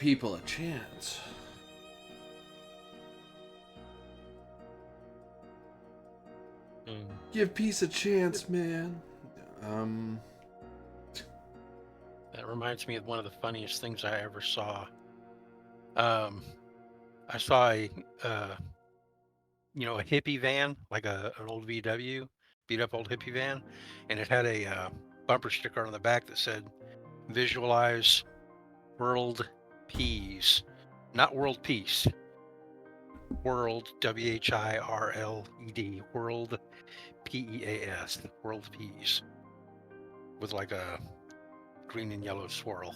people a chance. Give peace a chance, man. That reminds me of one of the funniest things I ever saw. I saw a hippie van, like an old VW, beat up old hippie van, and it had a bumper sticker on the back that said, "Visualize world peace," not world peace. World, WHIRLED, world PEAS, world peace, with like a green and yellow swirl,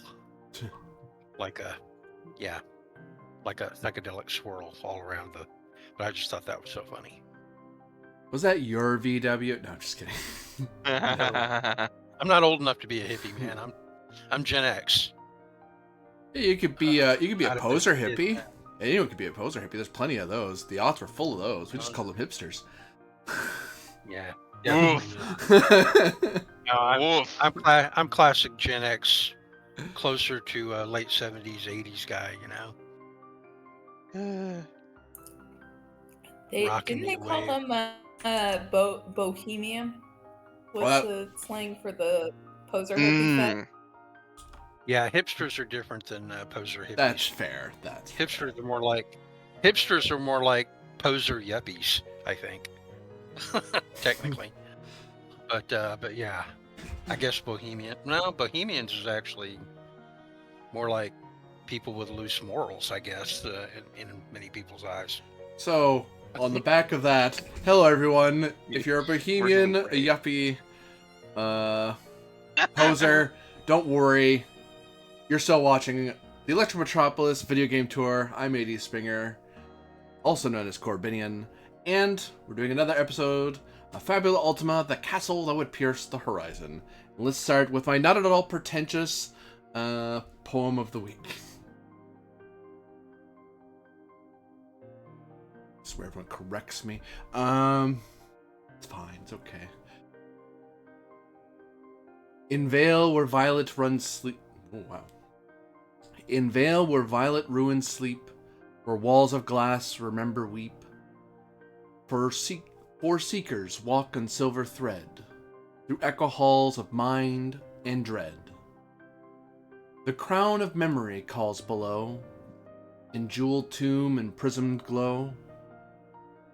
like a psychedelic swirl all around the. But I just thought that was so funny. Was that your VW? No, I'm just kidding. No, I'm not old enough to be a hippie, man. I'm Gen X. You could be a I'd have been poser a kid hippie. then. Anyone could be a poser hippie. There's plenty of those. The aughts were full of those. We just call them hipsters. Yeah. Oof. No, Woof. I'm classic Gen X, closer to late 70s, 80s guy. Rocking Didn't they new call wave. them bohemian? What's Well, the slang for the poser hippie set? Yeah, hipsters are different than poser hippies. That's fair. That's hipsters are more like poser yuppies, I think. Technically. But yeah, I guess bohemians is actually more like people with loose morals, I guess, in many people's eyes. So, on the back of that, hello everyone. If you're a bohemian, a yuppie, poser, don't worry. You're still watching the Electro Metropolis video game tour. I'm AD Springer, also known as Corbinian, and we're doing another episode of Fabula Ultima, the castle that would pierce the horizon. And let's start with my not at all pretentious poem of the week. I swear everyone corrects me. It's fine. It's okay. In Vale where Violet runs sleep. Oh wow. In Vale where Violet ruins sleep, where walls of glass remember weep. Four seekers walk on silver thread, through echo halls of mind and dread. The crown of memory calls below, in jeweled tomb and prismed glow.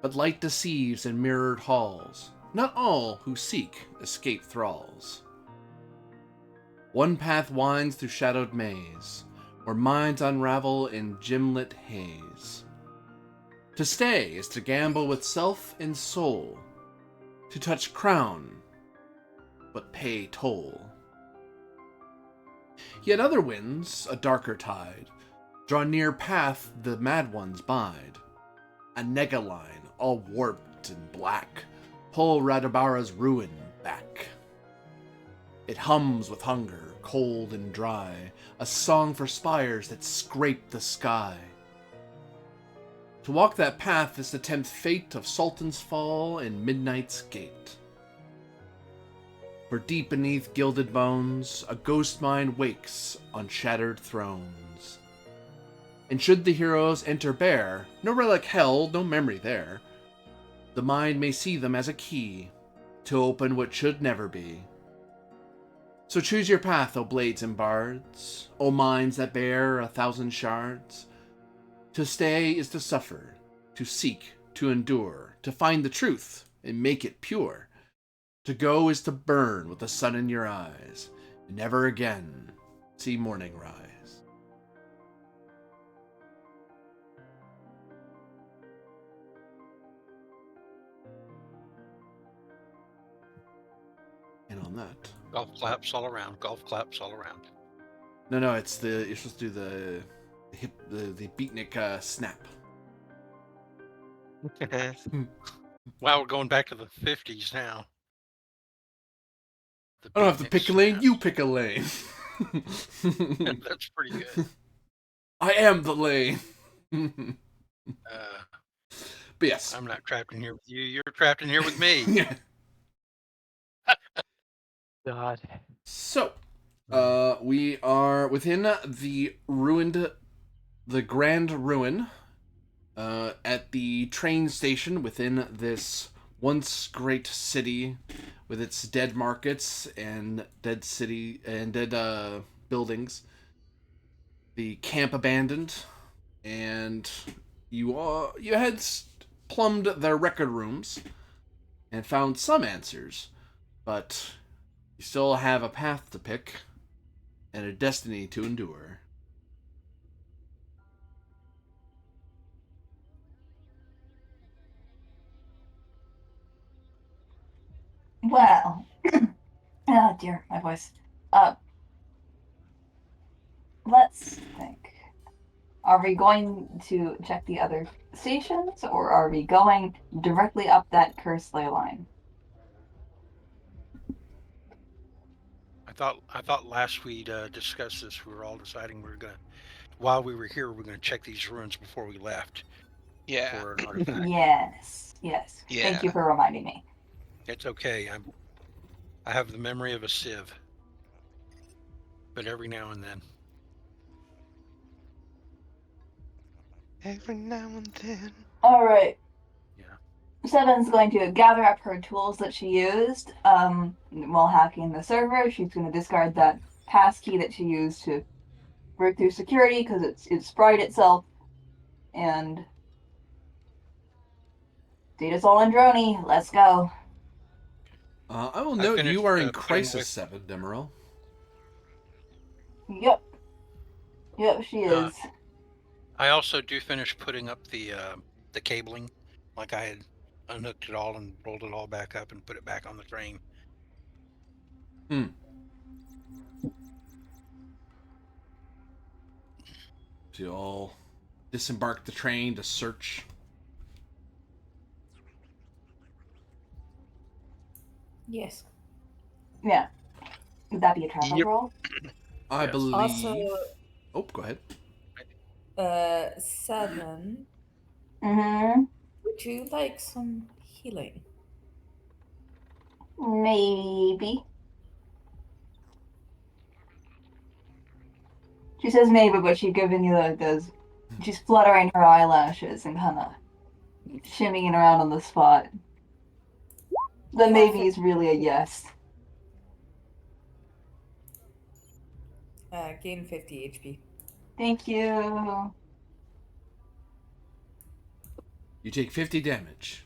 But light deceives in mirrored halls, not all who seek escape thralls. One path winds through shadowed maze, where minds unravel in gimlet haze. To stay is to gamble with self and soul, to touch crown, but pay toll. Yet other winds, a darker tide, draw near path the mad ones bide. A nega line, all warped and black, pull Radabara's ruin back. It hums with hunger, cold and dry, a song for spires that scrape the sky. To walk that path is to tempt fate of Sultan's Fall and Midnight's Gate. For deep beneath gilded bones, a ghost mind wakes on shattered thrones. And should the heroes enter bare, no relic held, no memory there, the mind may see them as a key to open what should never be. So choose your path, O blades and bards, O minds that bear 1,000 shards. To stay is to suffer, to seek, to endure, to find the truth and make it pure. To go is to burn with the sun in your eyes, and never again see morning rise. And on that, Golf claps all around. Golf claps all around. no, it's you're supposed to do the beatnik snap. Wow, we're going back to the 50s now. I don't have to pick a lane, you pick a lane. That's pretty good. I am the lane. But yes. I'm not trapped in here with you. You're trapped in here with me. Yeah. God. So, we are within the ruined the Grand Ruin, at the train station within this once great city with its dead markets and dead city and dead buildings, the camp abandoned, and you had plumbed their record rooms and found some answers, but you still have a path to pick and a destiny to endure. Well, oh dear, my voice. Uh, let's think. Are we going to check the other stations, or are we going directly up that cursed ley line? I thought last we'd discussed this. We were all deciding while we were here, we were gonna check these ruins before we left Yeah. for an artifact. Yes, yes. Yeah. Thank you for reminding me. It's okay. I have the memory of a sieve, but every now and then. Every now and then. All right. Yeah. Seven's going to gather up her tools that she used while hacking the server. She's going to discard that passkey that she used to break through security because it's sprayed itself. And data's all in Droney. Let's go. I will I note finished, you are in putting Crisis with- 7, Demeril. Yep. Yep, she is. I also do finish putting up the cabling, like I had unhooked it all and rolled it all back up and put it back on the train. So you all disembark the train to search. Yes. Yeah. Would that be a travel Yep. roll? I Yes. believe. Also, Oh, go ahead. 7. Mm-hmm. Would you like some healing? Maybe. She says maybe, but she's giving you like those. She's fluttering her eyelashes and kind of shimmying around on the spot. The maybe is really a yes. Gain 50 HP. Thank you. You take 50 damage.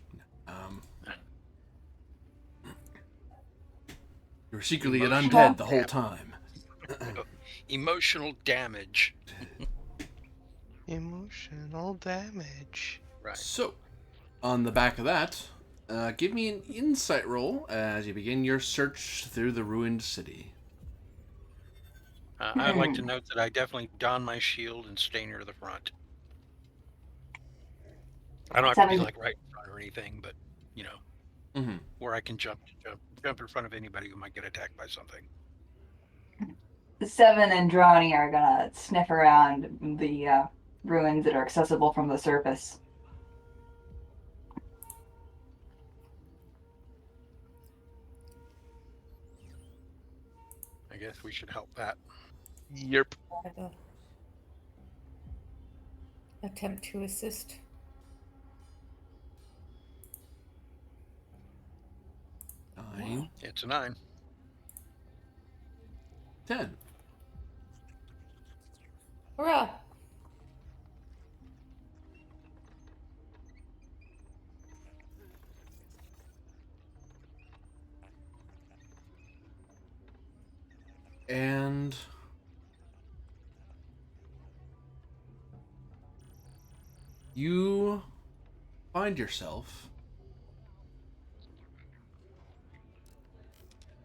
You were secretly an Emotional undead the whole damage. time. Emotional damage. Emotional damage. Right. So, on the back of that, give me an insight roll as you begin your search through the ruined city. I'd like to note that I definitely don my shield and stay near the front. I don't have to be like right in front or anything, but Mm-hmm. where I can jump in front of anybody who might get attacked by something. 7 and Droney are gonna sniff around the ruins that are accessible from the surface. I guess we should help that. Yep. Attempt to assist. Nine, It's a 9. 10. Hurrah! And you find yourself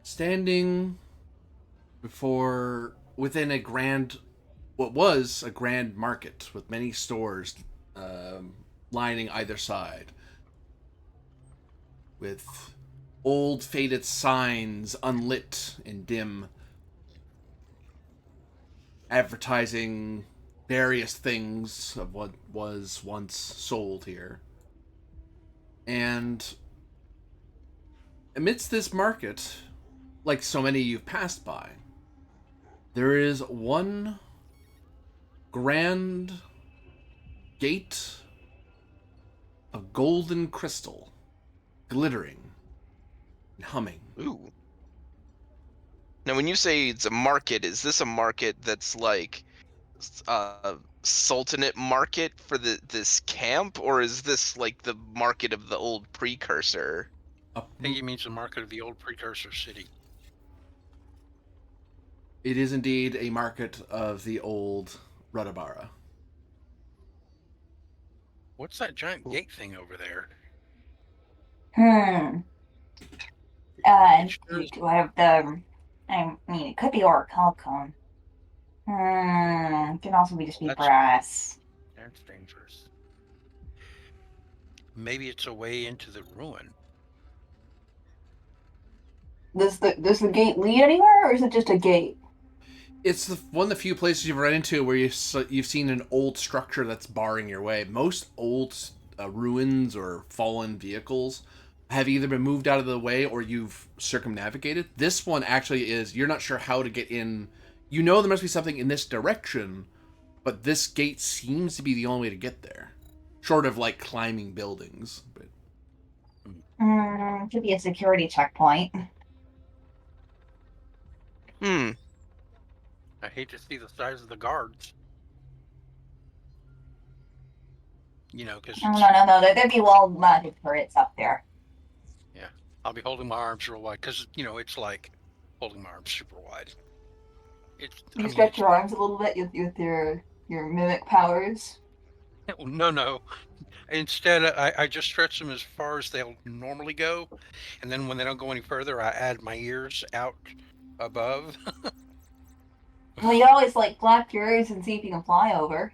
standing within what was a grand market with many stores lining either side, with old faded signs unlit and dim, advertising various things of what was once sold here. And amidst this market, like so many you've passed by, there is one grand gate of golden crystal, glittering and humming. Ooh. Now, when you say it's a market, is this a market that's like Sultanate market for this camp, or is this like the market of the old precursor? A- I think he means the market of the old precursor city. It is indeed a market of the old Rudabara. What's that giant gate thing over there? Hmm. It sure is. Do I have the? I mean, it could be orichalcone. It can also be just be That's brass. dangerous. Maybe it's a way into the ruin. Does the gate lead anywhere, or is it just a gate? It's one of the few places you've run into where you've seen an old structure that's barring your way. Most old ruins or fallen vehicles have either been moved out of the way or you've circumnavigated. This one actually is, you're not sure how to get in. You know there must be something in this direction, but this gate seems to be the only way to get there. Short of like climbing buildings. But Could be a security checkpoint. Hmm. I hate to see the size of the guards. You know, because No. There'd be wall-mounted turrets up there. yeah, I'll be holding my arms real wide because it's like holding my arms super wide. You stretch your arms a little bit with your mimic powers. No. Instead, I just stretch them as far as they'll normally go, and then when they don't go any further, I add my ears out above. Well, you always like flap your ears and see if you can fly over.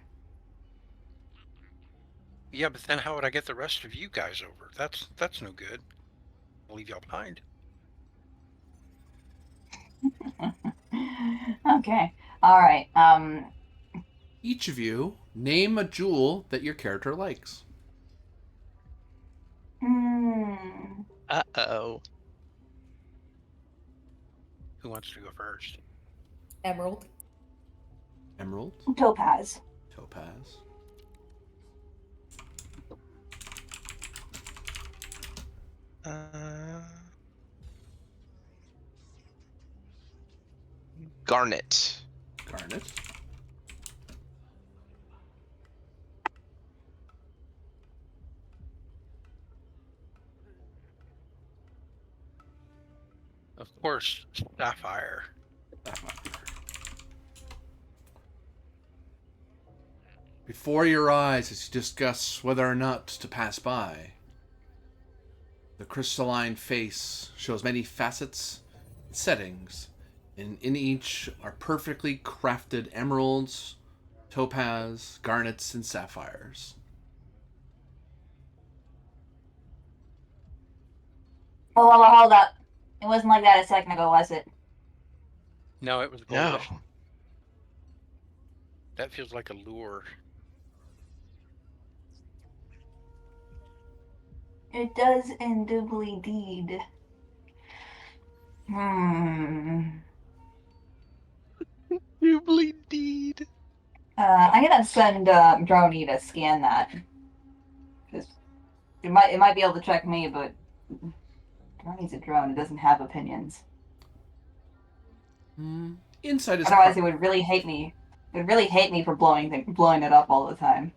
Yeah, but then how would I get the rest of you guys over? That's no good. I'll leave y'all behind. Okay. All right. each of you name a jewel that your character likes. Hmm. Uh-oh. Who wants to go first? Emerald. Emerald, Topaz. topaz, Uh, Garnet. garnet, Of course, sapphire. sapphire. Before your eyes as you discuss whether or not to pass by, the crystalline face shows many facets and settings, and in each are perfectly crafted emeralds, topaz, garnets, and sapphires. Whoa, hold up. It wasn't like that a second ago, was it? No, it was No. goldish. That feels like a lure. It does indubitably deed. Hmm. Doobly deed. I'm gonna send Droney to scan that. Because it might be able to check me, but Droney's a drone. It doesn't have opinions. Insight is Otherwise, it would really hate me. It would really hate me for blowing it up all the time.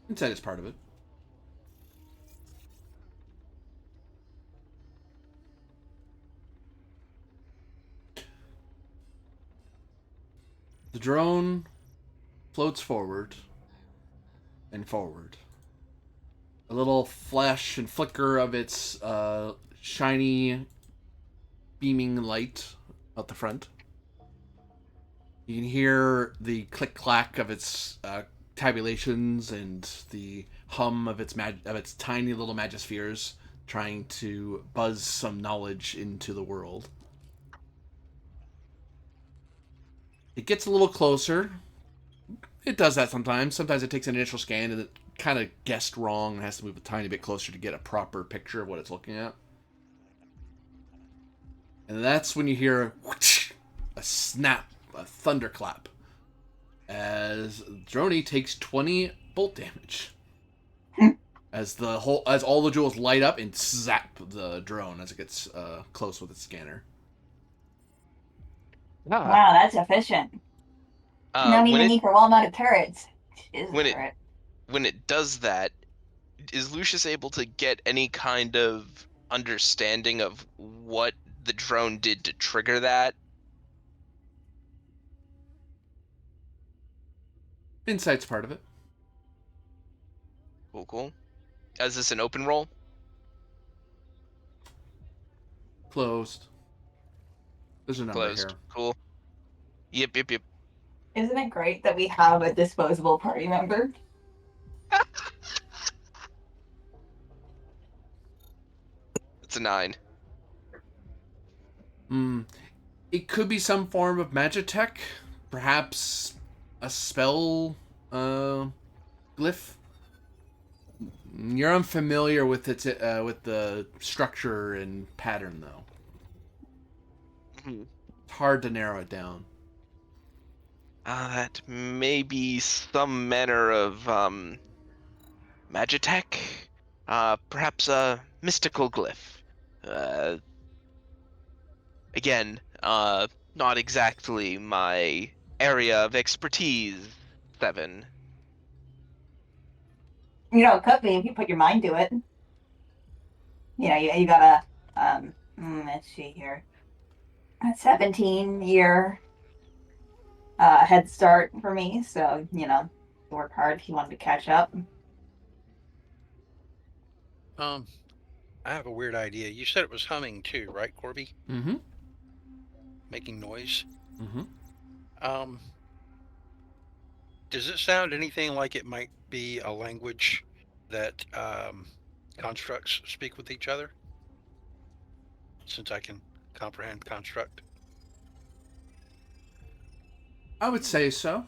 insight is part of it. The drone floats forward and forward. A little flash and flicker of its shiny, beaming light out the front. You can hear the click clack of its tabulations and the hum of its tiny little magispheres trying to buzz some knowledge into the world. It gets a little closer. It does that sometimes. Sometimes it takes an initial scan and it kind of guessed wrong and has to move a tiny bit closer to get a proper picture of what it's looking at. And that's when you hear a snap, a thunderclap. as Droney takes 20 bolt damage. As all the jewels light up and zap the drone as it gets close with its scanner. Ah. Wow, that's efficient. No When need for well-mounted turrets. Is a when it turret. when it does that, is Lucius able to get any kind of understanding of what the drone did to trigger that? Insight's part of it. Cool. Is this an open roll? Closed. There's a number Closed. here. Cool. Yep. Isn't it great that we have a disposable party member? It's a 9. It could be some form of magitech. Perhaps a spell glyph. You're unfamiliar with its with the structure and pattern, though. Mm-hmm. It's hard to narrow it down. That may be some manner of magitech. Perhaps a mystical glyph. Again, not exactly my area of expertise, 7. It could be if you put your mind to it. You got let's see here. A 17-year head start for me, so, work hard if you wanted to catch up. I have a weird idea. You said it was humming too, right, Corby? Mm-hmm. Making noise. Mm-hmm. Does it sound anything like it might be a language that constructs speak with each other? Since I can comprehend construct. I would say so.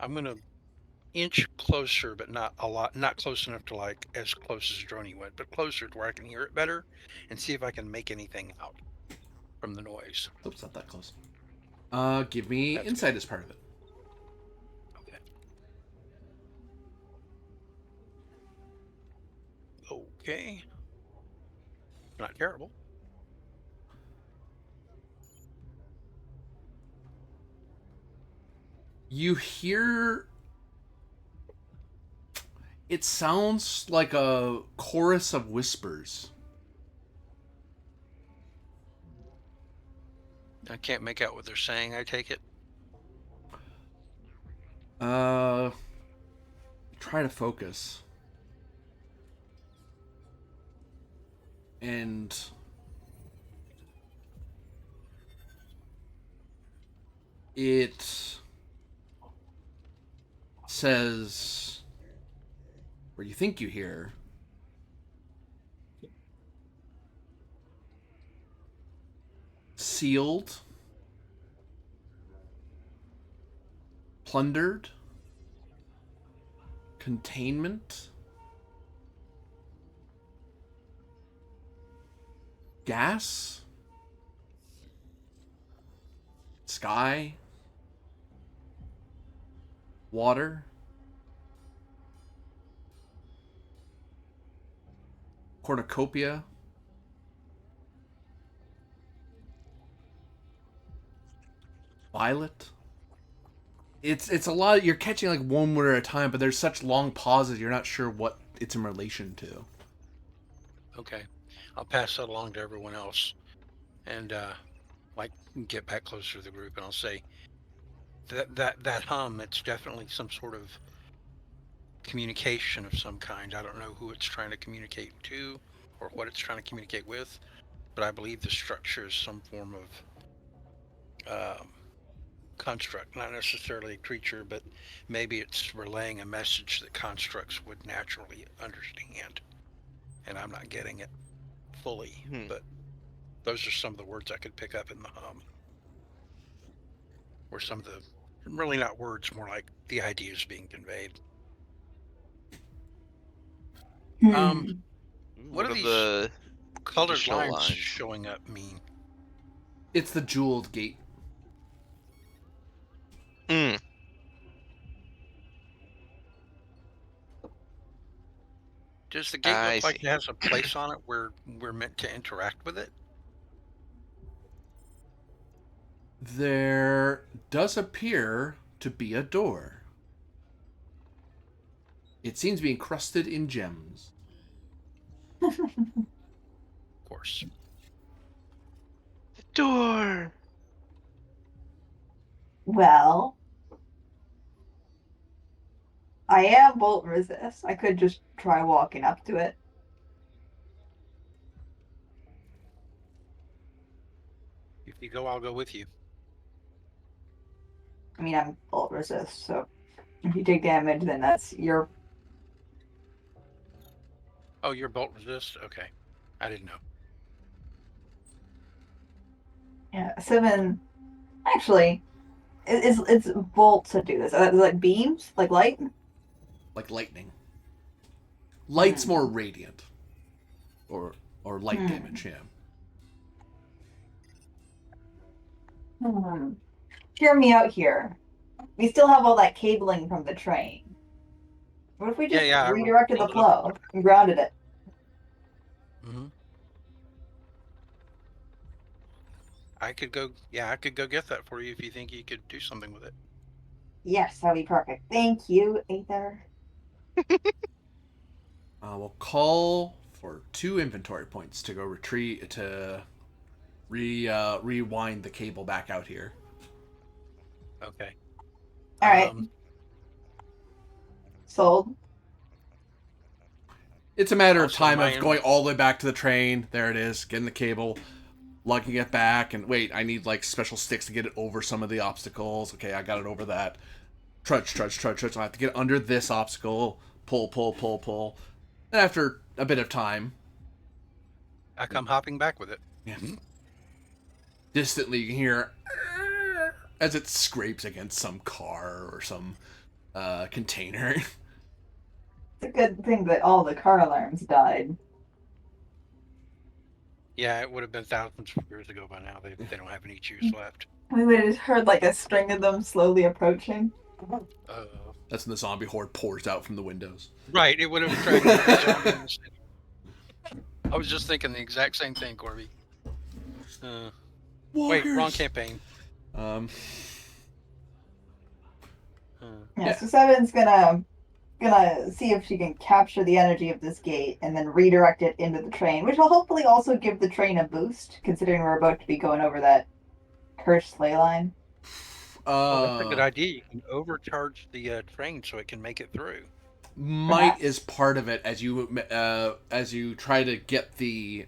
I'm gonna inch closer, but not a lot, not close enough to like as close as Droney went, but closer to where I can hear it better and see if I can make anything out from the noise. Oops, not that close. Give me That's insight good. as part of it. Okay. Not terrible. You hear... It sounds like a chorus of whispers. I can't make out what they're saying, I take it. Try to focus. And it says, where you think you hear, sealed, plundered, containment, gas, sky, water, cornucopia, violet. It's a lot. You're catching like one word at a time, but there's such long pauses. You're not sure what it's in relation to. Okay. I'll pass that along to everyone else. And get back closer to the group and I'll say that hum, it's definitely some sort of communication of some kind. I don't know who it's trying to communicate to or what it's trying to communicate with, but I believe the structure is some form of construct, not necessarily a creature, but maybe it's relaying a message that constructs would naturally understand. And I'm not getting it fully, but those are some of the words I could pick up in the hum. Or some of the, really not words, more like the ideas being conveyed. What do these the colored lines lines showing up mean? It's the jeweled gate. Mm. Does the gate I look like see. it has a place on it where we're meant to interact with it? There does appear to be a door. It seems to be encrusted in gems. Of course. Door. Well, I am bolt resist. I could just try walking up to it. If you go, I'll go with you. I mean, I'm bolt resist, so if you take damage, then that's your. Oh, you're bolt resist? Okay. I didn't know. Yeah, 7. Actually, it's bolt to do this. Like beams, like light. Like lightning. Light's Hmm. more radiant. Or light Hmm. damage, yeah. Hear me out here. We still have all that cabling from the train. What if we just Yeah. I redirected the rolled it up. flow and grounded it? Mm-hmm. I could go. Yeah, I could go get that for you if you think you could do something with it. Yes, that'd be perfect. Thank you, Aether. We'll call for 2 inventory points to go retrieve to rewind the cable back out here. Okay. All right. Sold. It's a matter of Also, time my of going all the way back to the train. There it is, getting the cable, lugging it back, and wait, I need like special sticks to get it over some of the obstacles. Okay, I got it over that. Trudge. I have to get under this obstacle. Pull. And after a bit of time, I come hopping back with it. yeah, distantly you can hear as it scrapes against some car or some container. It's a good thing that all the car alarms died. Yeah, it would have been thousands of years ago by now. They don't have any juice left. We would have just heard like a string of them slowly approaching. Uh, That's when the zombie horde pours out from the windows. right. It would have attracted every zombie in the city. I was just thinking the exact same thing, Corby. Wait, wrong campaign. Yeah, so 7's gonna see if she can capture the energy of this gate and then redirect it into the train, which will hopefully also give the train a boost, considering we're about to be going over that cursed ley line. That's a good idea. You can overcharge the train so it can make it through. Might Perhaps. is part of it as you try to get the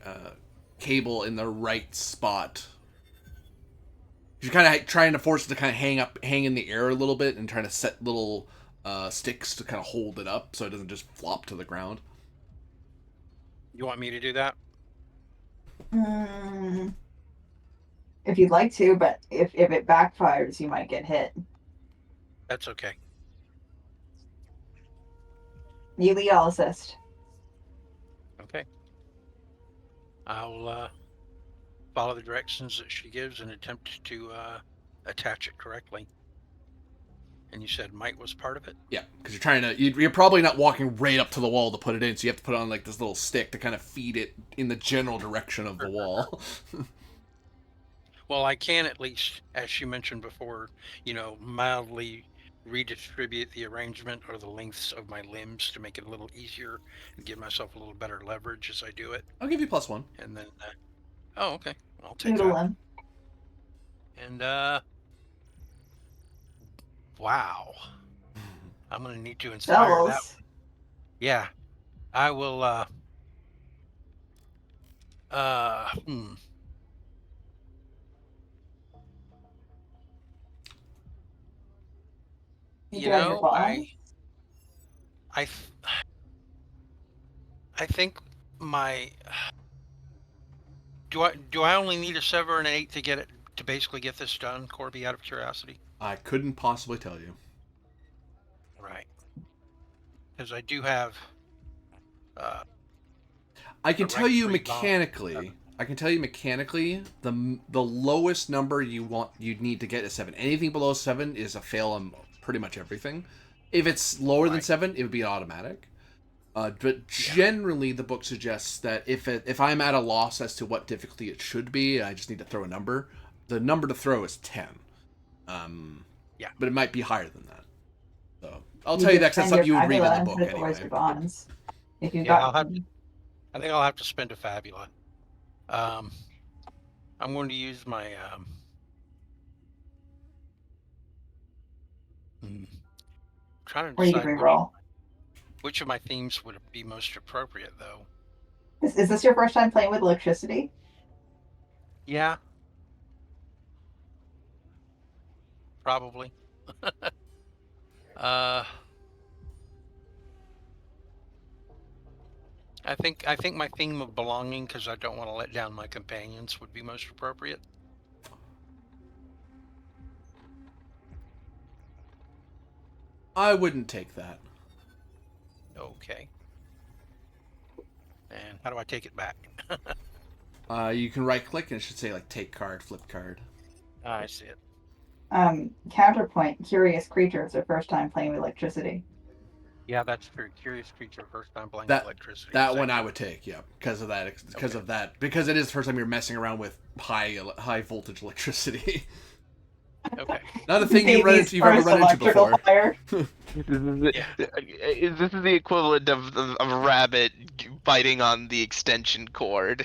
cable in the right spot. You're kind of trying to force it to kind of hang in the air a little bit, and trying to set little sticks to kind of hold it up so it doesn't just flop to the ground. You want me to do that? If you'd like to, but if it backfires, you might get hit. That's okay. You lead, I'll assist. Okay. I'll follow the directions that she gives and attempt to attach it correctly. And you said might was part of it? Yeah, because you're trying to. You're probably not walking right up to the wall to put it in, so you have to put on like this little stick to kind of feed it in the general direction of the wall. Well, I can at least, as she mentioned before, mildly redistribute the arrangement or the lengths of my limbs to make it a little easier and give myself a little better leverage as I do it. I'll give you +1. And then, oh, okay, I'll take Noodle that. him. And wow, I'm gonna need to inspire that. Bells. Yeah, I will. You doing your bonds? I think my do I only need a 7 and an 8 to get it to basically get this done, Corby? Out of curiosity. I couldn't possibly tell you. Right. Because I do have. I can tell you rank 3 mechanically, I can tell you mechanically, the lowest number you'd need to get is 7. Anything below 7 is a fail on pretty much everything. If it's lower than 7, it would be automatic. But generally, the book suggests that if I'm at a loss as to what difficulty it should be, I just need to throw a number. The number to throw is 10. But it might be higher than that. So I'll tell you that 'cause that's something you would read in the book anyway. Bonds. If you've Yeah, got, I think I'll have to spend a Fabula. I'm going to use my trying to or you can decide reroll. which of my themes would be most appropriate, though. Is this your first time playing with electricity? Yeah, probably. I think my theme of belonging, because I don't want to let down my companions, would be most appropriate. I wouldn't take that. Okay. And how do I take it back? You can right click and it should say like take card, flip card. I see it. Counterpoint, curious creatures are first time playing with electricity. Yeah, that's very curious creature. First time playing That electricity. that one I would take, yeah, because of that, because it is the first time you're messing around with high voltage electricity. Okay. Not a thing you've ever run into before. This is the equivalent of a rabbit biting on the extension cord.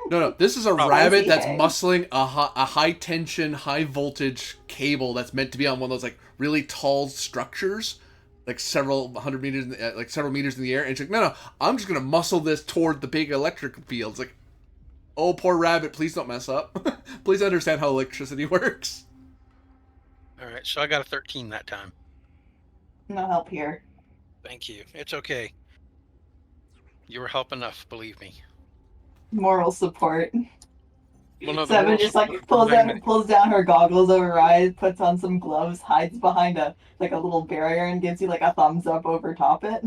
No, this is a Probably. rabbit that's muscling a high tension, high voltage cable that's meant to be on one of those like really tall structures, like several meters in the air. And she's like, no, I'm just gonna muscle this toward the big electric fields. Like, oh, poor rabbit, please don't mess up. Please understand how electricity works. All right, so I got a 13 that time. No help here. Thank you. It's okay. You were help enough, believe me. Moral support. Well, no, the Seven moral just like support pulls down her goggles over her eyes, puts on some gloves, hides behind a little barrier, and gives you like a thumbs up over top it.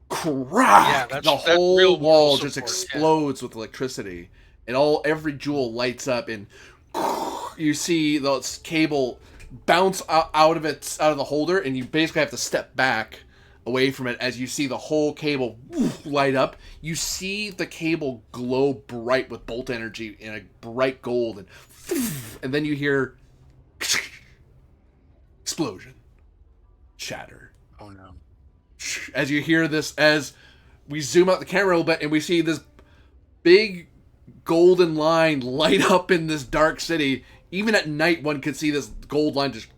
Crack! Yeah, the whole real wall moral just support, explodes with electricity, and every jewel lights up, and you see the cable bounce out of the holder, and you basically have to step back away from it as you see the whole cable light up. You see the cable glow bright with bolt energy in a bright gold, and then you hear explosion, shatter. Oh no. As you hear this, as we zoom out the camera a little bit, and we see this big golden line light up in this dark city. Even at night, one could see this gold line just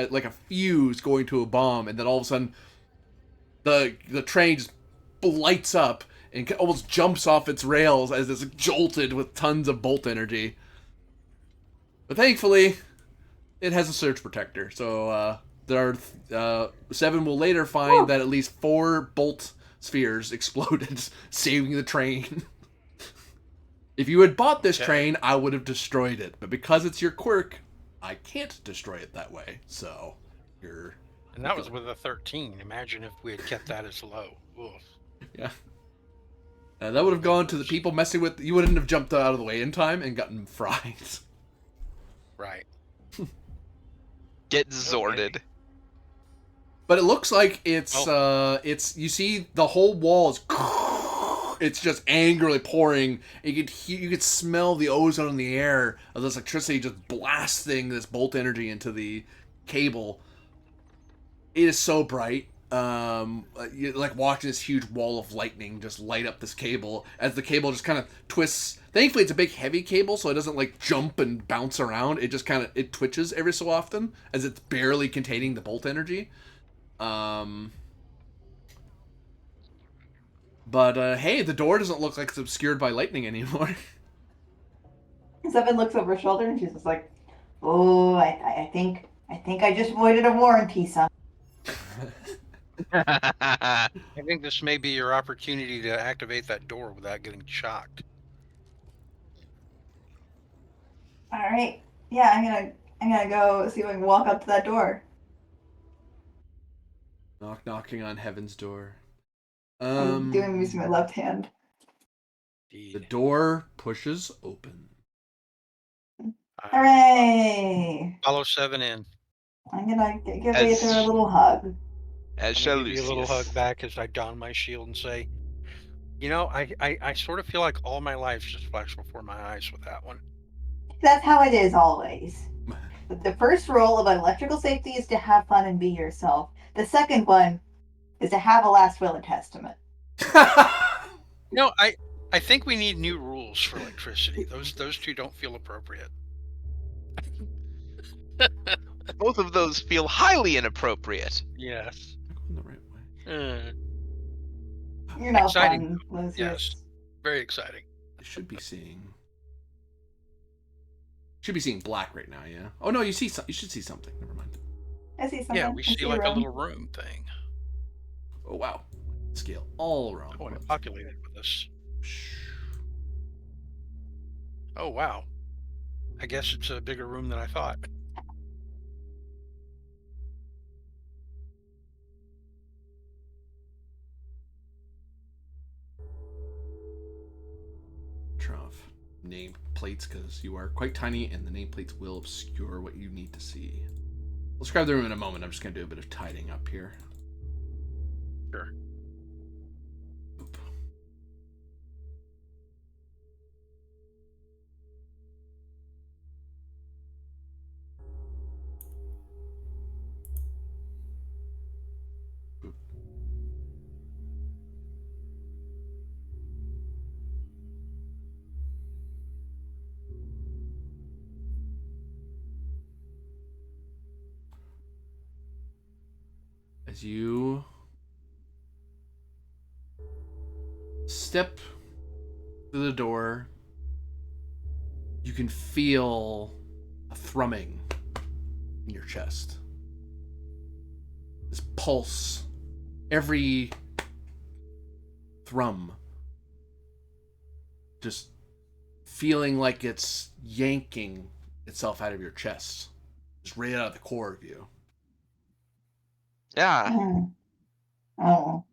like a fuse going to a bomb, and then all of a sudden, the train just lights up and almost jumps off its rails as it's jolted with tons of bolt energy. But thankfully, it has a surge protector, so there are 7 will later find that at least 4 bolt spheres exploded, saving the train. If you had bought this train, I would have destroyed it. But because it's your quirk, I can't destroy it that way. So, And that was with a 13. Imagine if we had kept that as low. Oof. Yeah. That would have gone to the people messing with... You wouldn't have jumped out of the way in time and gotten fried. Right. Get Zorded. But it looks like it's... You see the whole wall is... It's just angrily pouring. You could smell the ozone in the air of this electricity just blasting this bolt energy into the cable. It is so bright. You're like watching this huge wall of lightning just light up this cable as the cable just kind of twists. Thankfully, it's a big heavy cable, so it doesn't like jump and bounce around. It just it twitches every so often as it's barely containing the bolt energy. But hey, the door doesn't look like it's obscured by lightning anymore. Seven looks over her shoulder and she's just like, "Oh, I think I just voided a warranty, son." I think this may be your opportunity to activate that door without getting shocked. All right, yeah, I'm gonna go see if I can walk up to that door. Knocking on heaven's door. I'm doing this with my left hand. The door pushes open. Hooray! Follow 7 in. I'm gonna give As- Aether a little hug. As I'm shall gonna give you a little Lucius. hug back as I don my shield and say, you know, I sort of feel like all my life just flashed before my eyes with that one. That's how it is always. The first rule of electrical safety is to have fun and be yourself. The second one is to have a last will and testament. No, I think we need new rules for electricity. Those two don't feel appropriate. Both of those feel highly inappropriate. Yes. Going the right way. You're not Exciting, fun, Lucius. Yes. Very exciting. You should be seeing black right now, yeah. Oh no, you should see something. Never mind. I see something. Yeah, we I see a like a room. little room thing. Oh wow. Scale all around. Oh, and it populated with us. Oh, wow. I guess it's a bigger room than I thought. Turn off name plates because you are quite tiny and the nameplates will obscure what you need to see. We'll describe the room in a moment. I'm just going to do a bit of tidying up here. Sure. Oop. Oop. As you step through the door, you can feel a thrumming in your chest. This pulse, every thrum, just feeling like it's yanking itself out of your chest, just right out of the core of you. Yeah. Oh.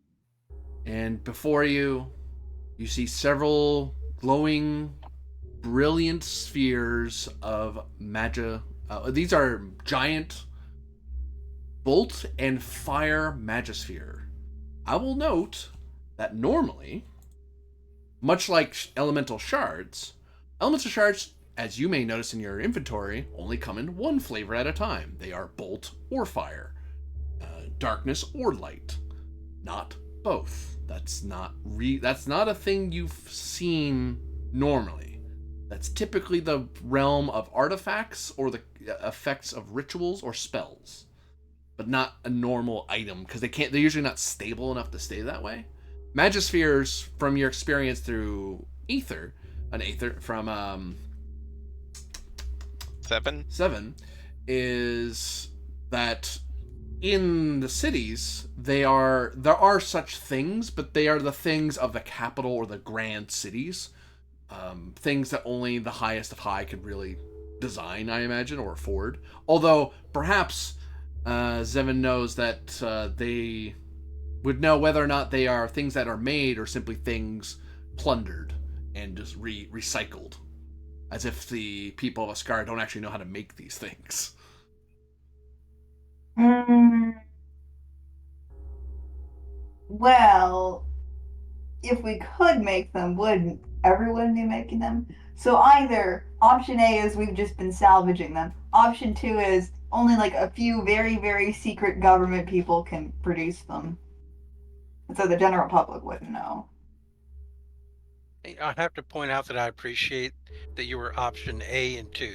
And before you, you see several glowing, brilliant spheres of magia. These are giant bolt and fire magisphere. I will note that normally, much like elemental shards, as you may notice in your inventory, only come in one flavor at a time. They are bolt or fire, darkness or light, not both. That's not a thing you've seen normally. That's typically the realm of artifacts or the effects of rituals or spells, but not a normal item because they're usually not stable enough to stay that way. Magispheres, from your experience through Aether from 7, is that in the cities there are such things, but they are the things of the capital or the grand cities. Things that only the highest of high could really design, I imagine, or afford. Although perhaps Zevin knows that they would know whether or not they are things that are made or simply things plundered and just recycled, as if the people of Ascar don't actually know how to make these things. Well, if we could make them, wouldn't everyone be making them? So either option A is we've just been salvaging them. Option 2 is only like a few very, very secret government people can produce them. And so the general public wouldn't know. I have to point out that I appreciate that you were option A and 2.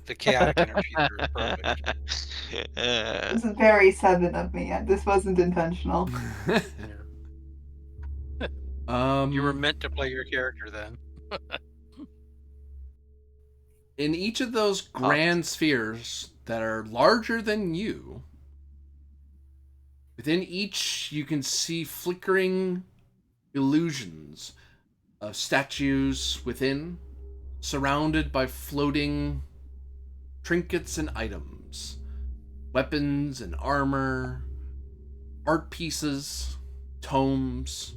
The chaotic interfuser is perfect. This is very 7 of me. This wasn't intentional. You were meant to play your character then. In each of those grand spheres that are larger than you, within each you can see flickering illusions of statues within, surrounded by floating trinkets and items, weapons and armor, art pieces, tomes.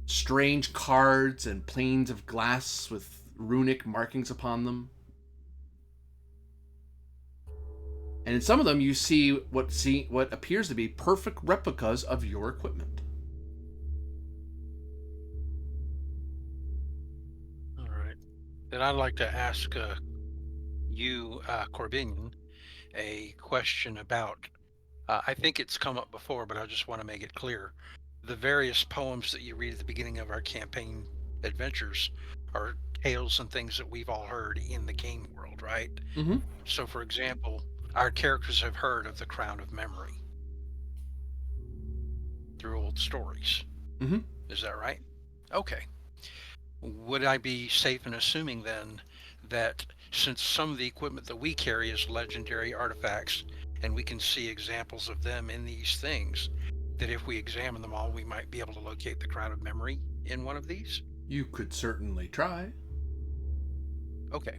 strange cards and planes of glass with runic markings upon them. And in some of them, you see what appears to be perfect replicas of your equipment. All right. Then I'd like to ask you, Corbinian, a question about. I think it's come up before, but I just want to make it clear. The various poems that you read at the beginning of our campaign adventures are tales and things that we've all heard in the game world, right? Mm-hmm. So, for example, our characters have heard of the Crown of Memory through old stories. Mm-hmm. Is that right? Okay. Would I be safe in assuming then that since some of the equipment that we carry is legendary artifacts, and we can see examples of them in these things, that if we examine them all, we might be able to locate the Crown of Memory in one of these? You could certainly try. Okay.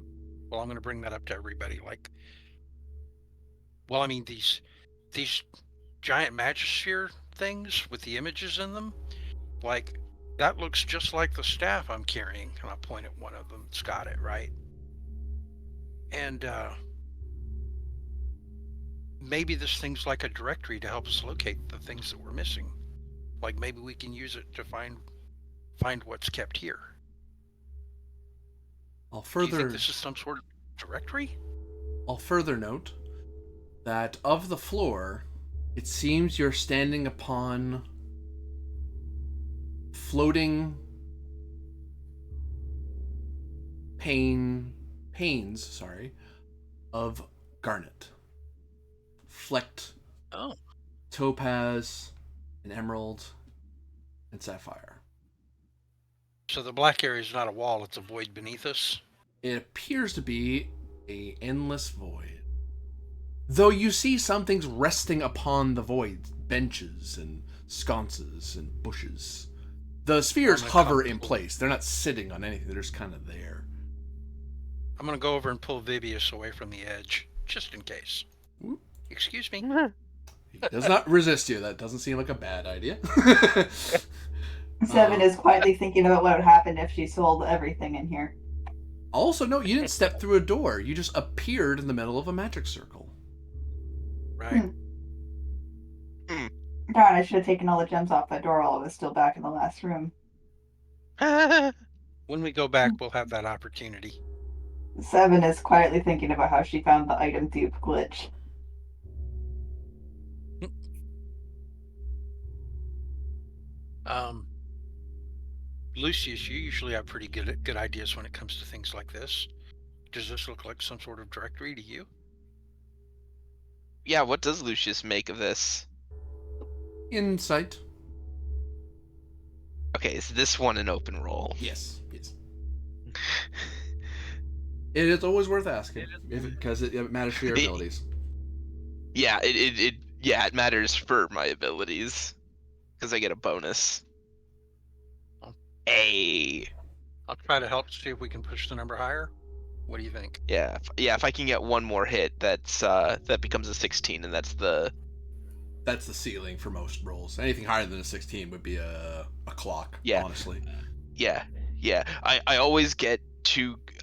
Well, I'm going to bring that up to everybody. Like, well, I mean, these giant Magisphere things with the images in them, like, that looks just like the staff I'm carrying. And I'll point at one of them that's got it, right? And maybe this thing's like a directory to help us locate the things that we're missing. Like maybe we can use it to find what's kept here. I'll Do you think further this is some sort of directory? note that of the floor, it seems you're standing upon floating panes of garnet, flecked Oh, topaz and emerald and sapphire. so the black area is not a wall; it's a void beneath us. It appears to be a endless void, though you see some things resting upon the void, benches and sconces and bushes. The spheres hover in place. They're not sitting on anything. They're just kind of there. I'm gonna go over and pull Vibius away from the edge, just in case. Whoop. Excuse me. He does not resist you. That doesn't seem like a bad idea. Seven is quietly thinking about what would happen if she sold everything in here. Also, no, you didn't step through a door. You just appeared in the middle of a magic circle. Right. Darn, I should have taken all the gems off that door while I was still back in the last room. When we go back, we'll have that opportunity. Seven is quietly thinking about how she found the item dupe glitch. Lucius, you usually have pretty good ideas when it comes to things like this. Does this look like some sort of directory to you? Yeah, what does Lucius make of this? Insight. Okay, is this one an open roll? Yes. It is always worth asking because it matters for your abilities. Yeah, it matters for my abilities because I get a bonus. I'll try to help see if we can push the number higher. What do you think? Yeah, if I can get one more hit, that becomes a 16, and that's the ceiling for most rolls. Anything higher than a 16 would be a clock. Yeah. Honestly. Yeah. I always get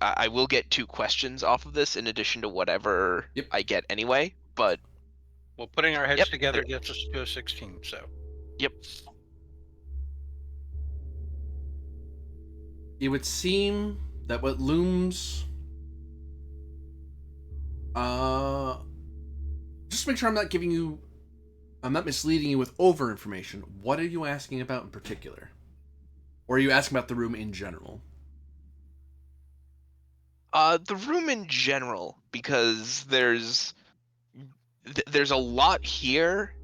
I will get 2 questions off of this in addition to whatever I get anyway. But well, putting our heads together gets us to a 16. So. Yep. It would seem that what looms. Just to make sure I'm not misleading you with over information. What are you asking about in particular? Or are you asking about the room in general? The room in general, because there's a lot here.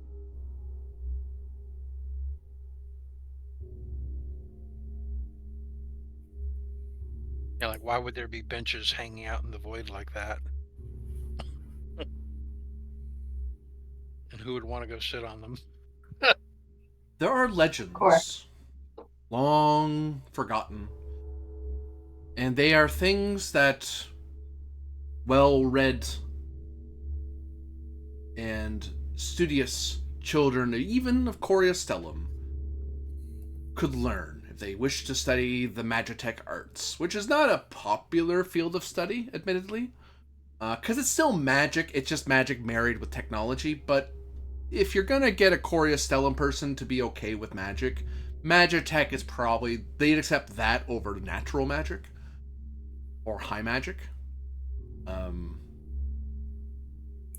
Yeah, like why would there be benches hanging out in the void like that? And who would want to go sit on them? There are legends, long forgotten, and they are things that well-read and studious children, even of Coria Stellum, could learn if they wish to study the magitech arts, which is not a popular field of study, admittedly, because it's still magic. It's just magic married with technology. But if you're gonna get a Coria Stellum person to be okay with magic, magitech is probably they'd accept that over natural magic or high magic. But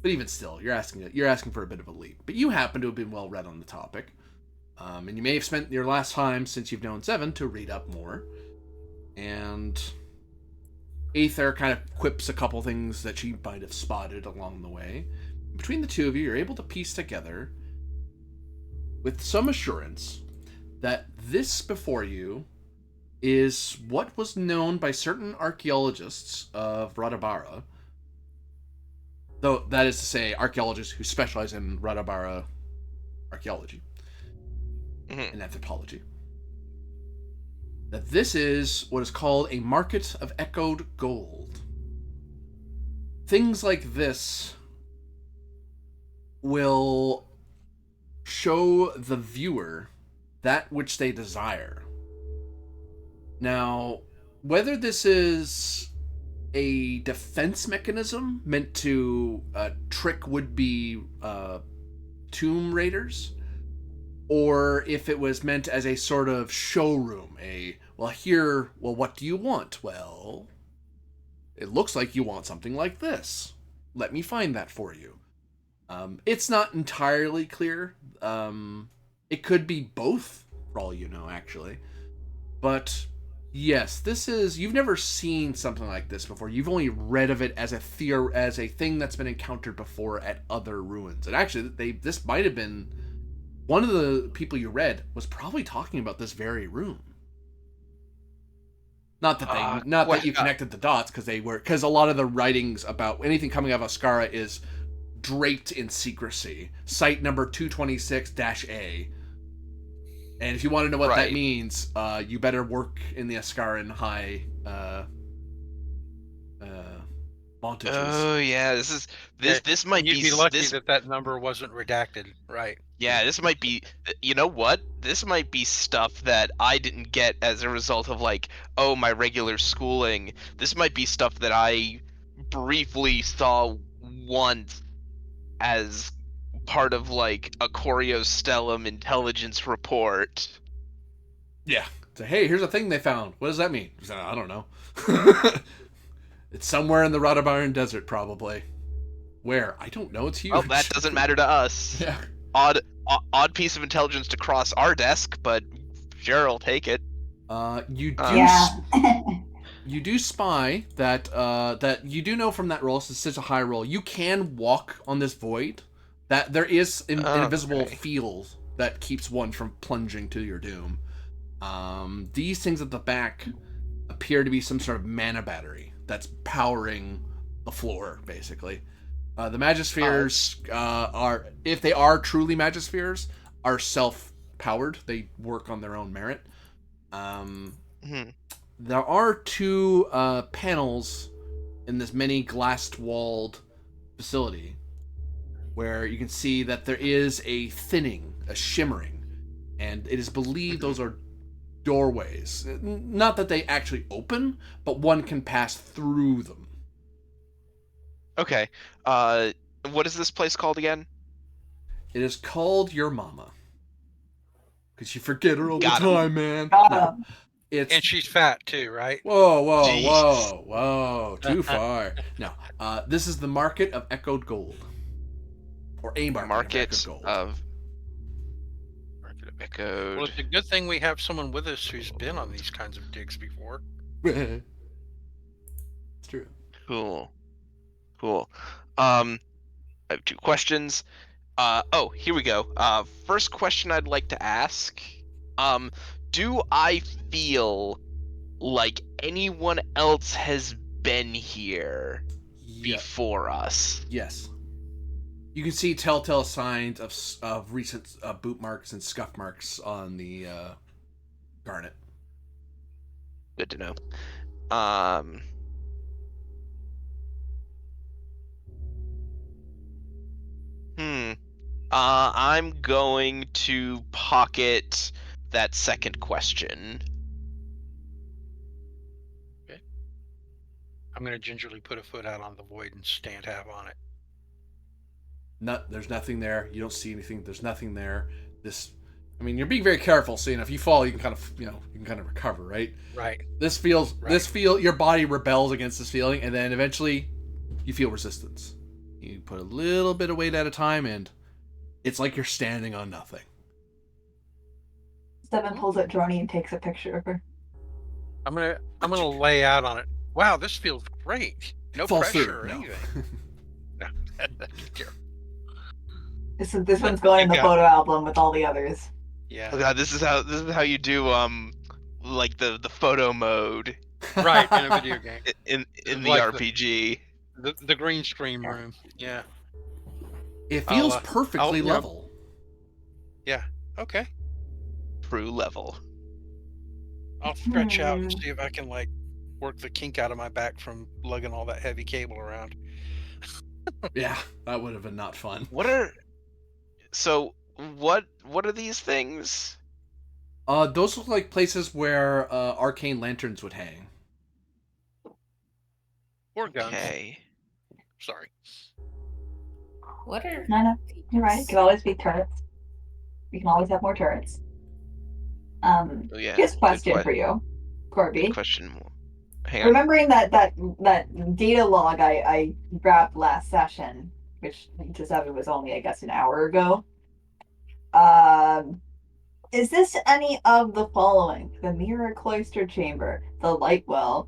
even still, you're asking for a bit of a leap. But you happen to have been well read on the topic, and you may have spent your last time since you've known Seven to read up more. And Aether kind of quips a couple things that she might have spotted along the way. Between the two of you, you're able to piece together, with some assurance, that this before you is what was known by certain archaeologists of Radabara. Though, that is to say, archaeologists who specialize in Radabara archaeology and anthropology. That this is what is called a market of echoed gold. Things like this will show the viewer that which they desire. Now, whether this is a defense mechanism meant to trick would-be tomb raiders, or if it was meant as a sort of showroom, what do you want? Well, it looks like you want something like this. Let me find that for you. It's not entirely clear. It could be both, for all you know, actually. But yes, you've never seen something like this before. You've only read of it as a thing that's been encountered before at other ruins. And actually, this might have been one of the people you read was probably talking about this very room. Not that you connected the dots, because a lot of the writings about anything coming out of Ascara is draped in secrecy. Site number 226-A. And if you want to know what that means, you better work in the Ascaran high montages. Oh yeah, this might be. You'd be lucky that number wasn't redacted, right? Yeah, this might be. You know what? This might be stuff that I didn't get as a result of my regular schooling. This might be stuff that I briefly saw once as part of a Coriostellum intelligence report. Yeah. So hey, here's a thing they found. What does that mean? I don't know. It's somewhere in the Radabaran Desert, probably. Where? I don't know. It's huge. Well, that doesn't matter to us. Yeah. Odd piece of intelligence to cross our desk, but sure, I'll take it. You do spy that you do know from that roll, since it's such a high roll, you can walk on this void. That there is an invisible field that keeps one from plunging to your doom. These things at the back appear to be some sort of mana battery that's powering the floor, basically. The Magispheres are, if they are truly Magispheres, are self-powered. They work on their own merit. There are two panels in this many glass-walled facility where you can see that there is a thinning, a shimmering, and it is believed those are doorways. Not that they actually open, but one can pass through them. Okay. What is this place called again? It is called Your Mama. Because you forget her all the time, man. No, And she's fat too, right? Whoa. Too far. No. This is the Market of Echoed Gold. Or a Market of Echoed Gold. Market of Echoed. Well, it's a good thing we have someone with us who's been on these kinds of digs before. It's true. Cool. I have two questions. Here we go. First question I'd like to ask. Do I feel like anyone else has been here before us? Yes. You can see telltale signs of recent boot marks and scuff marks on the garnet. Good to know. I'm going to pocket that second question. I'm gonna gingerly put a foot out on the void and stand half on it. There's nothing there. You don't see anything. There's nothing there. You're being very careful, so if you fall, you can kind of recover, right? Right. Your body rebels against this feeling, and then eventually, you feel resistance. You put a little bit of weight at a time, and it's like you're standing on nothing. Seven pulls at Droney and takes a picture of her. I'm gonna lay out on it. Wow, this feels great. No Falls pressure through. or No. anything. No, that's terrible. This one's going in the photo album with all the others. Yeah. Oh god, this is how you do like the photo mode Right, in a video game. in the Like RPG. The green screen room. Yeah. It feels I'll, perfectly you know- level. Yeah. Okay. True level. I'll stretch out and see if I can work the kink out of my back from lugging all that heavy cable around. Yeah, that would have been not fun. What are these things? Those look like places where arcane lanterns would hang. Or guns. Okay. Sorry. What are? No, you're right. It could always be turrets. We can always have more turrets. Oh yeah. Here's a question for you, Corby. Good question. Hang on. Remembering that data log I grabbed last session, which to Seven was only, I guess, an hour ago. Is this any of the following? The mirror cloister chamber, the light well,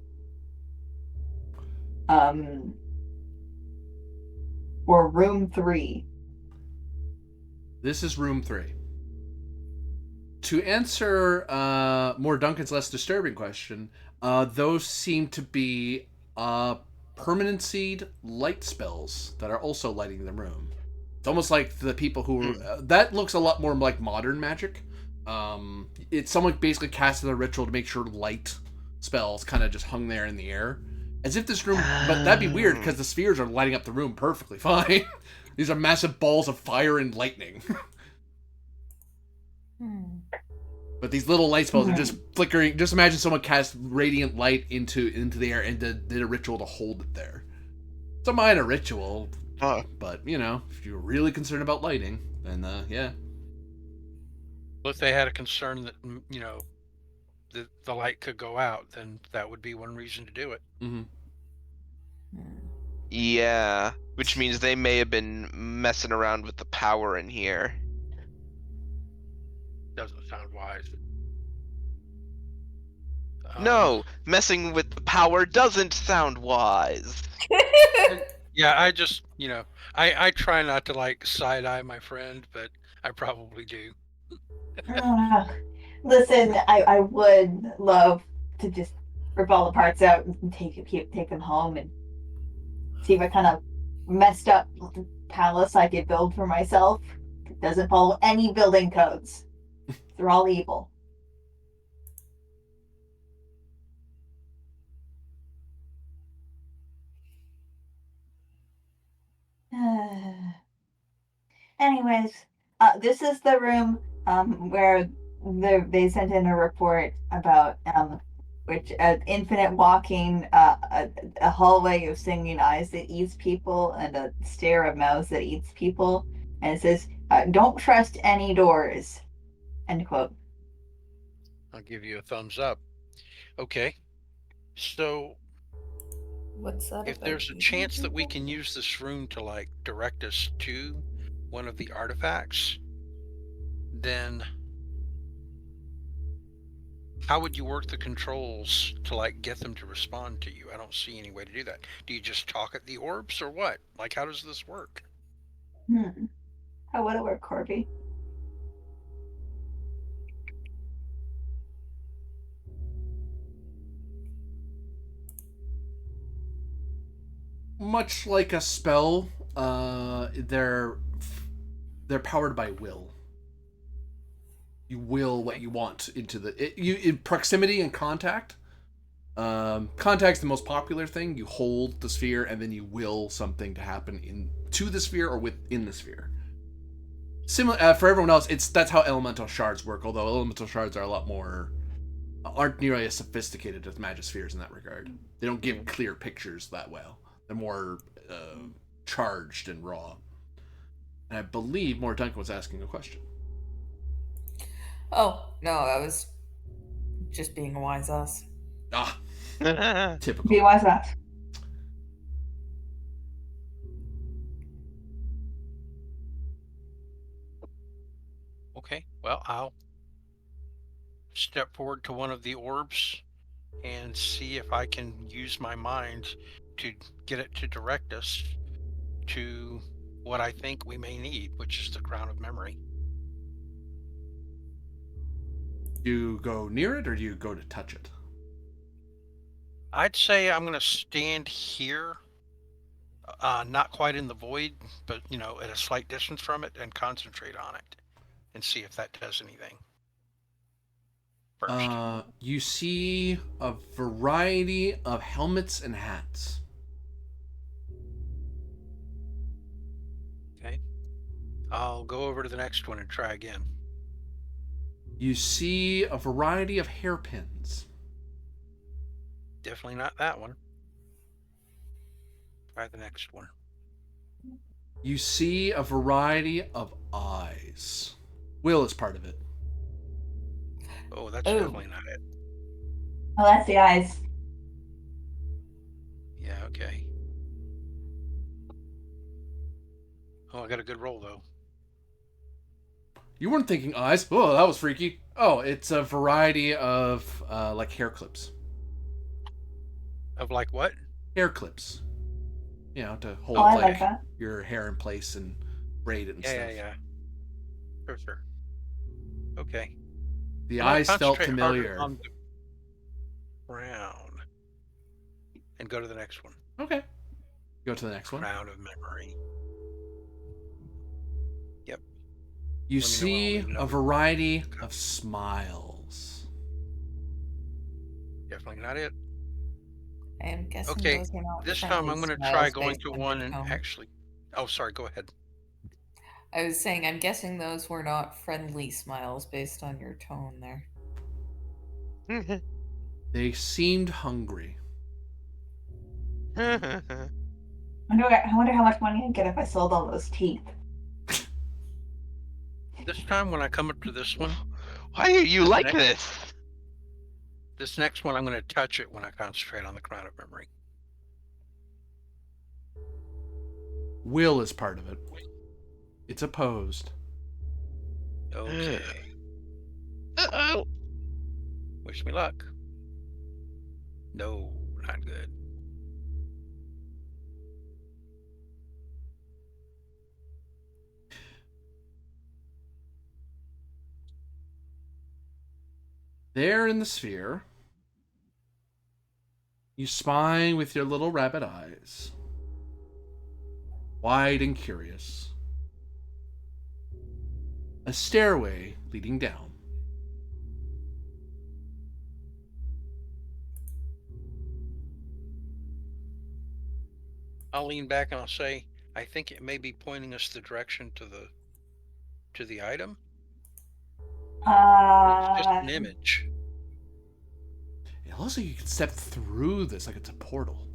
or room 3? This is room 3. To answer more Duncan's less disturbing question, those seem to be permanency light spells that are also lighting the room. It's almost like the people who that looks a lot more like modern magic. It's someone basically casted a ritual to make sure light spells kind of just hung there in the air, as if this room. But that'd be weird because the spheres are lighting up the room perfectly fine. These are massive balls of fire and lightning. But these little light spells are just flickering. Just imagine someone cast radiant light into the air and did a ritual to hold it there. It's a minor ritual, but if you're really concerned about lighting, then yeah. Well, if they had a concern that the light could go out, then that would be one reason to do it. Mm-hmm. Yeah, which means they may have been messing around with the power in here. Doesn't sound wise. No, messing with the power doesn't sound wise. Yeah, I just I try not to side eye my friend, but I probably do. Listen, I would love to just rip all the parts out and take them home and see what kind of messed up palace I could build for myself. It doesn't follow any building codes. They're all evil. Anyways, this is the room where they sent in a report about which infinite walking, a hallway of singing eyes that eats people, and a stair of mouths that eats people. And it says, "Don't trust any doors." End quote. I'll give you a thumbs up. Okay, so What's that? if about there's a eating chance that we people? can use this room to direct us to one of the artifacts, then how would you work the controls to get them to respond to you? I don't see any way to do that. Do you just talk at the orbs or what? How does this work? How would it work, Corby? Much like a spell, they're powered by will. You will what you want into in proximity and contact. Contact's the most popular thing. You hold the sphere and then you will something to happen to the sphere or within the sphere. Similar for everyone else, that's how elemental shards work. Although elemental shards are a lot more aren't nearly as sophisticated as magispheres in that regard. They don't give clear pictures that well. They're more charged and raw. And I believe More Duncan was asking a question. Oh, no, I was just being a wise ass. Ah, Okay. typical. Be wise enough. Okay, well, I'll step forward to one of the orbs and see if I can use my mind to get it to direct us to what I think we may need, which is the Crown of Memory. Do you go near it or do you go to touch it? I'd say I'm going to stand here, not quite in the void, but, at a slight distance from it and concentrate on it and see if that does anything. First. You see a variety of helmets and hats. Okay. I'll go over to the next one and try again. You see a variety of hairpins. Definitely not that one. Try the next one. You see a variety of eyes. Will is part of it. Oh, that's Oh. definitely not it. Oh, that's the eyes. Yeah, okay. Oh, I got a good roll, though. You weren't thinking eyes. Oh, that was freaky. Oh, it's a variety of like hair clips. Of like what? Hair clips. You know, to hold Oh, I like like that. your hair in place and braid it and stuff. Yeah. Sure. Okay. The I'm gonna eyes felt concentrate harder familiar. on the crown and go to the next one. Okay. Go to the next one. Crown of Memory. Yep. You Let me know see when I'll a know. variety of smiles. Definitely not it. I am guessing Okay, those are not this time friendly I'm going to smiles try going based to on one your and tone. actually. Oh, sorry. Go ahead. I was saying, I'm guessing those were not friendly smiles based on your tone there. They seemed hungry. I wonder how much money I'd get if I sold all those teeth. This time when I come up to this one, Why are you like next- this? this next one, I'm going to touch it when I concentrate on the Crown of Memory. Will is part of it. It's opposed. Okay. Uh-oh. Wish me luck. No, not good. There in the sphere, you spy with your little rabbit eyes, wide and curious, a stairway leading down. I'll lean back and I'll say, I think it may be pointing us the direction to the item. It's just an image. It looks like you can step through this like it's a portal.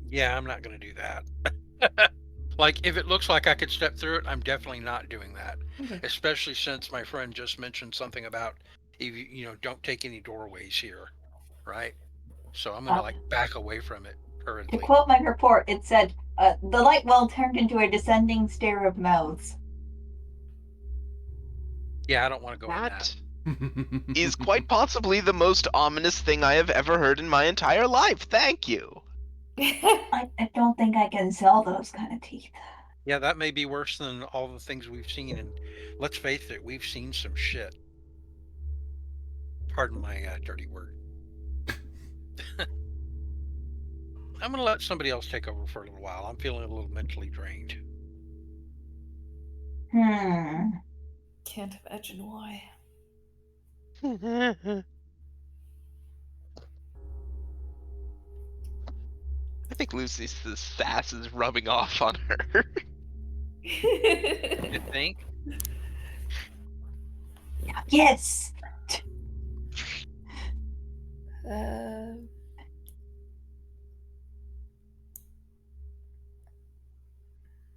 Yeah, I'm not going to do that. Like, if it looks like I could step through it, I'm definitely not doing that. Okay. Especially since my friend just mentioned something about, if don't take any doorways here, right? So I'm going to, back away from it To hurriedly. quote my report, it said, the light well turned into a descending stair of mouths. Yeah, I don't want to go in That that. is quite possibly the most ominous thing I have ever heard in my entire life. Thank you. I don't think I can sell those kind of teeth. Yeah, that may be worse than all the things we've seen. And let's face it, we've seen some shit. Pardon my dirty word. I'm going to let somebody else take over for a little while. I'm feeling a little mentally drained. Can't imagine why. I think Lucy's sass is rubbing off on her. You think? Yes. Uh,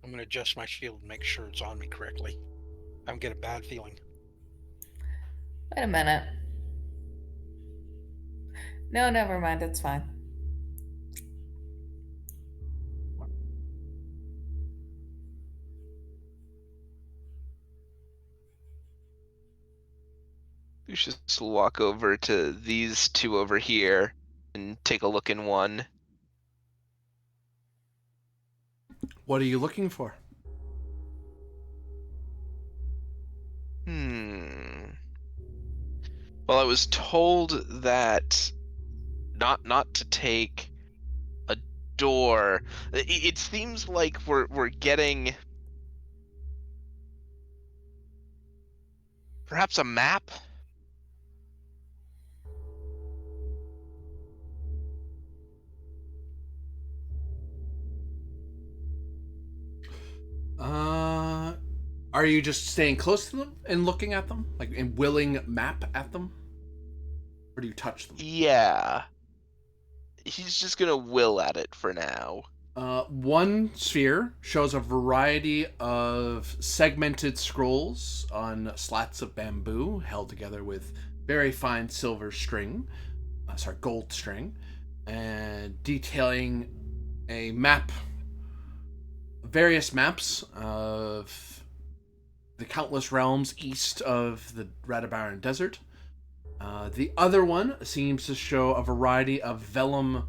I'm gonna adjust my shield and make sure it's on me correctly. I'm getting a bad feeling. wait a minute. No, never mind. It's fine. We should just walk over to these two over here and take a look in one. What are you looking for? Well, I was told that not to take a door. It seems like we're getting perhaps a map. Are you just staying close to them and looking at them, like and willing map at them, or do you touch them? Yeah. He's just gonna will at it for now. One sphere shows a variety of segmented scrolls on slats of bamboo held together with very fine silver string, gold string, and detailing a map, various maps of the countless realms east of the Radabaran Desert. The other one seems to show a variety of vellum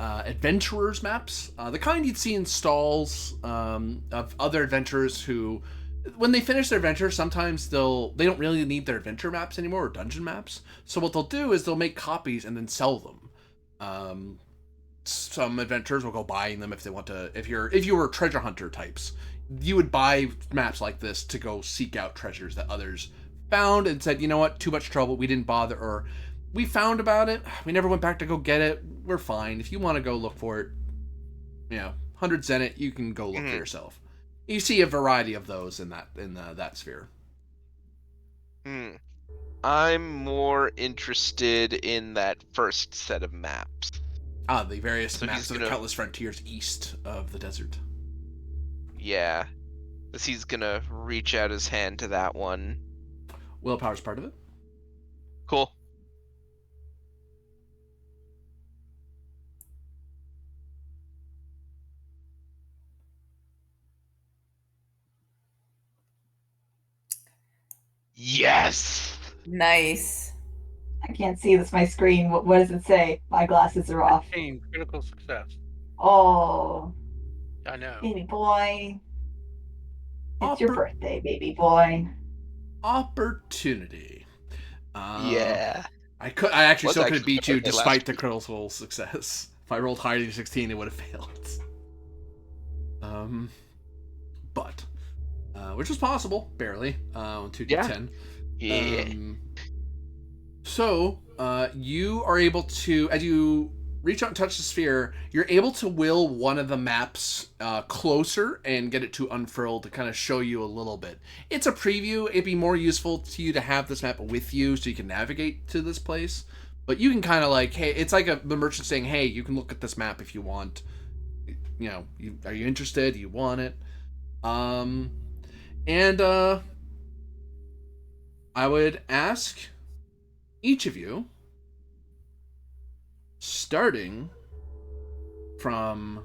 adventurers maps, the kind you'd see in stalls of other adventurers who, when they finish their adventure, sometimes they don't really need their adventure maps anymore or dungeon maps. So what they'll do is they'll make copies and then sell them. Some adventurers will go buying them if they want to. If you were treasure hunter types, you would buy maps like this to go seek out treasures that others found and said, you know what, too much trouble, we didn't bother, or we found about it, we never went back to go get it, we're fine. If you want to go look for it, 100 zenit, you can go look for yourself. You see a variety of those in that sphere. I'm more interested in that first set of maps. The various So maps of the countless frontiers east of the desert. Yeah. He's gonna reach out his hand to that one. Willpower's part of it. Cool. Yes! Nice. I can't see this. My screen. What does it say? My glasses are off. 15, critical success. Oh, I know. baby boy. It's your birthday, baby boy. Opportunity. Yeah. I actually Was still could actually have beat my you birthday despite last the week. critical success. If I rolled higher than 16, it would have failed. But which was possible, barely. 2d10. Yeah. So you are able to, as you reach out and touch the sphere, you're able to will one of the maps closer and get it to unfurl to kind of show you a little bit. It's a preview. It'd be more useful to you to have this map with you so you can navigate to this place. But you can kind of like, hey, it's like the merchant saying, hey, you can look at this map if you want. Are you interested? Do you want it? And I would ask each of you, starting from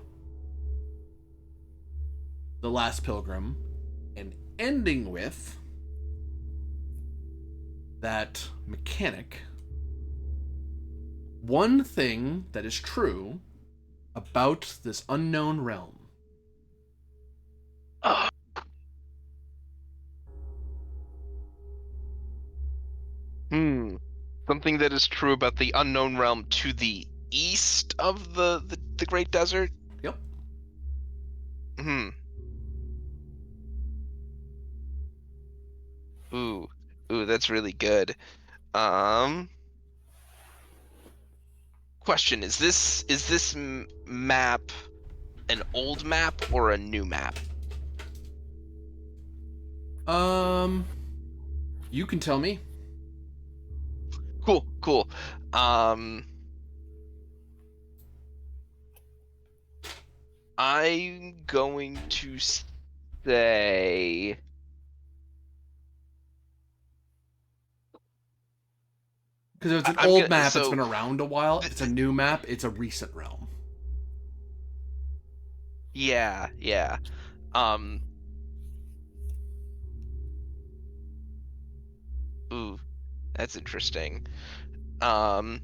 the last pilgrim and ending with that mechanic, one thing that is true about this unknown realm. Something that is true about the unknown realm to the east of the Great Desert? Yep. Ooh, that's really good. Question: Is this map an old map or a new map? You can tell me. Cool. I'm going to say Because if it's an I'm old gonna map, it's so been around a while. If it's a new map, it's a recent realm. yeah. Um, ooh, that's interesting. Um,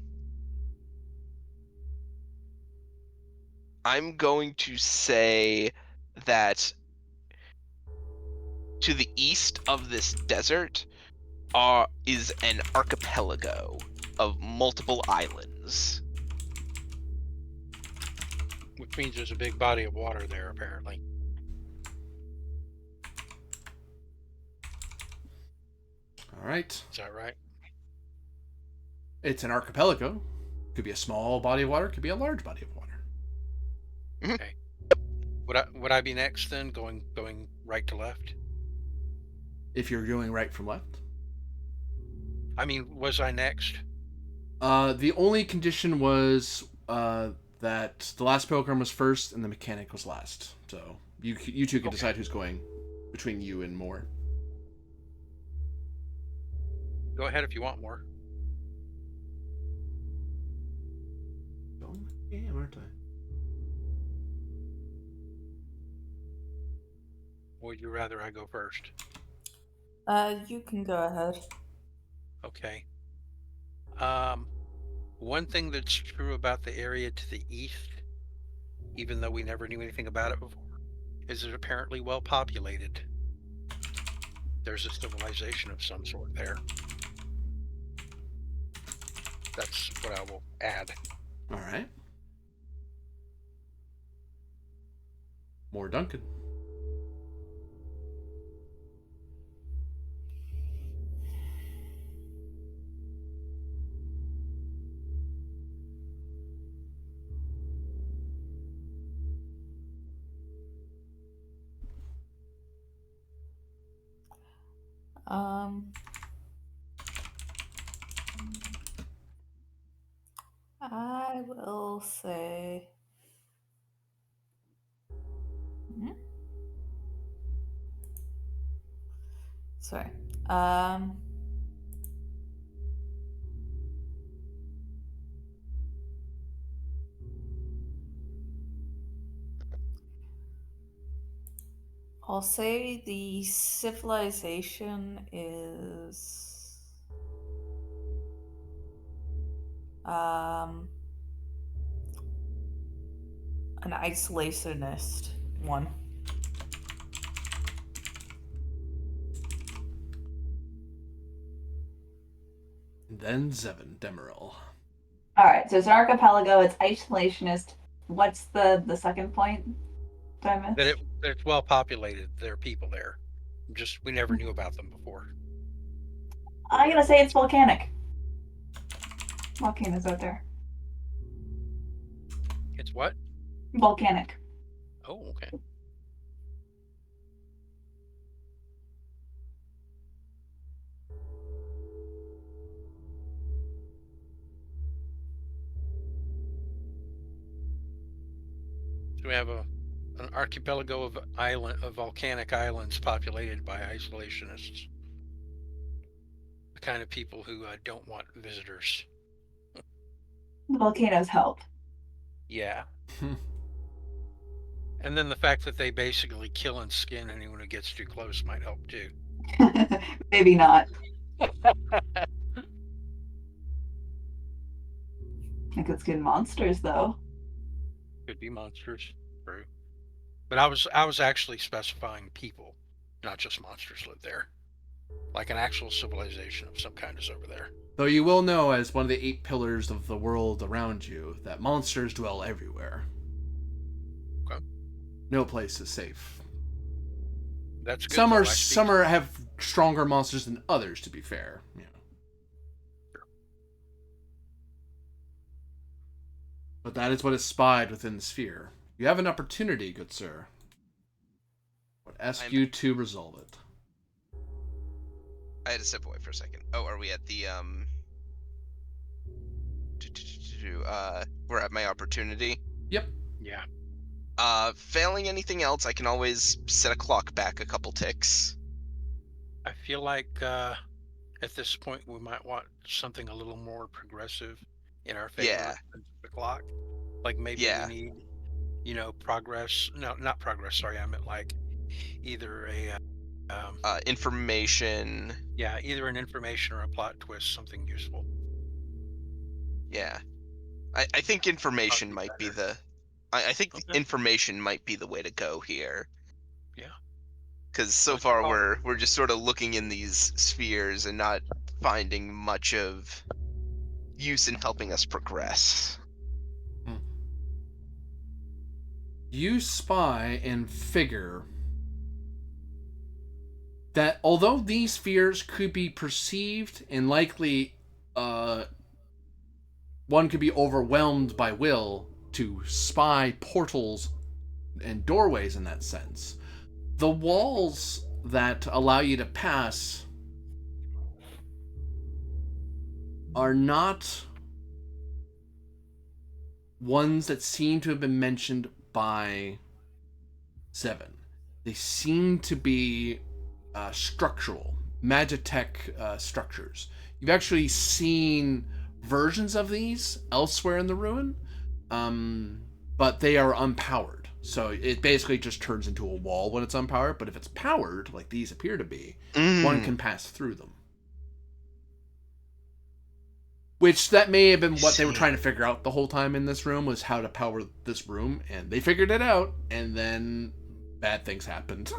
I'm going to say that to the east of this desert is an archipelago of multiple islands. Which means there's a big body of water there, apparently. All right. Is that right? It's an archipelago. Could be a small body of water. Could be a large body of water. Okay. Would I be next then, going right to left? If you're going right from left. I mean, was I next? The only condition was that the last pilgrim was first and the mechanic was last. So you two can decide who's going between you and Moore. Go ahead if you want more. Yeah, aren't I? Or would you rather I go first? You can go ahead. Okay. One thing that's true about the area to the east, even though we never knew anything about it before, is it apparently well populated. There's a civilization of some sort there. That's what I will add. All right. More Duncan. Um, I will say. Hmm? Sorry. Um, I'll say the civilization is um an isolationist one. And then Zevin Demeril. All right, so it's an archipelago. It's isolationist. What's the second point? Did I miss? That it's well populated. There are people there. Just we never knew about them before. I'm gonna say it's volcanic. Volcanoes out there. It's what? Volcanic. Oh, okay. So we have an archipelago of volcanic islands populated by isolationists. The kind of people who don't want visitors. The volcanoes help. Yeah. And then the fact that they basically kill and skin anyone who gets too close might help too. Maybe not. I could skin monsters though. Could be monsters. True. But I was actually specifying people, not just monsters live there. Like an actual civilization of some kind is over there. Though you will know, as one of the 8 pillars of the world around you, that monsters dwell everywhere. Okay. No place is safe. That's good. Some have stronger monsters than others, to be fair. You know. Sure. But that is what is spied within the sphere. You have an opportunity, good sir. I would ask you to resolve it. I had to step away for a second. Oh, are we at the we're at my opportunity. Yep. Yeah. Failing anything else, I can always set a clock back a couple ticks. I feel like at this point we might want something a little more progressive in our Yeah. favor than the clock. Like maybe we Yeah. need, progress. No, not progress. Sorry, I meant like either a Information. either an information or a plot twist, something useful. Yeah. I think information Probably might be better. I think Okay. information might be the way to go here. Yeah. Because so What's your far call? we're just sort of looking in these spheres and not finding much of use in helping us progress. You spy and figure that although these spheres could be perceived and likely one could be overwhelmed by will to spy portals and doorways in that sense, the walls that allow you to pass are not ones that seem to have been mentioned by Seven. They seem to be structural, Magitech structures. You've actually seen versions of these elsewhere in the ruin, but they are unpowered. So it basically just turns into a wall when it's unpowered. But if it's powered, like these appear to be, one can pass through them. Which that may have been what they were trying to figure out the whole time in this room, was how to power this room, and they figured it out, and then bad things happened.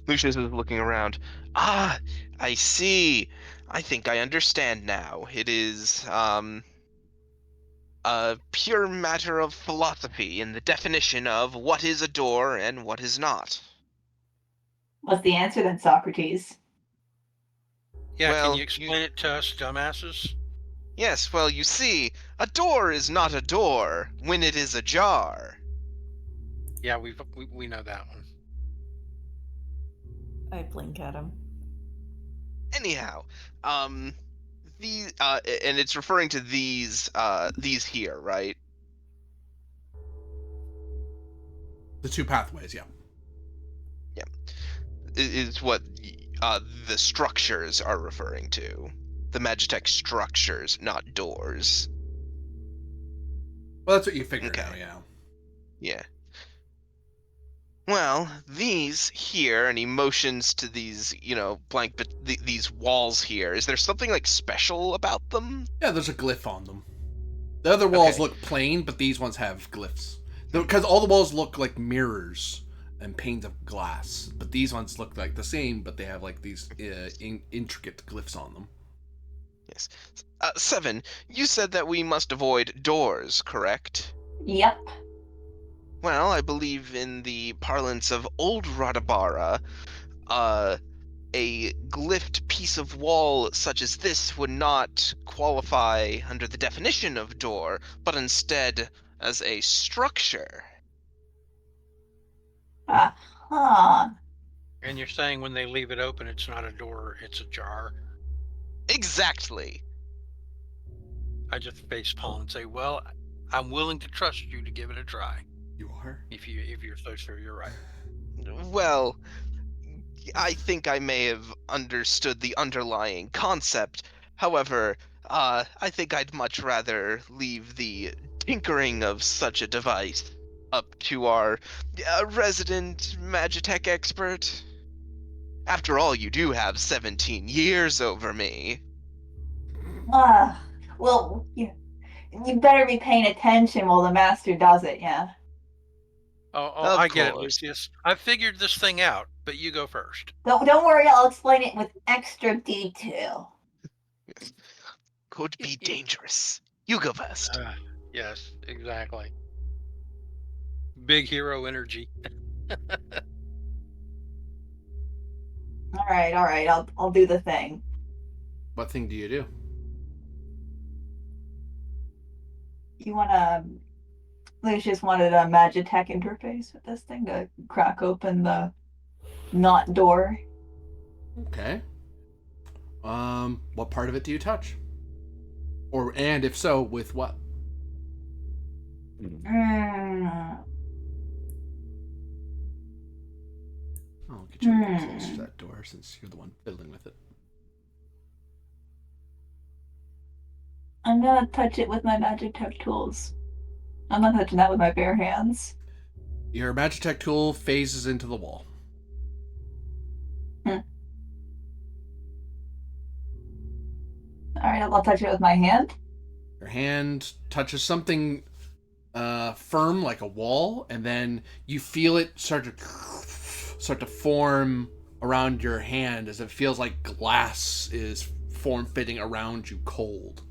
Lucius is looking around. Ah, I see. I think I understand now. It is a pure matter of philosophy in the definition of what is a door and what is not. What's the answer then, Socrates? Yeah. Can you Well, explain it to us, dumbasses? yes, well, you see, a door is not a door when it is ajar. Yeah, we know that one. I blink at him. Anyhow, um, and it's referring to these here, right? The two pathways, yeah. Yeah, is what the structures are referring to. The Magitech structures, not doors. Well, that's what you figured Okay. out, yeah. Yeah. Well, these here, and he motions to these, blank, but these walls here. Is there something like special about them? Yeah, there's a glyph on them. The other walls Okay. look plain, but these ones have glyphs. Because all the walls look like mirrors and panes of glass, but these ones look like the same, but they have like these intricate glyphs on them. Yes. Seven, you said that we must avoid doors, correct? Yep. Well, I believe in the parlance of old Radabara, a glyphed piece of wall such as this would not qualify under the definition of door, but instead as a structure. Uh-huh. And you're saying when they leave it open, it's not a door, it's a jar. Exactly. I just face palm and say, "Well, I'm willing to trust you to give it a try. You are? If you're so sure you're right." Well, I think I may have understood the underlying concept. However, I think I'd much rather leave the tinkering of such a device up to our resident Magitech expert. After all, you do have 17 years over me. Ah, well, you better be paying attention while the master does it, yeah. Oh, Of I get it, course. Lucius. I figured this thing out, but you go first. Don't worry, I'll explain it with extra detail. Could be dangerous. You go first. Yes, exactly. Big hero energy. All right, I'll do the thing. What thing do you do? You wanna Lucius wanted a Magitech interface with this thing to crack open the not door. Okay. What part of it do you touch? And if so, with what? Mm, I'll get you a little closer to that door since you're the one fiddling with it. I'm gonna touch it with my magic tech tools. I'm not touching that with my bare hands. Your Magitech tool phases into the wall. Alright, I'll touch it with my hand. Your hand touches something firm like a wall, and then you feel it start to form around your hand as it feels like glass is form fitting around you cold.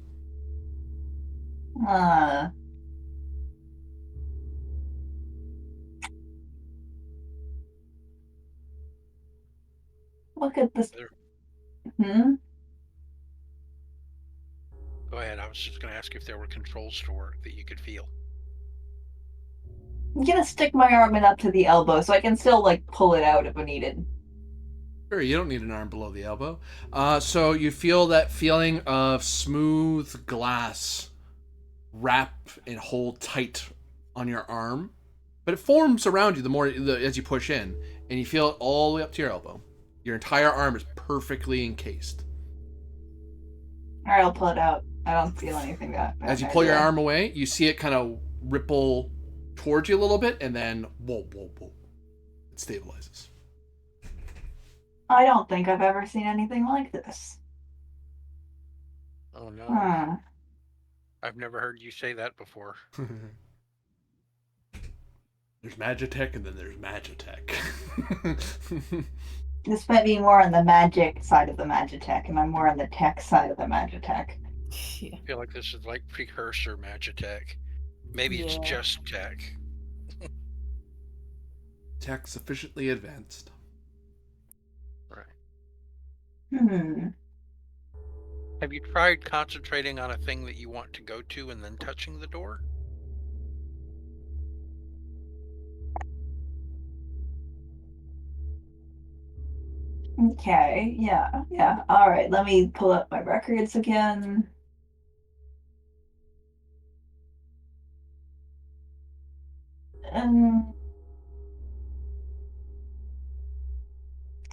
Look at this. There- Go ahead. I was just going to ask if there were controls to work that you could feel. I'm gonna stick my arm in up to the elbow so I can still, like, pull it out if needed. Sure, you don't need an arm below the elbow. So you feel that feeling of smooth glass wrap and hold tight on your arm, but it forms around you as you push in, and you feel it all the way up to your elbow. Your entire arm is perfectly encased. Alright, I'll pull it out. I don't feel anything that As you pull your arm away, you see it kind of ripple towards you a little bit, and then whoa, it stabilizes. I don't think I've ever seen anything like this. Oh, no. Hmm. I've never heard you say that before. There's Magitech, and then there's Magitech. This might be more on the magic side of the Magitech, and I'm more on the tech side of the Magitech. Yeah. I feel like this is like precursor Magitech. Maybe it's just tech. Tech sufficiently advanced. Right. Have you tried concentrating on a thing that you want to go to and then touching the door? Okay, yeah. Alright, let me pull up my records again.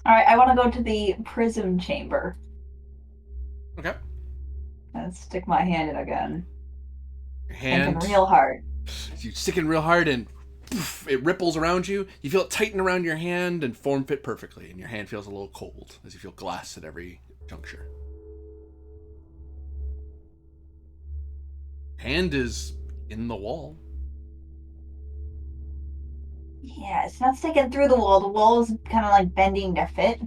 Alright, I want to go to the prism chamber. Okay. And stick my hand in again. Your hand. Thinking real hard. You stick in real hard and poof, it ripples around you. You feel it tighten around your hand and form fit perfectly, and your hand feels a little cold as you feel glass at every juncture. Hand is in the wall. Yeah, it's not sticking through the wall. The wall is kind of like bending to fit.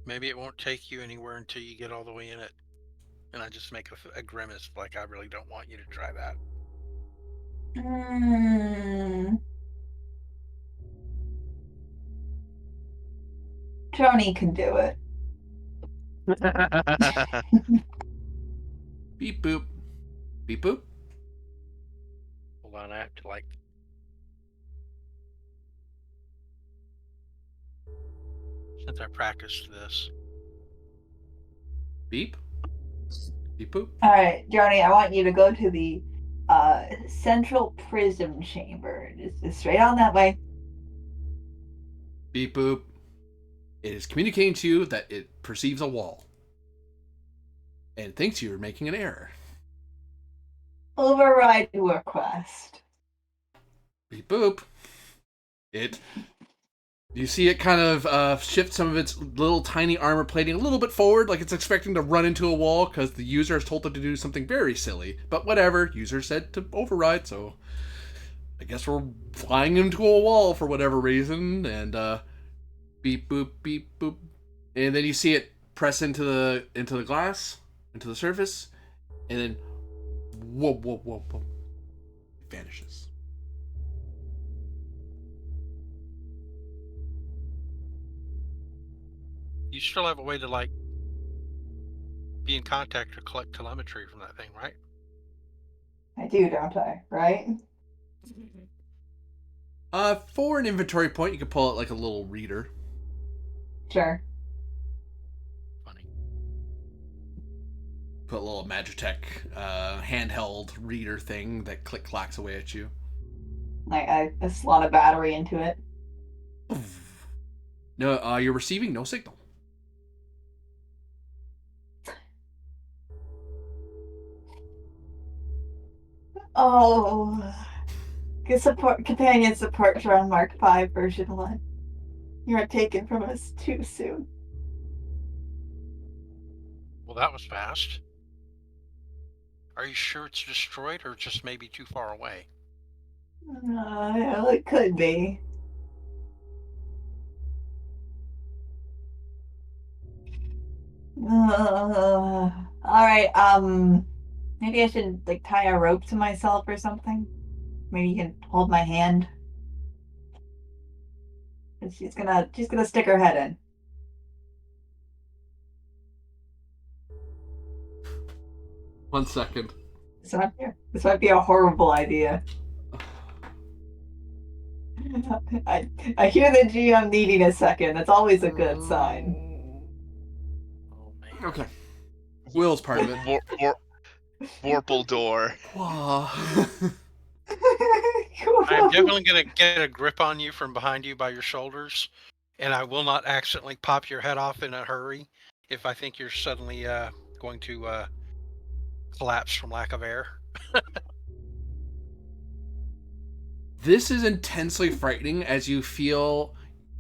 Maybe it won't take you anywhere until you get all the way in it. And I just make a grimace like I really don't want you to try that. Tony can do it. Beep boop. Beep boop. Hold on, I have to like... Since I practiced this. Beep. Beep boop. Alright, Joni, I want you to go to the central prism chamber. Just straight on that way. Beep boop. It is communicating to you that it perceives a wall and thinks you are making an error. Override request. Beep boop. You see it kind of shift some of its little tiny armor plating a little bit forward, like it's expecting to run into a wall because the user has told it to do something very silly. But whatever, user said to override, so I guess we're flying into a wall for whatever reason. And beep boop, beep boop, and then you see it press into the glass, into the surface, and then whoa, it vanishes. You still have a way to like be in contact or collect telemetry from that thing, right? I do, don't I? Right? For an inventory point, you could pull out like a little reader. Sure. Funny. Put a little Magitech handheld reader thing that click-clacks away at you. I slot a battery into it. No, you're receiving no signal. Oh, companion support drone Mark 5 version 1. You are taken from us too soon. Well, that was fast. Are you sure it's destroyed or just maybe too far away? Well, it could be. All right. Maybe I should like tie a rope to myself or something. Maybe you can hold my hand. And she's gonna stick her head in. One second. This might be a horrible idea. I hear the GM needing a second. That's always a good sign. Oh man. Okay. Will's part of it. Vorpal door. I'm definitely going to get a grip on you from behind you by your shoulders, and I will not accidentally pop your head off in a hurry if I think you're suddenly going to collapse from lack of air. This is intensely frightening as you feel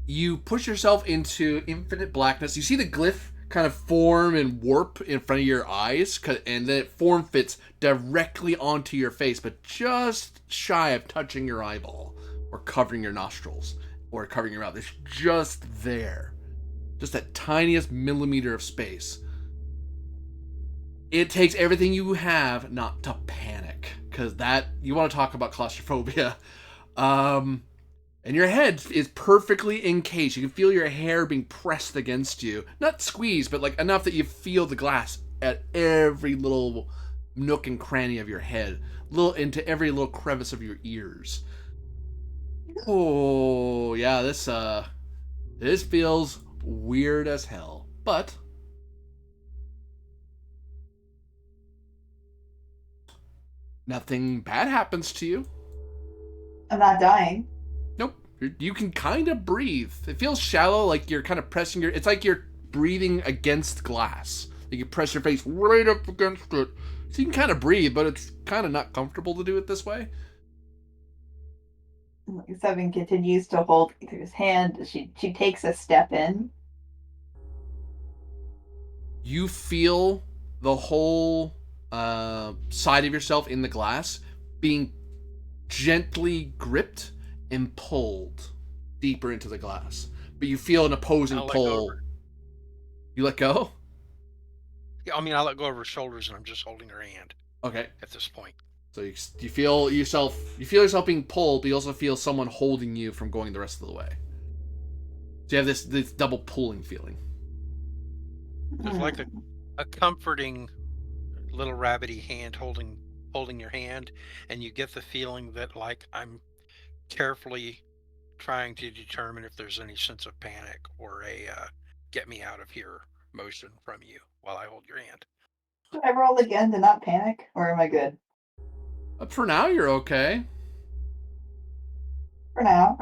you push yourself into infinite blackness. You see the glyph kind of form and warp in front of your eyes, and then it form fits directly onto your face, but just shy of touching your eyeball or covering your nostrils or covering your mouth. It's just there. Just that tiniest millimeter of space. It takes everything you have not to panic, because that, you want to talk about claustrophobia. And your head is perfectly encased. You can feel your hair being pressed against you. Not squeezed, but like enough that you feel the glass at every little nook and cranny of your head. Little into every little crevice of your ears. Oh, yeah, this feels weird as hell. But nothing bad happens to you. I'm not dying. Nope. You can kind of breathe. It feels shallow, like you're kind of pressing it's like you're breathing against glass. Like you press your face right up against it. So you can kind of breathe, but it's kind of not comfortable to do it this way. Seven continues to hold his hand. She takes a step in. You feel the whole side of yourself in the glass being gently gripped and pulled deeper into the glass. But you feel an opposing pull. You let go? Yeah, I mean, I let go of her shoulders and I'm just holding her hand. Okay. At this point. So you feel yourself being pulled, but you also feel someone holding you from going the rest of the way. So you have this double pulling feeling. It's like a comforting little rabbity hand holding your hand, and you get the feeling that like I'm carefully trying to determine if there's any sense of panic or a get me out of here motion from you while I hold your hand. Should I roll again to not panic, or am I good? For now, you're okay. For now.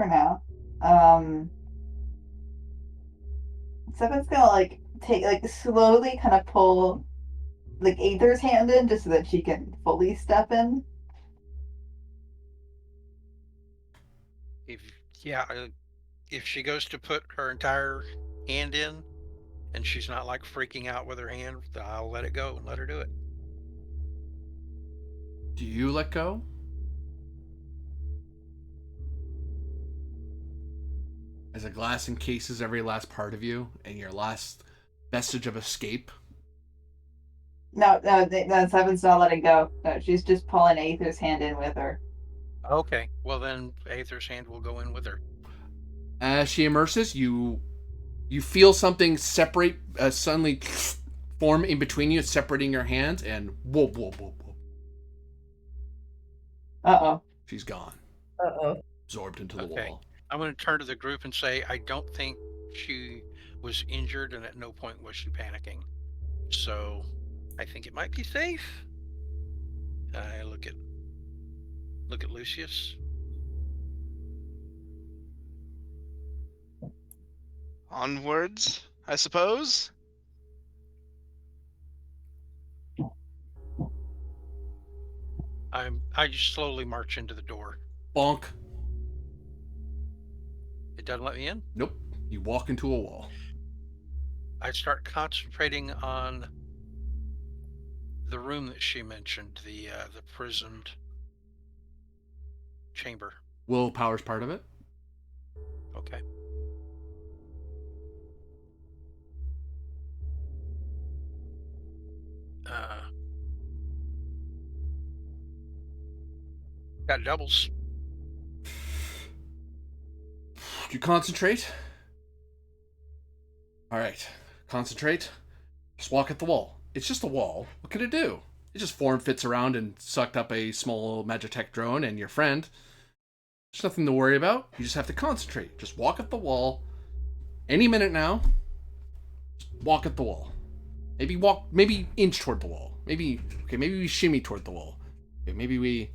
Seven's gonna like slowly kind of pull like Aether's hand in just so that she can fully step in. If she goes to put her entire hand in and she's not like freaking out with her hand, I'll let it go and let her do it. Do you let go? As a glass encases every last part of you and your last vestige of escape. No, Seven's not letting go. No, she's just pulling Aether's hand in with her. Okay, well then Aether's hand will go in with her. As she immerses, you feel something separate, suddenly form in between you, separating your hands, and whoop. Uh-oh. She's gone. Uh-oh. absorbed into the Okay. wall. I'm going to turn to the group and say, I don't think she was injured, and at no point was she panicking. So I think it might be safe. I look at Lucius. Onwards, I suppose. I just slowly march into the door. Bonk. It doesn't let me in. Nope. You walk into a wall. I start concentrating on the room that she mentioned, the prisoned chamber. Willpower's part of it. Okay. Got doubles. You concentrate. All right. Concentrate. Just walk at the wall. It's just a wall. What can it do? It just form fits around and sucked up a small Magitech drone and your friend. There's nothing to worry about. You just have to concentrate. Just walk at the wall. Any minute now. Just walk at the wall. Maybe inch toward the wall. Maybe we shimmy toward the wall. Okay, maybe we,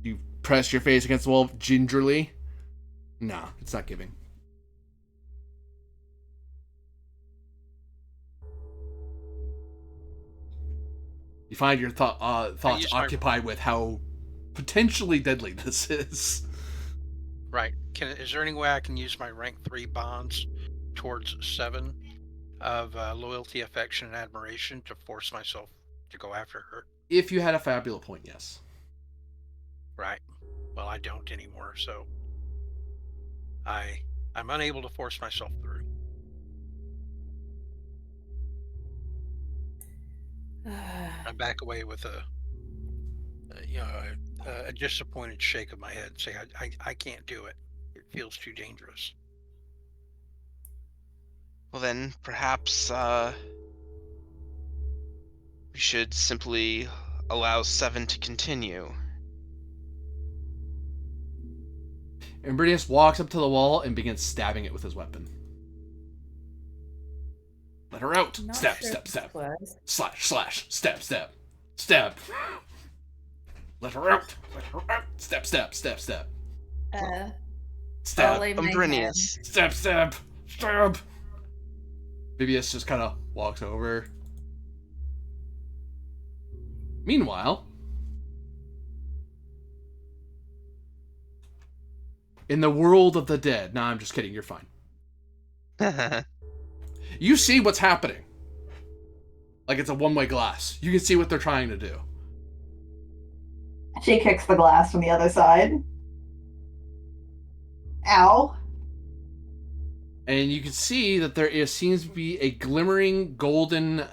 you press your face against the wall gingerly. No, it's not giving. You find your thoughts occupied with how potentially deadly this is. Right. Is there any way I can use my rank 3 bonds towards 7 of loyalty, affection, and admiration to force myself to go after her? If you had a Fabula point, yes. Right. Well, I don't anymore, so I'm unable to force myself through. I back away with a disappointed shake of my head and say, I can't do it. It feels too dangerous. Well then, perhaps we should simply allow 7 to continue. Imbridius walks up to the wall and begins stabbing it with his weapon. Let her out. Not Stab, sure stab, if stab. it was. Slash, slash, stab, stab. Stab. Let her out. Let her out. Stab, stab, stab, stab. I'll Stab. lay my hand. Umbrinius. Stab, stab, stab. Vivius just kind of walks over. Meanwhile, in the world of the dead. Nah, I'm just kidding. You're fine. You see what's happening. Like it's a one-way glass. You can see what they're trying to do. She kicks the glass from the other side. Ow. And you can see that seems to be a glimmering golden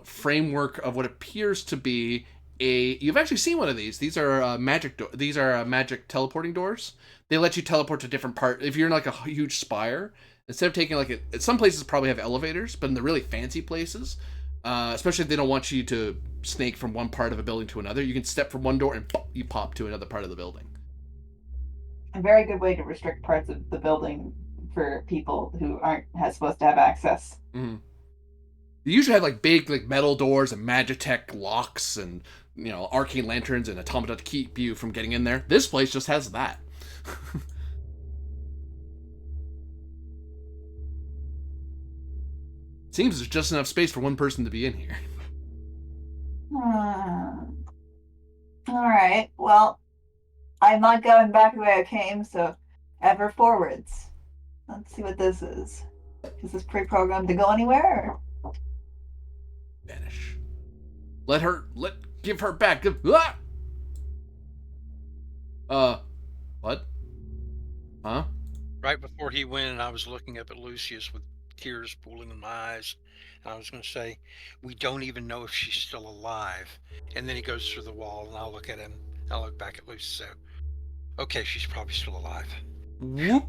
framework of what appears to be a. You've actually seen one of these. These are magic teleporting doors. They let you teleport to different parts. If you're in like a huge spire, instead of taking some places probably have elevators, but in the really fancy places, especially if they don't want you to snake from one part of a building to another, you can step from one door and you pop to another part of the building. A very good way to restrict parts of the building for people who aren't supposed to have access. Mm-hmm. You usually have like big metal doors and Magitech locks and arcane lanterns and automata to keep you from getting in there. This place just has that. Seems there's just enough space for one person to be in here. Alright, well, I'm not going back the way I came, so ever forwards. Let's see what this is. Is this pre-programmed to go anywhere? Or? Vanish. Give her back. What? Huh? Right before he went, I was looking up at Lucius with tears pooling in my eyes, and I was going to say, we don't even know if she's still alive. And then he goes through the wall, and I'll look at him. I'll look back at Lucius. So, okay, she's probably still alive. Whoop.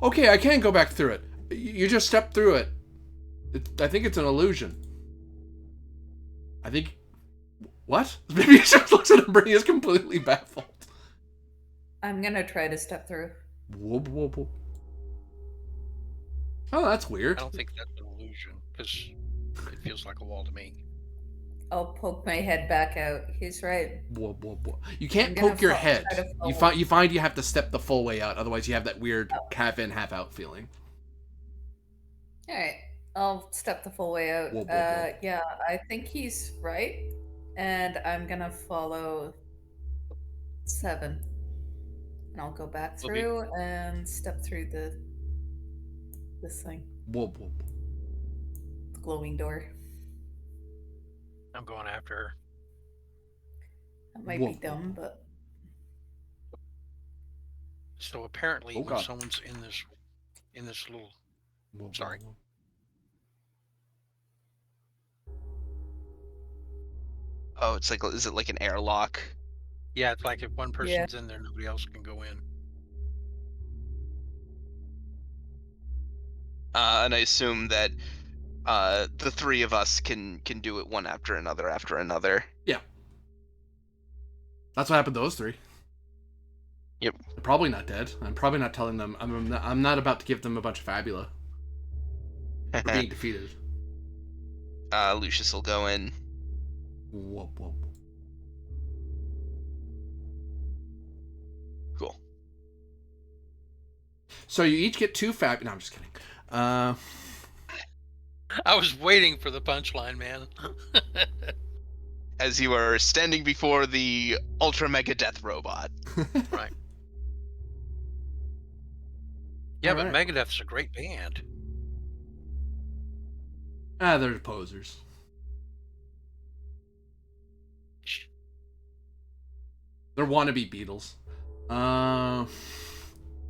Okay, I can go back through it. You just stepped through it. I think it's an illusion. I think. What? Maybe he just looks at him, and he's completely baffled. I'm gonna try to step through. Whoop, whoop, whoop. Oh, that's weird. I don't think that's an illusion because it feels like a wall to me. I'll poke my head back out. He's right. Whoop, whoop, whoop. You can't I'm gonna poke your try head. to You follow. find you have to step the full way out. Otherwise, you have that weird half in, half out feeling. All right, I'll step the full way out. Whoa, whoa, whoa. Yeah, I think he's right, and I'm gonna follow 7, and I'll go back Will be- through and step through this thing, Whoop, whoop. the glowing door. I'm going after her. That might Whoa, be whoa, dumb, whoa. but So apparently, Oh, when God. someone's in this little, Whoop, sorry. whoop, whoop. Oh, it's like, is it like an airlock? Yeah, it's like if one Yeah. person's in there, nobody else can go in. And I assume that the three of us can do it one after another after another. Yeah. That's what happened to those 3. Yep. They're probably not dead. I'm probably not telling them. I'm not about to give them a bunch of Fabula for being defeated. Lucius will go in. Whoop, whoop. Cool. So you each get 2 Fab. No, I'm just kidding. I was waiting for the punchline, man. As you are standing before the Ultra Mega Death Robot. Right. Yeah, but Alright. Megadeth's a great band. They're posers. They're wannabe Beatles.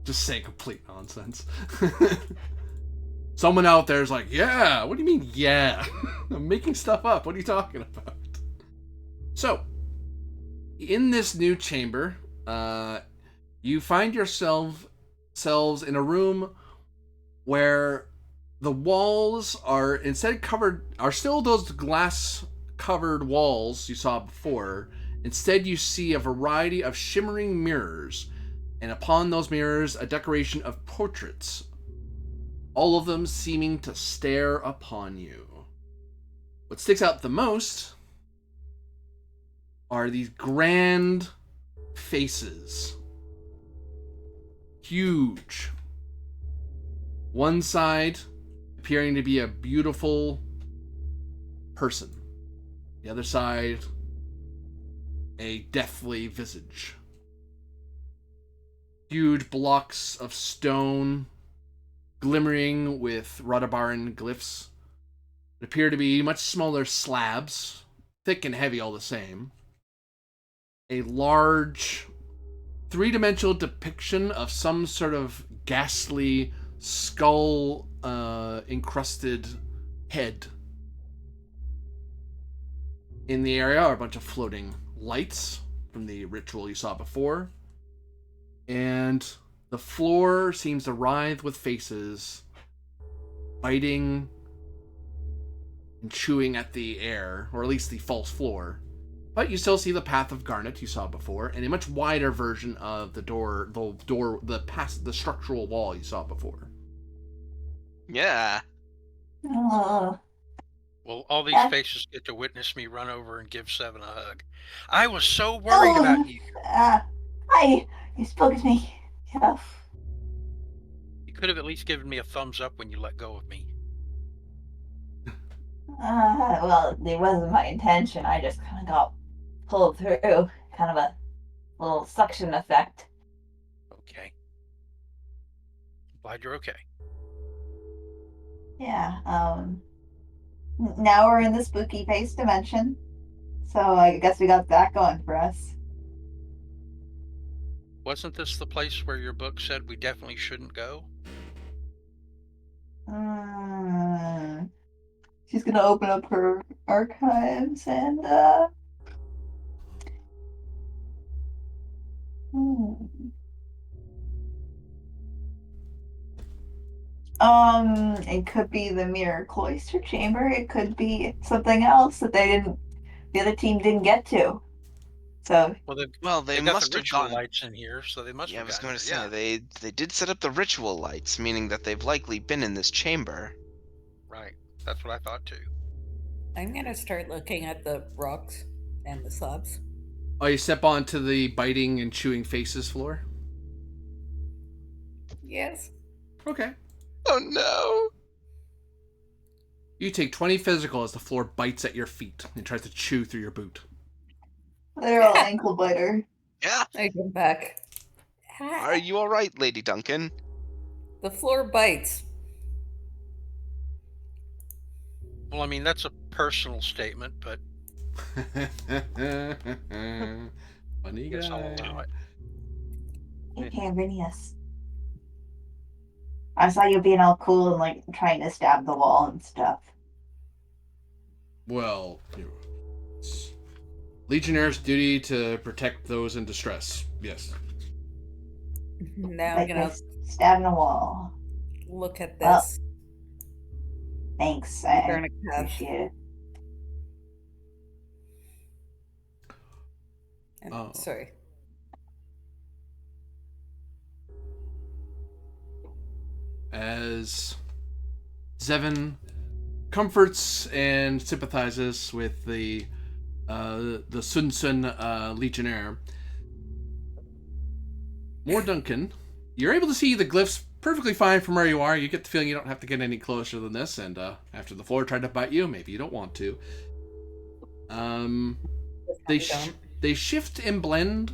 Just saying complete nonsense. Someone out there is like, yeah, what do you mean, yeah? I'm making stuff up. What are you talking about? So, in this new chamber, you find yourselves in a room where the walls are still those glass covered walls you saw before. Instead, you see a variety of shimmering mirrors, and upon those mirrors, a decoration of portraits, all of them seeming to stare upon you. What sticks out the most are these grand faces. Huge. One side appearing to be a beautiful person. The other side, a deathly visage. Huge blocks of stone glimmering with Radabaran glyphs. It appear to be much smaller slabs, thick and heavy all the same. A large 3-dimensional depiction of some sort of ghastly skull encrusted head. In the area are a bunch of floating lights from the ritual you saw before. And the floor seems to writhe with faces, biting and chewing at the air, or at least the false floor. But you still see the path of garnet you saw before, and a much wider version of the structural wall you saw before. Yeah. Oh, Well, all these Yeah. faces get to witness me run over and give 7 a hug. I was so worried about you. Hi, you spoke to me. Yeah. You could have at least given me a thumbs up when you let go of me. Well, it wasn't my intention. I just kind of got pulled through. Kind of a little suction effect. Okay. Glad you're okay. Yeah, now we're in the spooky face dimension. So I guess we got that going for us. Wasn't this the place where your book said we definitely shouldn't go? She's gonna open up her archives and it could be the mirror cloister chamber. It could be something else that the other team didn't get to. So Well, They they got must the have ritual gotten. lights in here, so they must Yeah, I have was gotten going to here. say Yeah, they did set up the ritual lights, meaning that they've likely been in this chamber. right. That's what I thought too. I'm gonna start looking at the rocks and the slabs. Oh, you step onto the biting and chewing faces floor? Yes. Okay. Oh no! You take 20 physical as the floor bites at your feet and tries to chew through your boot. literal ankle biter. Yeah. I come back. Are you all right, Lady Duncan? The floor bites. Well, I mean that's a personal statement, but Funny I guess I'll allow guy. it. Okay, Rinius. I saw you being all cool and like trying to stab the wall and stuff. Well, it's Legionnaire's duty to protect those in distress. Yes. Now I'm Like gonna this stabbing a wall. look at Well, this. Thanks, Turn I a path. appreciate it. And, Oh. sorry. As Zevin comforts and sympathizes with the Sun Sun Legionnaire, more Duncan, you're able to see the glyphs perfectly fine from where you are. You get the feeling you don't have to get any closer than this, and after the floor tried to bite you, maybe you don't want to. They they shift and blend,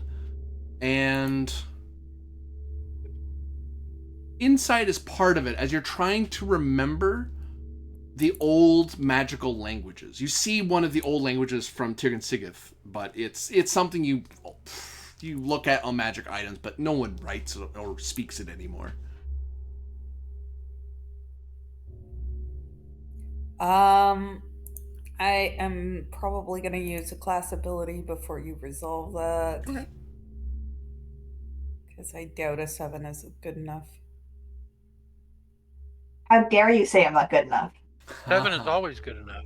and insight is part of it as you're trying to remember the old magical languages. You see one of the old languages from Tirgan Sigith, but it's something you look at on magic items, but no one writes it or speaks it anymore. I am probably gonna use a class ability before you resolve that. Okay. Because I doubt a 7 is good enough. How dare you say I'm not good enough? 7 is always good enough.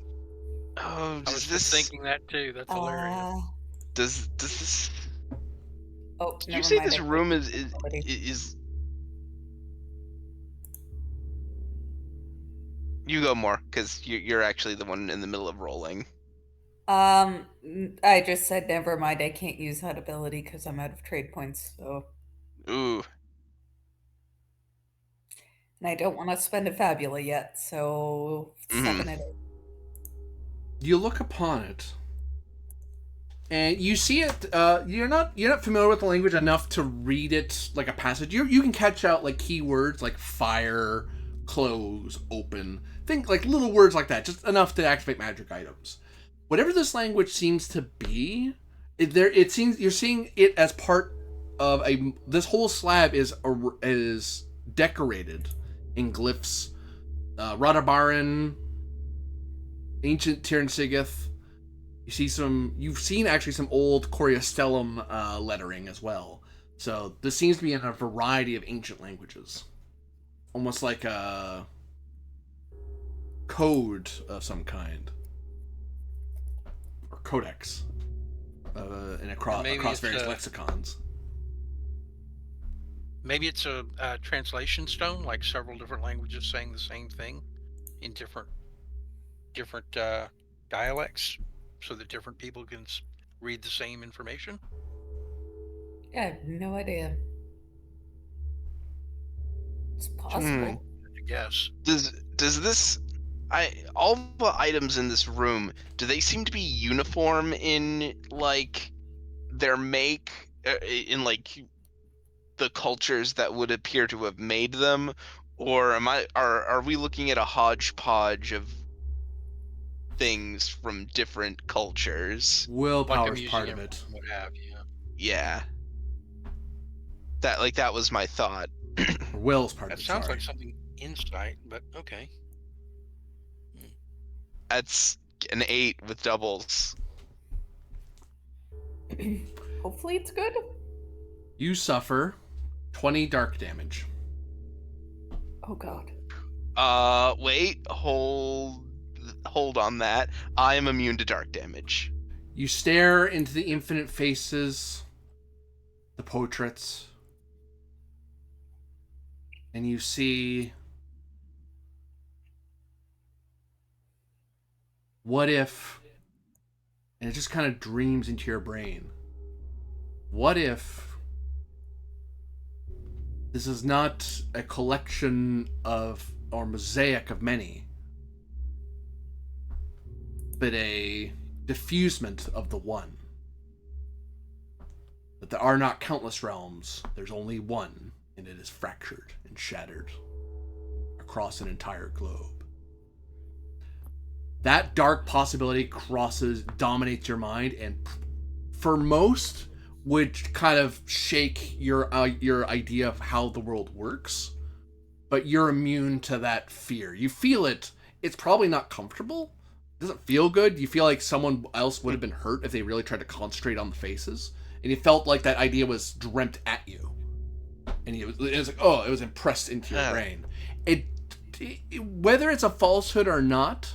Oh, I was just thinking that too. That's hilarious. Does this? Oh, Did you never say mind. this I room clicked is ability. is? You go more, because you're actually the one in the middle of rolling. I just said never mind. I can't use that ability because I'm out of trade points. So, Ooh. and I don't want to spend a Fabula yet. So 7 it is. You look upon it, and you see it. You're not familiar with the language enough to read it like a passage. You can catch out like keywords like fire, close, open. Think like little words like that, just enough to activate magic items. Whatever this language seems to be, it seems you're seeing it as part of a. This whole slab is decorated in glyphs, Radabaran, ancient Tirn Sigith. You've seen actually some old Coriastellum lettering as well. So this seems to be in a variety of ancient languages, almost like a code of some kind, or codex, across various lexicons. Maybe it's a translation stone, like several different languages saying the same thing in different dialects, so that different people can read the same information. I have no idea. It's possible. I guess. Does this? All the items in this room, do they seem to be uniform in like their make, in like the cultures that would appear to have made them, or are we looking at a hodgepodge of things from different cultures? Willpower Like is part of it. What have you? Yeah. That was my thought. Or will's part That of it. sounds Sorry. like something insight, but okay. That's an 8 with doubles. Hopefully it's good. You suffer 20 dark damage. Oh god. Wait, hold on that. I am immune to dark damage. You stare into the infinite faces, the portraits, and you see, what if, and it just kind of dreams into your brain, what if this is not a collection of, or mosaic of many, but a diffusement of the one? That there are not countless realms, there's only one, and it is fractured and shattered across an entire globe. That dark possibility dominates your mind, and for most would kind of shake your idea of how the world works, but you're immune to that fear. You feel it. It's probably not comfortable. It doesn't feel good. You feel like someone else would have been hurt if they really tried to concentrate on the faces, and you felt like that idea was dreamt at you, and it was like, oh, it was impressed into your brain. Whether it's a falsehood or not,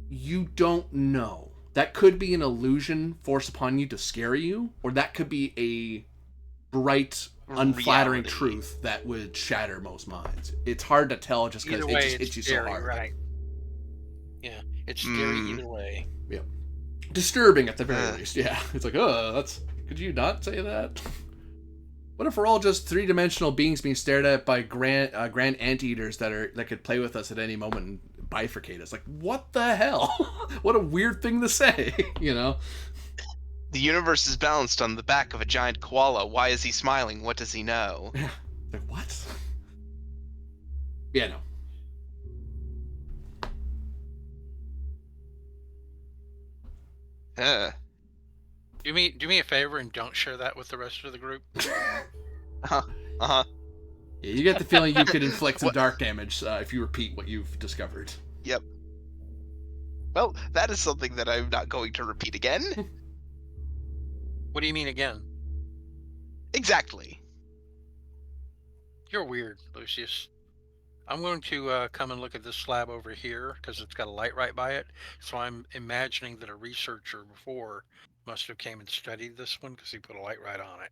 you don't know. That could be an illusion forced upon you to scare you, or that could be a bright, unflattering truth that would shatter most minds. It's hard to tell just because it just hits you so hard. Right. Yeah, it's scary either way. Yeah. Disturbing at the very least, yeah. It's like, could you not say that? What if we're all just three-dimensional beings being stared at by grand anteaters that could play with us at any moment and bifurcate us? Like, what the hell? What a weird thing to say, you know? The universe is balanced on the back of a giant koala. Why is he smiling? What does he know? Yeah. Like, what? Yeah, no. Do me a favor and don't share that with the rest of the group. Yeah, you get the feeling you could inflict some dark damage if you repeat what you've discovered. Yep. Well, that is something that I'm not going to repeat again. What do you mean again? Exactly. You're weird, Lucius. I'm going to come and look at this slab over here because it's got a light right by it. So I'm imagining that a researcher before must have came and studied this one because he put a light right on it.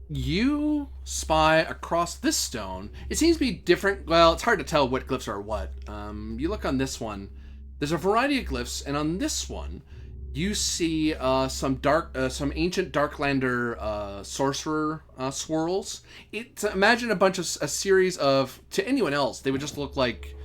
You spy across this stone. It seems to be different. Well, it's hard to tell what glyphs are what. You look on this one. There's a variety of glyphs, and on this one, you see some ancient Darklander sorcerer swirls. Imagine a series of, to anyone else, they would just look like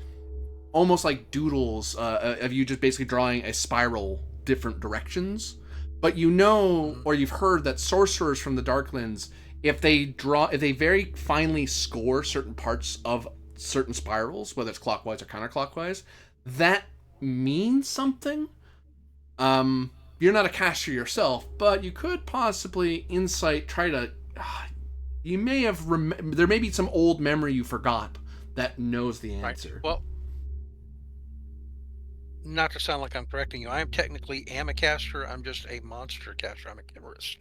almost like doodles of you just basically drawing a spiral different directions. But you know, or you've heard that sorcerers from the Darklands, if they very finely score certain parts of certain spirals, whether it's clockwise or counterclockwise, that means something. You're not a caster yourself, but you could possibly try to. You may have there may be some old memory you forgot that knows the answer. Right. Well, not to sound like I'm correcting you, I am technically a caster. I'm just a monster caster. I'm a chimerist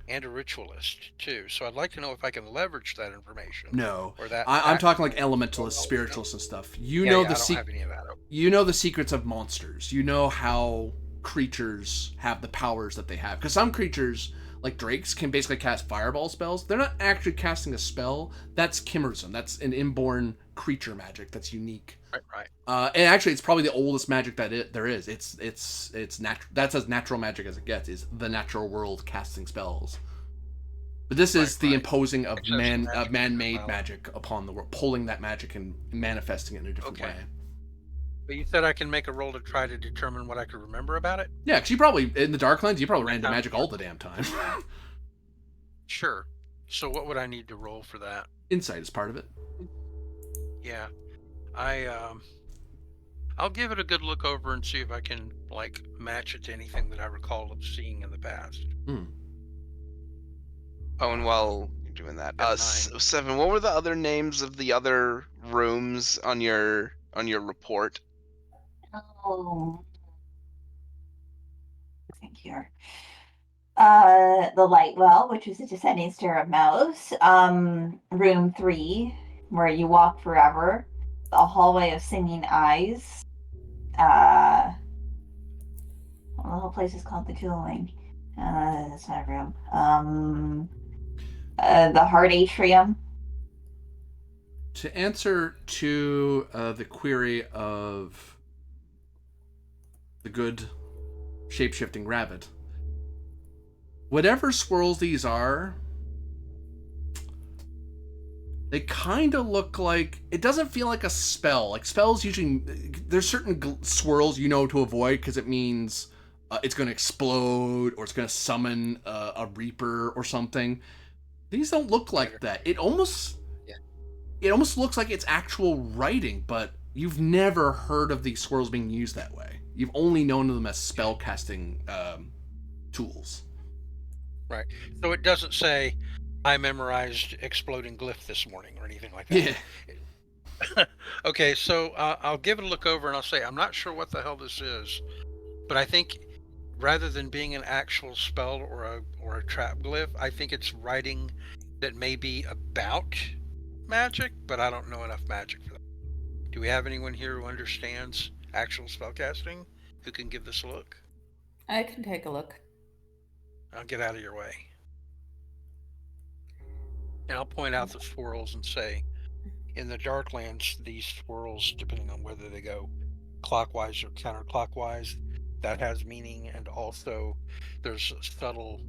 and a ritualist too. So I'd like to know if I can leverage that information. No, or that I'm talking like elementalists, spiritualists, and stuff. You know the You know the secrets of monsters. You know how creatures have the powers that they have. Because some creatures, like drakes, can basically cast fireball spells. They're not actually casting a spell. That's chimerism. That's an inborn creature magic that's unique. Right. And actually, it's probably the oldest magic that there is. It's that's as natural magic as it gets. Is the natural world casting spells. But this is the imposing of man-made magic upon the world, pulling that magic and manifesting it in a different way. But you said I can make a roll to try to determine what I could remember about it? Yeah, because you probably, in the Darklands, you probably ran into magic all the damn time. Sure. So what would I need to roll for that? Insight is part of it. Yeah. I'll give it a good look over and see if I can, match it to anything that I recall of seeing in the past. Oh, and while you're doing that, 7, what were the other names of the other rooms on your report? Oh, I think here. The Lightwell, which is a descending stair of Mouse. Room 3, where you walk forever. The hallway of singing eyes. place is called the Jewel Wing. That's not a room. The Heart Atrium. To answer to the query of the good shape-shifting rabbit, whatever swirls these are, they kind of look like, it doesn't feel like a spell. Like spells usually, there's certain swirls you know to avoid because it means it's going to explode or it's going to summon a reaper or something. These don't look like that. It almost looks like it's actual writing, but you've never heard of these swirls being used that way. You've only known them as spell casting tools. Right. So it doesn't say, I memorized exploding glyph this morning or anything like that. Yeah. Okay, so I'll give it a look over and I'll say, I'm not sure what the hell this is, but I think rather than being an actual spell or a trap glyph, I think it's writing that may be about magic, but I don't know enough magic for that. Do we have anyone here who understands actual spellcasting who can give this a look? I can take a look. I'll get out of your way. And I'll point out the swirls and say, in the Darklands, these swirls, depending on whether they go clockwise or counterclockwise, that has meaning. And also there's a subtle,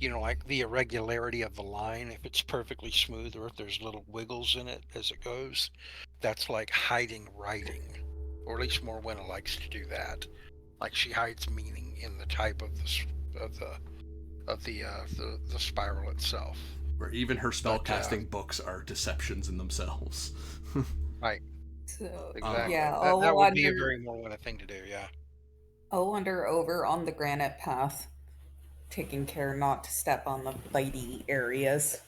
like the irregularity of the line. If it's perfectly smooth or if there's little wiggles in it as it goes, that's like hiding writing. Or at least Morwenna likes to do that. Like she hides meaning in the type of the spiral itself. Where even her spellcasting books are deceptions in themselves. Right. So, Exactly. yeah, That would be a very Morwenna thing to do, yeah. I'll wander over on the granite path, taking care not to step on the bitey areas.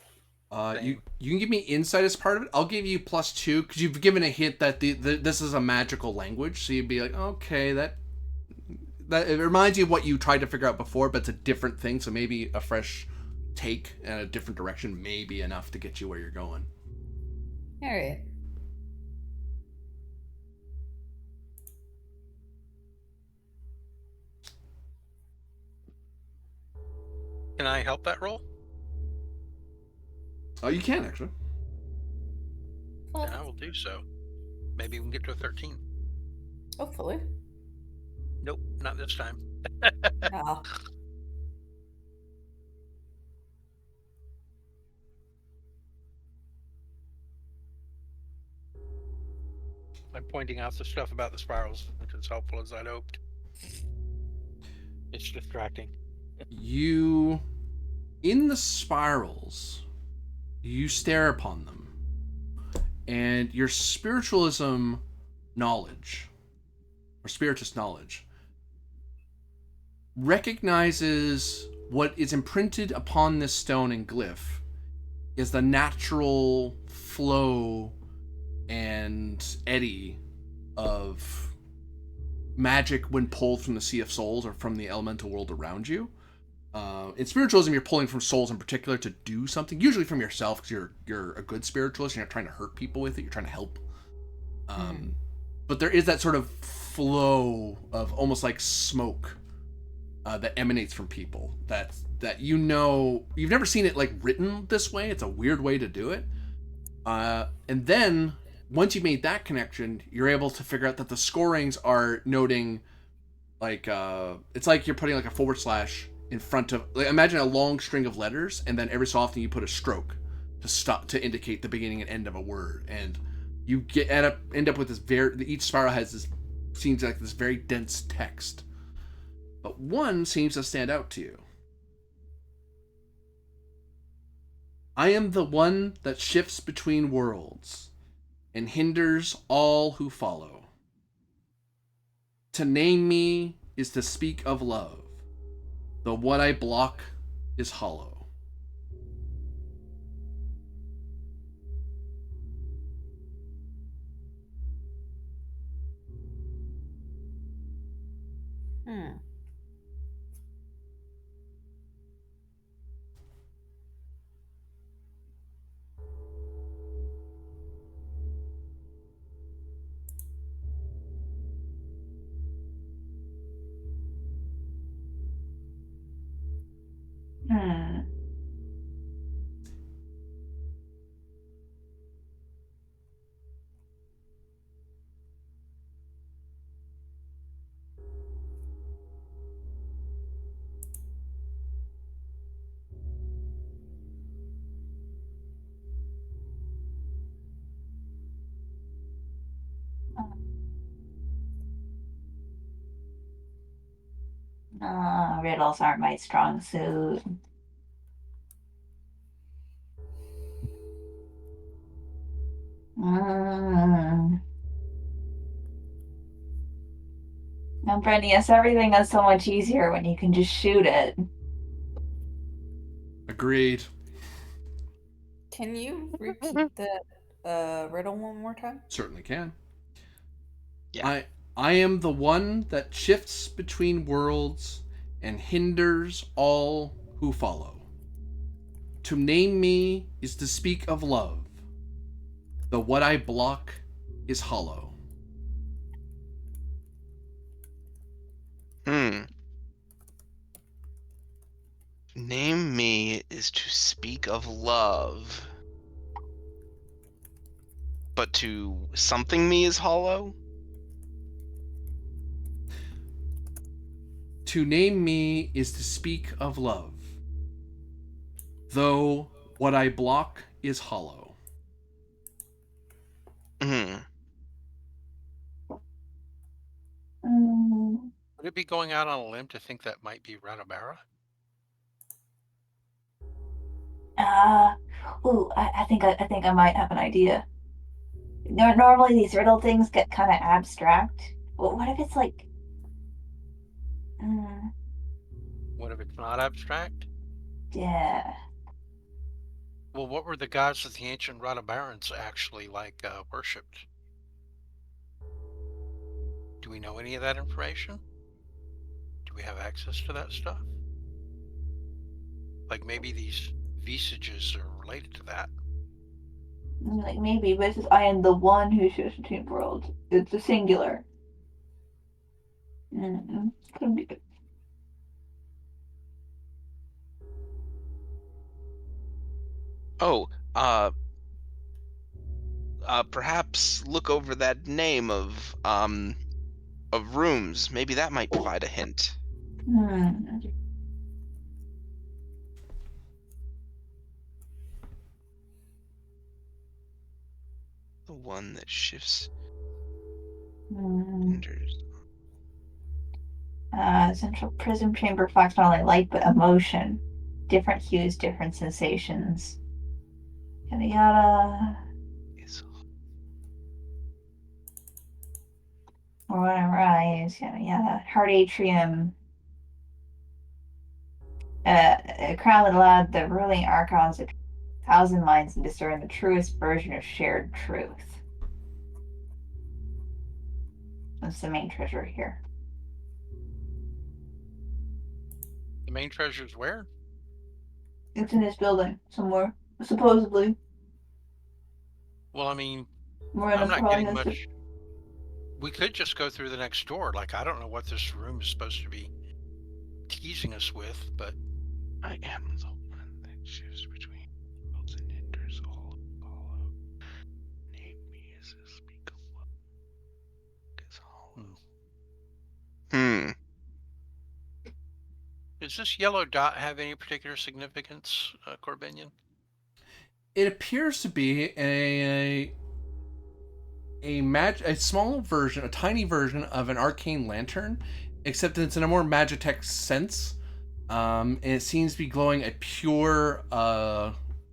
You can give me insight as part of it. I'll give you +2 because you've given a hint that this is a magical language. So you'd be like, okay, that it reminds you of what you tried to figure out before, but it's a different thing. So maybe a fresh take and a different direction may be enough to get you where you're going. All right. Can I help that roll? Oh, you can actually. Then I will do so. Maybe we can get to a 13. Hopefully. Nope, not this time. Yeah. I'm pointing out the stuff about the spirals, which is helpful as I'd hoped. It's distracting. You, in the spirals, you stare upon them, and your spiritualism knowledge, or spiritist knowledge, recognizes what is imprinted upon this stone and glyph is the natural flow and eddy of magic when pulled from the Sea of Souls or from the elemental world around you. In spiritualism, you're pulling from souls in particular to do something, usually from yourself because you're a good spiritualist. You're not trying to hurt people with it. You're trying to help. But there is that sort of flow of almost like smoke that emanates from people that you've never seen it like written this way. It's a weird way to do it. And then once you've made that connection, you're able to figure out that the scorings are noting like it's like you're putting like a / in front of, like, imagine a long string of letters, and then every so often you put a stroke to stop to indicate the beginning and end of a word, and you end up with this each spiral has this seems like this very dense text, but one seems to stand out to you. I am the one that shifts between worlds and hinders all who follow. To name me is to speak of love, though what I block is hollow. Riddles aren't my strong suit. Mm. Now, Brennius, everything is so much easier when you can just shoot it. Agreed. Can you repeat the riddle one more time? Certainly can. Yeah. I am the one that shifts between worlds and hinders all who follow. To name me is to speak of love, though what I block is hollow. Name me is to speak of love, but to something me is hollow? To name me is to speak of love, though what I block is hollow. Hmm. Mm. Would it be going out on a limb to think that might be Radabara? Uh, I think I might have an idea. Normally these riddle things get kind of abstract. But what if it's like, mm, What if it's not abstract? yeah, Well, what were the gods that the ancient Radabarans actually worshipped? Do we know any of that information? Do we have access to that stuff? Like maybe these visages are related to that. like maybe, but it's just I am the one who shifts between worlds. It's a singular. Could be. Oh, perhaps look over that name of rooms. Maybe that might provide a hint. Hmm. The one that shifts, Hmm. hinders. Central prism chamber reflects not only light but emotion. Different hues, different sensations. Yada yada. Is Or when I rise, yada yada. Heart atrium. A crown that allowed the ruling archons of 1,000 minds to discern the truest version of shared truth. That's the main treasure here. The main treasure's where? It's in this building somewhere, supposedly. Well, I mean, Miranda I'm not probably getting has to. much. We could just go through the next door. Like, I don't know what this room is supposed to be teasing us with, but I am the one that shifts between worlds and hinders all who follow. Name me as a speak of love. Is hollow. does this yellow dot have any particular significance, Corbinian? It appears to be a small version, a tiny version of an arcane lantern, except it's in a more Magitech sense. And it seems to be glowing a pure.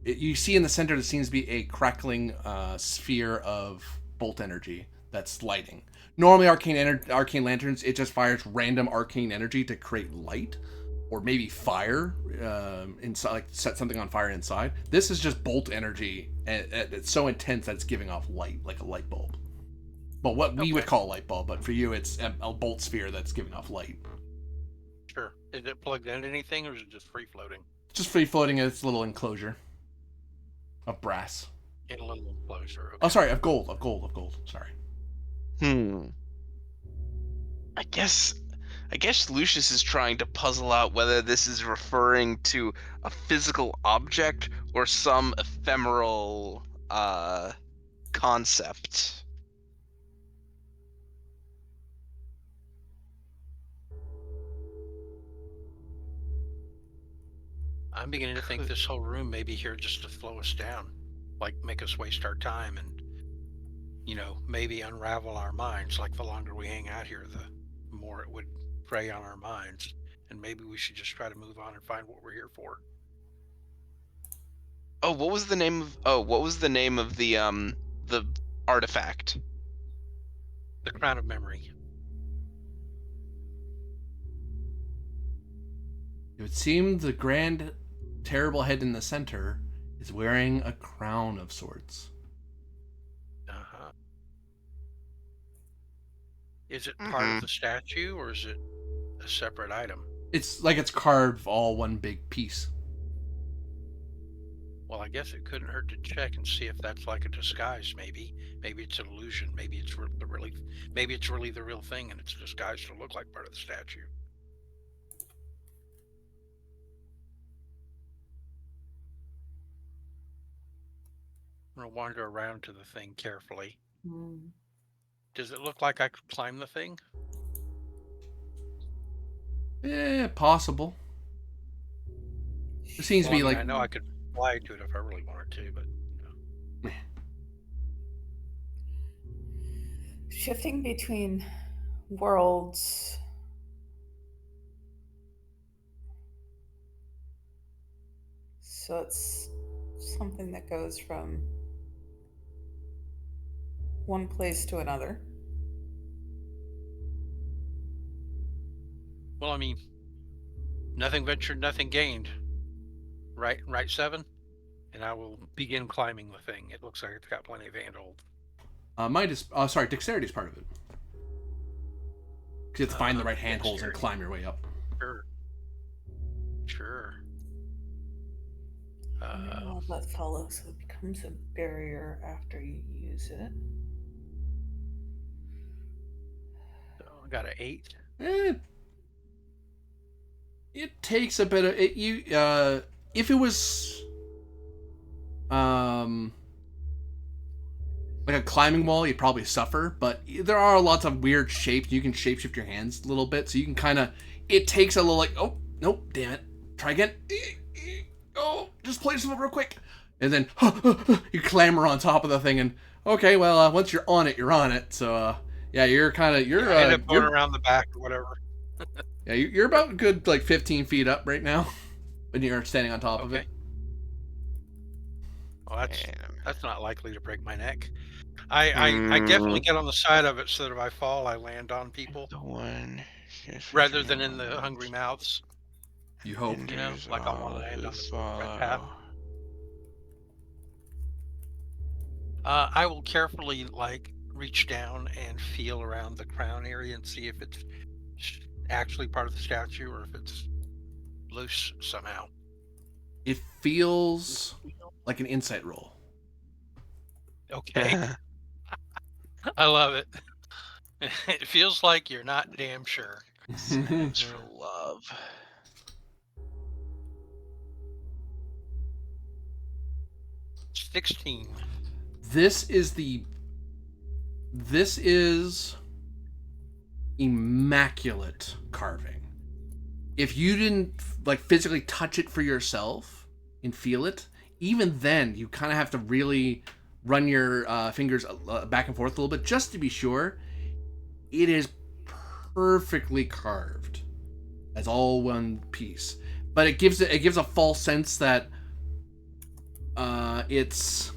You see in the center, there seems to be a crackling sphere of bolt energy that's lighting. Normally, arcane lanterns, it just fires random arcane energy to create light, or maybe fire inside, like set something on fire inside. This is just bolt energy, and it's so intense that it's giving off light, like a light bulb. Well, what we would Okay. call a light bulb, but for you, it's a bolt sphere that's giving off light. Sure. Is it plugged into anything, or is it just free floating It's just free floating in its little enclosure of brass. in a little enclosure? Okay. Oh, sorry, of gold. Sorry. I guess Lucius is trying to puzzle out whether this is referring to a physical object or some ephemeral concept. I'm beginning to think this whole room may be here just to slow us down, like make us waste our time and, maybe unravel our minds. Like the longer we hang out here, the more it would prey on our minds. and maybe we should just try to move on and find what we're here for. Oh, what was the name of the artifact? The Crown of Memory. It would seem the grand, terrible head in the center is wearing a crown of sorts. Uh-huh. Is it part of the statue, or is it a separate item? It's like it's carved all one big piece. Well, I guess it couldn't hurt to check and see if that's like a disguise. Maybe it's an illusion. Maybe it's really the real thing, and it's disguised to look like part of the statue. I'm gonna wander around to the thing carefully. Does it look like I could climb the thing? Possible. It seems to be like I know I could fly to it if I really wanted to, but Shifting between worlds. So it's something that goes from one place to another. well, I mean, nothing ventured, nothing gained. Right, 7? And I will begin climbing the thing. It looks like it's got plenty of handhold. dexterity is part of it. Because you have to find the right handholds and climb your way up. Sure. All that follows, so it becomes a barrier after you use it. So I got an 8. It takes a bit of it. If it was like a climbing wall, you'd probably suffer. But there are lots of weird shapes. You can shapeshift your hands a little bit, so you can kind of. It takes a little like, oh nope, damn it, try again. Oh, just play yourself real quick, and then you clamber on top of the thing, and okay, well, once you're on it, you're on it. So yeah, you're kind of I end up going around the back or whatever. Yeah, you're about a good like 15 feet up right now when you're standing on top of it. Well, that's not likely to break my neck. I definitely get on the side of it so that if I fall, I land on people rather than in the hungry mouths. You hope. You know, like I want to land on the red path. I will carefully reach down and feel around the crown area and see if it's actually part of the statue or if it's loose somehow. It feels like an insight roll. Okay. I love it. It feels like you're not damn sure. Snaps for love. $16. This is immaculate carving. If you didn't physically touch it for yourself and feel it, even then you kind of have to really run your fingers back and forth a little bit just to be sure. It is perfectly carved as all one piece, but it gives a false sense that it's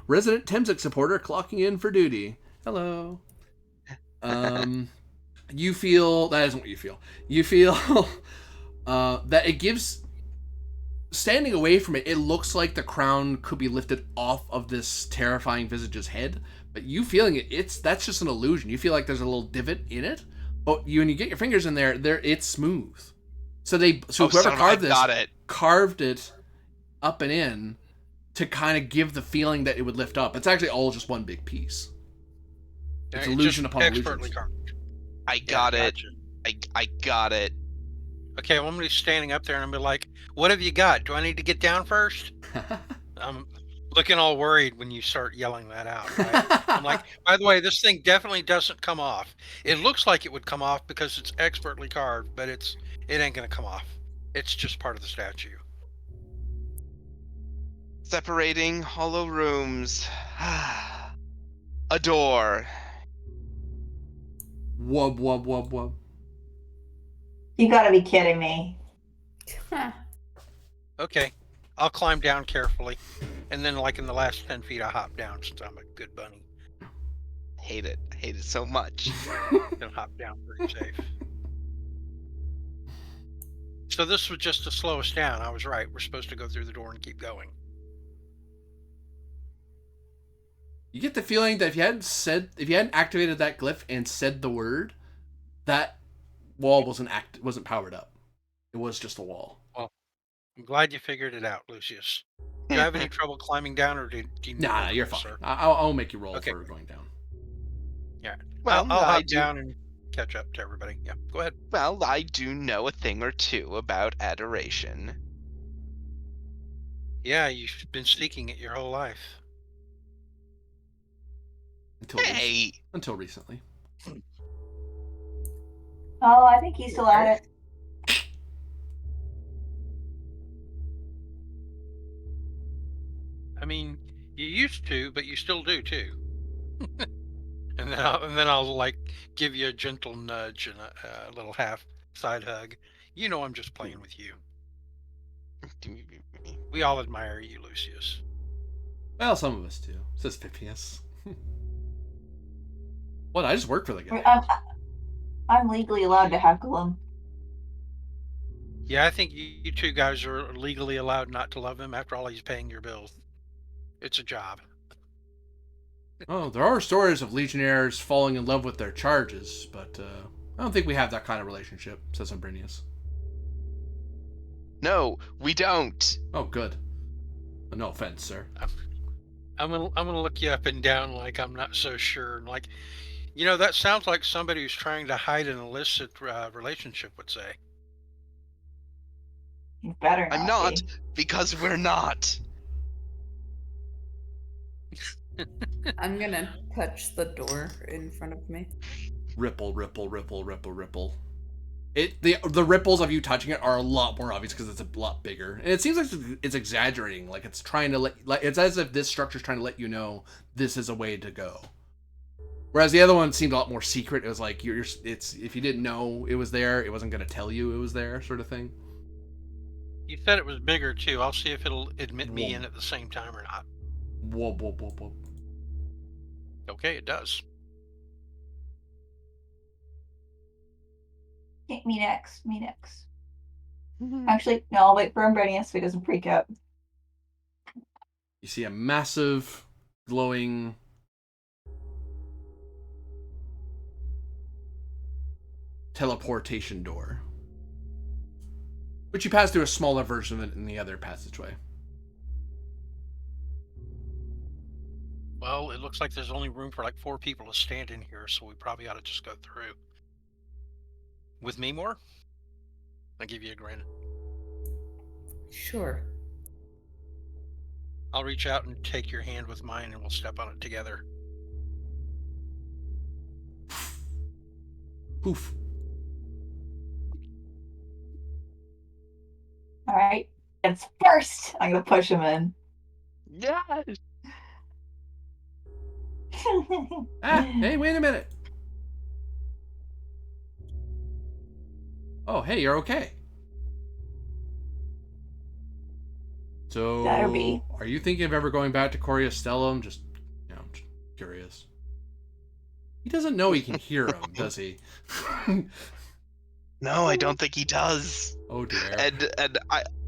resident Temsik supporter clocking in for duty. Hello. You feel that isn't what you feel. You feel that it gives. Standing away from it, it looks like the crown could be lifted off of this terrifying visage's head, but you feeling that's just an illusion. You feel like there's a little divot in it, but when you get your fingers in there, it's smooth. So whoever carved this carved it up and in to kind of give the feeling that it would lift up. It's actually all just one big piece. It's illusion upon illusion. I got it. I got it. Okay, well, I'm going to be standing up there and I'm going to be like, what have you got? Do I need to get down first? I'm looking all worried when you start yelling that out. Right? I'm like, by the way, this thing definitely doesn't come off. It looks like it would come off because it's expertly carved, but it ain't going to come off. It's just part of the statue. Separating hollow rooms. A door. Wub, wub, wub, wub. You gotta be kidding me. Huh. Okay, I'll climb down carefully, and then like in the last 10 feet, I hop down since I'm a good bunny. Hate it. I hate it so much. Then hop down pretty safe. So this was just to slow us down. I was right. We're supposed to go through the door and keep going. You get the feeling that if you hadn't activated that glyph and said the word, that wall wasn't powered up. It was just a wall. Well, I'm glad you figured it out, Lucius. Do you have any trouble climbing down, or do you need Nah, more you're tools, fine. sir? I'll make you roll Okay. for going down. Yeah. Well, I'll I hop down and catch up to everybody. Yeah, go ahead. Well, I do know a thing or two about adoration. Yeah, you've been seeking it your whole life. Hey! Until recently. Oh, I think he's still at it. I mean, you used to, but you still do too. and then I'll like give you a gentle nudge and a little half side hug. You know, I'm just playing with you. We all admire you, Lucius. Well, some of us do. Says Pippius. What? I just work for the guy. I'm legally allowed to heckle him. Yeah, I think you two guys are legally allowed not to love him. After all, he's paying your bills. It's a job. Oh, there are stories of legionnaires falling in love with their charges, but I don't think we have that kind of relationship, says Umbrinius. No, we don't. Oh, good. No offense, sir. I'm gonna look you up and down like I'm not so sure. Like, you know, that sounds like somebody who's trying to hide an illicit relationship would say. You better not. I'm not, be. because we're not. I'm gonna touch the door in front of me. Ripple, ripple, ripple, ripple, ripple. The ripples of you touching it are a lot more obvious because it's a lot bigger, and it seems like it's exaggerating. Like it's trying to it's as if this structure's trying to let you know this is a way to go. Whereas the other one seemed a lot more secret. It was like it's if you didn't know it was there, it wasn't going to tell you it was there, sort of thing. You said it was bigger too. I'll see if it'll admit me in at the same time or not. Whoa, whoa, whoa, whoa. Okay, it does. Me next. Me next. Actually, no, I'll wait for Umbrinius so he doesn't freak out. You see a massive, glowing teleportation door, which you pass through a smaller version of it in the other passageway. Well, it looks like there's only room for like 4 people to stand in here, so we probably ought to just go through. With me more? I'll give you a grin. Sure. I'll reach out and take your hand with mine and we'll step on it together. Poof. All right. It's first. I'm gonna push him in. Yes. Hey, wait a minute. Oh, hey, you're okay. So, Better be. are you thinking of ever going back to Coriastellum? Just curious. He doesn't know he can hear him, does he? No, I don't think he does. Oh dear. And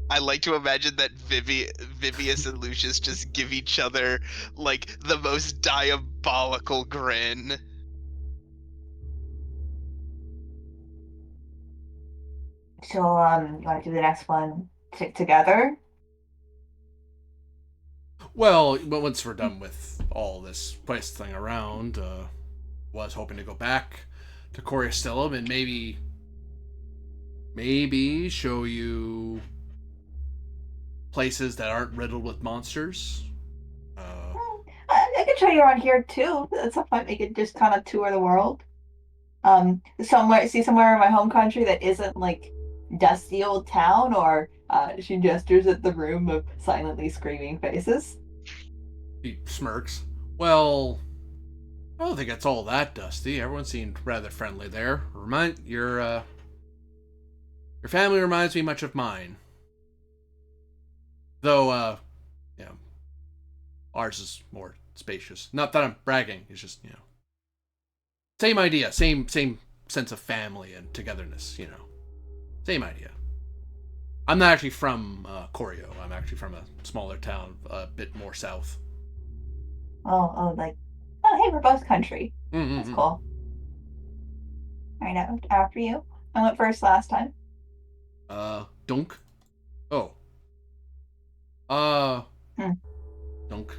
I like to imagine that Vivius and Lucius just give each other like the most diabolical grin. So, you want to do the next one together? Well, once we're done with all this place thing around, was hoping to go back to Coriastellum and maybe show you places that aren't riddled with monsters. I could show you around here too. At some point, we could just kind of tour the world. Somewhere in my home country that isn't like dusty old town, or she gestures at the room of silently screaming faces. He smirks. Well, I don't think it's all that dusty. Everyone seemed rather friendly there. Your family reminds me much of mine. Though, ours is more spacious. Not that I'm bragging, it's just, same idea, same sense of family and togetherness, Same idea. I'm not actually from Corio. I'm actually from a smaller town a bit more south. Oh, hey, we're both country. That's cool. All right, after you. I went first last time. Dunk. Oh. Dunk.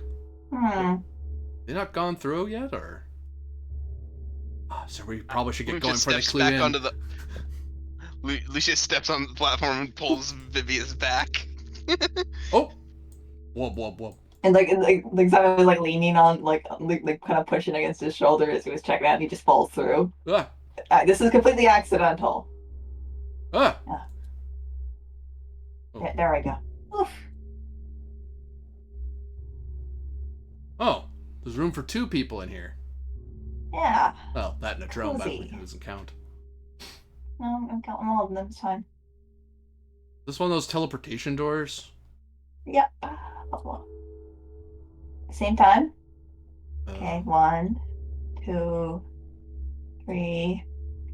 They not gone through yet, or? So we probably should get going before they clue in. Onto the... Lucius steps on the platform and pulls Vivius back. Oh! Whoa. And Simon was leaning on kind of pushing against his shoulder as he was checking out, and he just falls through. This is completely accidental. Yeah, there we go. Oof. Oh, there's room for 2 people in here. Yeah. Well, that and a drone, but Cozy. it doesn't count. No, I'm counting all of them. It's fine. This one of those teleportation doors? Yep. Same time? Uh, Okay, 1, 2, 3.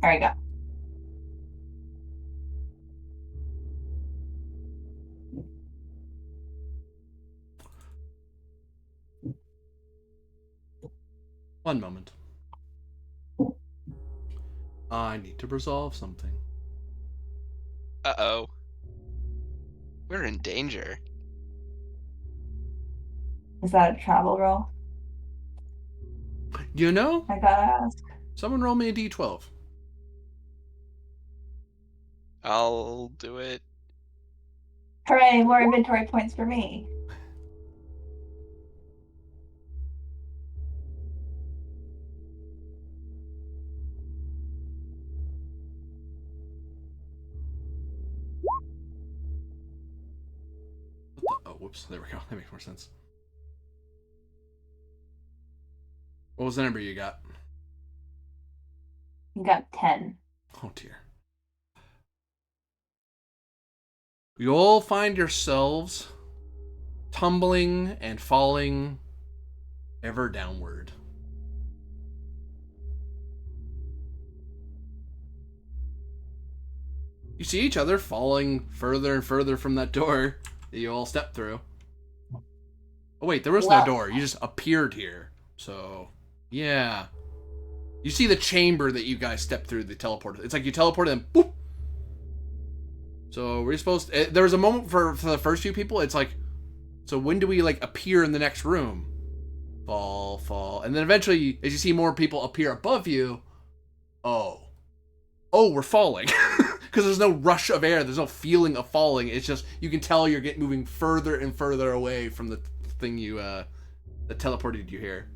There we go. One moment. I need to resolve something. Uh-oh. We're in danger. Is that a travel roll? You know, I gotta ask. someone roll me a d12. I'll do it. Hooray, more inventory points for me. Oh, whoops. There we go. That makes more sense. What was the number you got? You got 10. Oh, dear. You all find yourselves tumbling and falling ever downward. You see each other falling further and further from that door that you all stepped through. Oh wait, there was no door. You just appeared here. So, yeah. You see the chamber that you guys stepped through, the teleporter. It's like you teleported and boop. So we're supposed to, there was a moment for the first few people, it's like, so when do we appear in the next room? Fall. And then eventually, as you see more people appear above you, oh, we're falling. Because there's no rush of air, there's no feeling of falling. It's just, you can tell you're moving further and further away from the thing that teleported you here.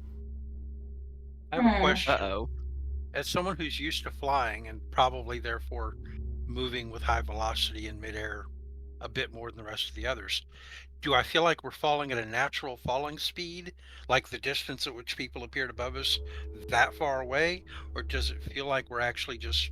I have a question. Uh-oh. As someone who's used to flying and probably therefore moving with high velocity in midair a bit more than the rest of the others, do I feel like we're falling at a natural falling speed, like the distance at which people appeared above us that far away, or does it feel like we're actually just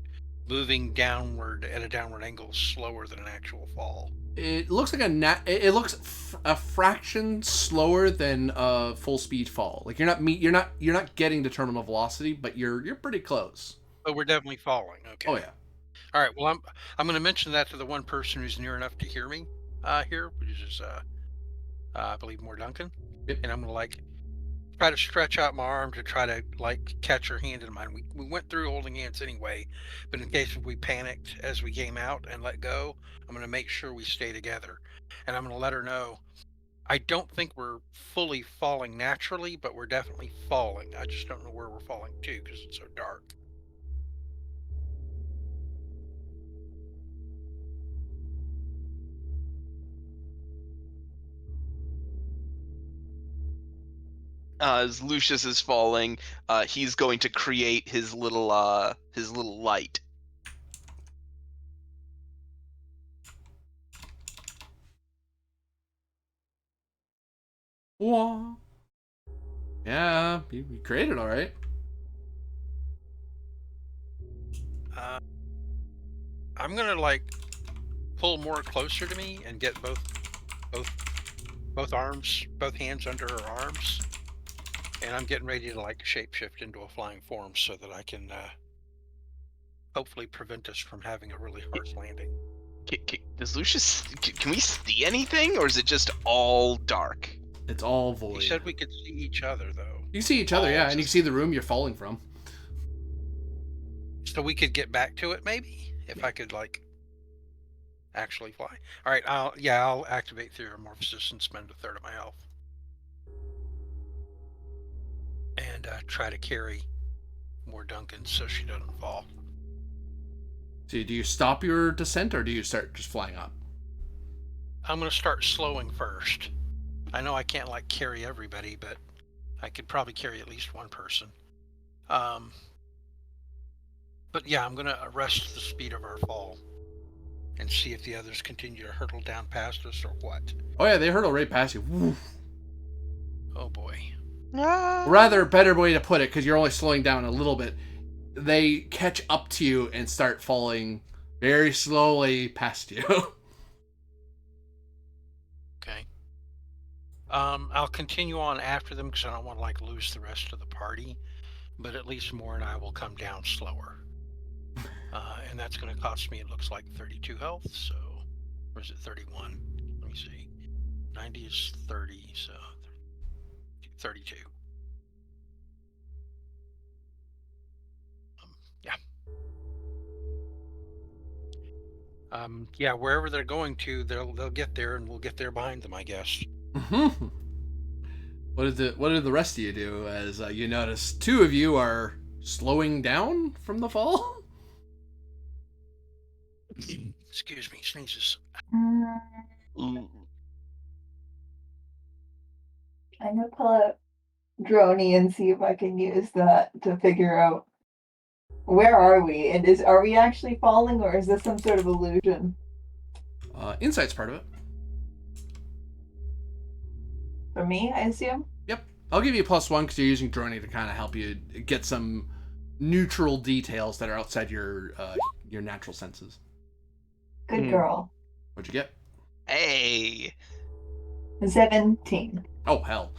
moving downward at a downward angle slower than an actual fall? It looks like it looks a fraction slower than a full speed fall. Like you're not getting to terminal velocity, but you're pretty close. But we're definitely falling. Okay. Oh yeah. All right. Well, I'm going to mention that to the one person who's near enough to hear me here, which is I believe more Duncan. Yep. And I'm going to try to stretch out my arm to try to catch her hand in mine. We went through holding hands anyway, but in case we panicked as we came out and let go, I'm going to make sure we stay together. And I'm going to let her know I don't think we're fully falling naturally, but we're definitely falling. I just don't know where we're falling to because it's so dark. As Lucius is falling, he's going to create his little light. Whoa. Yeah, you created all right. I'm gonna pull more closer to me and get both hands under her arms, and I'm getting ready to like shapeshift into a flying form so that I can hopefully prevent us from having a really harsh landing. Does Lucius? Can we see anything, or is it just all dark? It's all void. He said we could see each other, though. You see each other, yeah, and you can see the room you're falling from. So we could get back to it, maybe, if I could like actually fly. All right, I'll activate Theomorphosis and spend a third of my health, and try to carry more Duncan so she doesn't fall. So do you stop your descent, or do you start just flying up? I'm gonna start slowing first. I know I can't like carry everybody, but I could probably carry at least one person. But yeah, I'm gonna arrest the speed of our fall and see if the others continue to hurtle down past us or what. Oh yeah, they hurtle right past you. Woof. Oh boy. Rather, better way to put it, because you're only slowing down a little bit. They catch up to you and start falling very slowly past you. Okay. I'll continue on after them because I don't want to like lose the rest of the party. But at least Moore and I will come down slower. And that's going to cost me, it looks like, 32 health. So, or is it 31? Let me see. 90 is 30, so 32. Yeah, wherever they're going to, they'll get there, and we'll get there behind them, I guess. Mm-hmm. What did the rest of you do as you notice two of you are slowing down from the fall? Excuse me, sneezes. I'm gonna pull up Droney and see if I can use that to figure out where are we, and are we actually falling, or is this some sort of illusion? Insight's part of it. For me, I assume? Yep. I'll give you a +1 because you're using Droney to kind of help you get some neutral details that are outside your natural senses. Good girl. What'd you get? Hey. 17. Oh hell.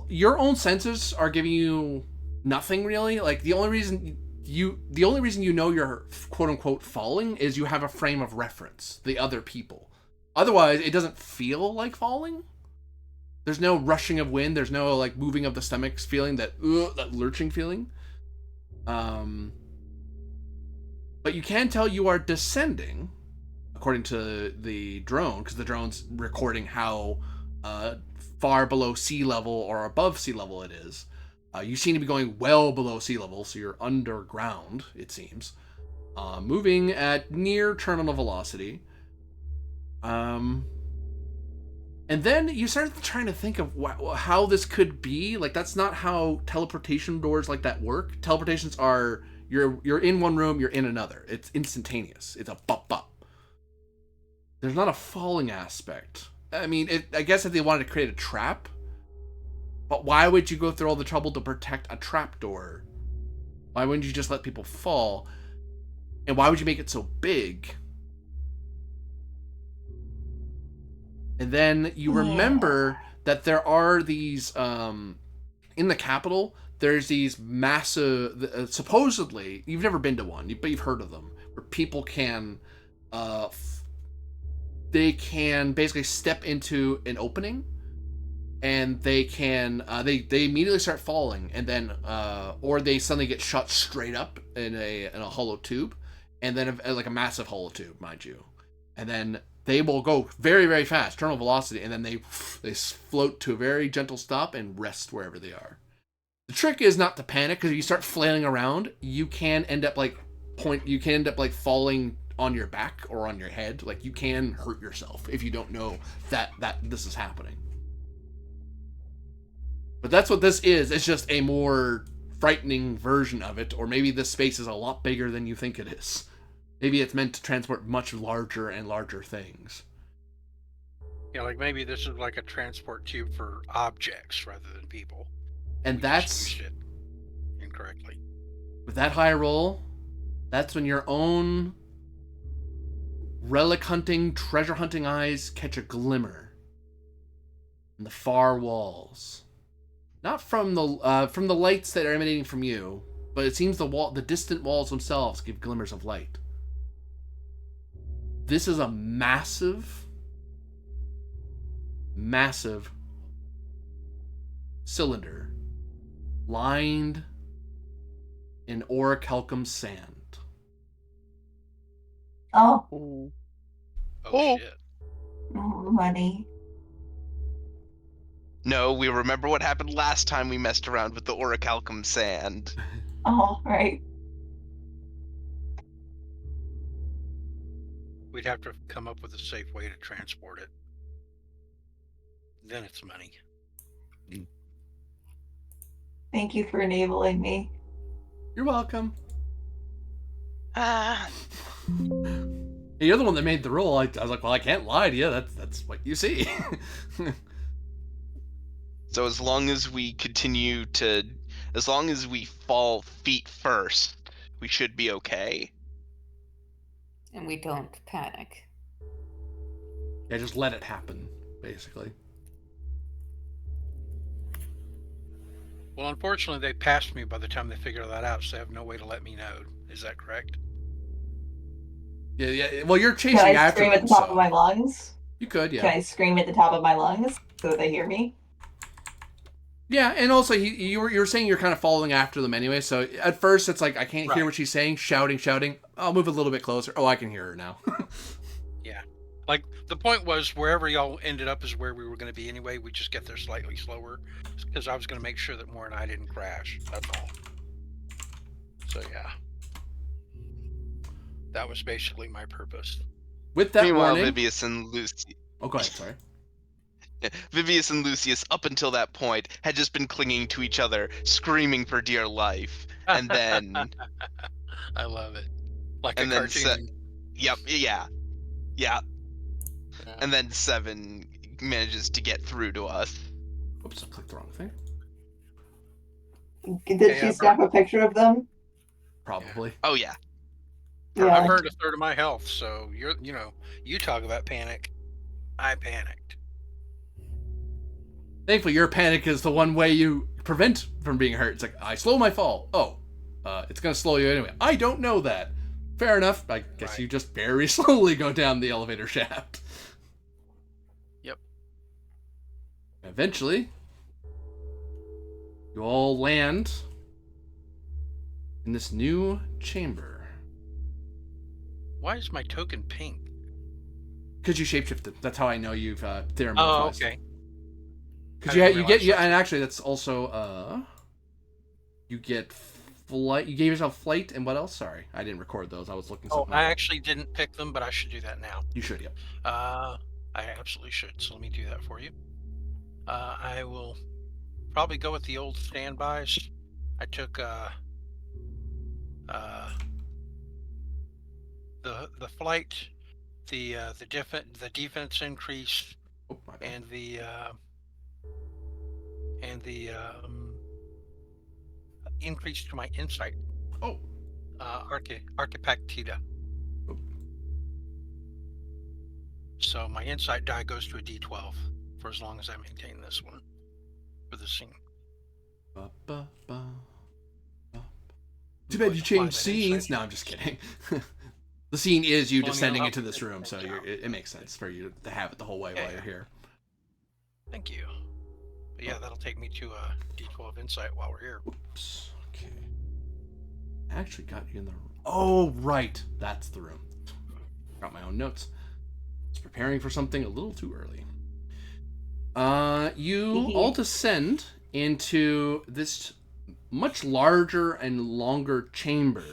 Your own senses are giving you nothing really. Like the only reason you know you're quote unquote falling is you have a frame of reference, the other people. Otherwise, it doesn't feel like falling. There's no rushing of wind. There's no like moving of the stomach feeling, that lurching feeling. But you can tell you are descending, according to the drone, because the drone's recording how far below sea level or above sea level it is. You seem to be going well below sea level, so you're underground, it seems. Moving at near terminal velocity. And then you start trying to think of how this could be. Like, that's not how teleportation doors like that work. Teleportations are, you're in one room, you're in another. It's instantaneous. It's a bop. There's not a falling aspect. I mean, I guess if they wanted to create a trap, but why would you go through all the trouble to protect a trap door? Why wouldn't you just let people fall? And why would you make it so big? And then you remember that there are these, in the capital, there's these massive, supposedly, you've never been to one, but you've heard of them, where people can, they can basically step into an opening, and they can, they immediately start falling, and then, or they suddenly get shot straight up in a hollow tube, and then like a massive hollow tube, mind you, and then they will go very, very fast, terminal velocity, and then they float to a very gentle stop and rest wherever they are. The trick is not to panic, because if you start flailing around, you can end up like falling on your back or on your head. Like, you can hurt yourself if you don't know that this is happening. But that's what this is. It's just a more frightening version of it, or maybe this space is a lot bigger than you think it is. Maybe it's meant to transport much larger and larger things. Yeah, like maybe this is like a transport tube for objects rather than people. And that's used it incorrectly. With that high roll, that's when your own relic hunting, treasure hunting eyes catch a glimmer in the far walls. Not from the lights that are emanating from you, but it seems the distant walls themselves give glimmers of light. This is a massive cylinder lined in orichalcum sand. Oh, Ooh. Oh, shit. money. No, we remember what happened last time we messed around with the orichalcum sand. Oh, right. We'd have to come up with a safe way to transport it. Then it's money. Thank you for enabling me. You're welcome. Ah. You're the one that made the roll. I was like, well, I can't lie to you. That's what you see. So as long as we fall feet first, we should be okay. And we don't panic. Yeah, just let it happen, basically. Well, unfortunately, they passed me by the time they figured that out, so they have no way to let me know. Is that correct? Yeah. Well, you're Can chasing I after scream them, at the top so of my lungs? you could, Can yeah. I scream at the top of my lungs so that they hear me? Yeah, and also you were saying you're kind of following after them anyway. So at first it's like I can't hear Right. what she's saying, shouting. I'll move a little bit closer. Oh, I can hear her now. Yeah. Like, the point was, wherever y'all ended up is where we were going to be anyway. We just get there slightly slower, because I was going to make sure that Moore and I didn't crash. That's all. So, yeah. That was basically my purpose. With that Meanwhile, warning. Vivius and Lucy. Oh, go ahead. Sorry. Vivius and Lucius, up until that point, had just been clinging to each other, screaming for dear life, and then, I love it. Like and a then, cartoon. yeah, Yeah. and then Seven manages to get through to us. Oops, I clicked the wrong thing. Did she snap a picture of them? Probably. Oh yeah. Yeah. I've earned a third of my health, so you talk about panic. I panicked. Thankfully, your panic is the one way you prevent from being hurt. It's like, I slow my fall. Oh, it's going to slow you anyway. I don't know that. Fair enough. I guess Right. you just very slowly go down the elevator shaft. Yep. Eventually, you all land in this new chamber. Why is my token pink? Because you shapeshifted. That's how I know you've theoremorphized. Oh, okay. Because I you didn't get realize that. and actually that's also you get flight. You gave yourself flight and what else? Sorry, I didn't record those. I was looking. Oh, Something I up. actually didn't pick them, but I should do that now. You should, yeah. I absolutely should. So let me do that for you. I will probably go with the old standbys. I took the flight, the defense increase, Oh, my bad. and the increase to my insight. Oh. Archipactida. Oh. So my insight die goes to a D12 for as long as I maintain this one for the scene. Ba, ba, ba, ba. Too bad you changed scenes. No, I'm just kidding. The scene is you descending into this room, so it makes sense for you to have it the whole way while you're here. Thank you. But yeah, that'll take me to a D12 insight while we're here. Oops. Okay. I actually got you in the room. Oh, right. That's the room. Got my own notes. I was preparing for something a little too early. You all descend into this much larger and longer chamber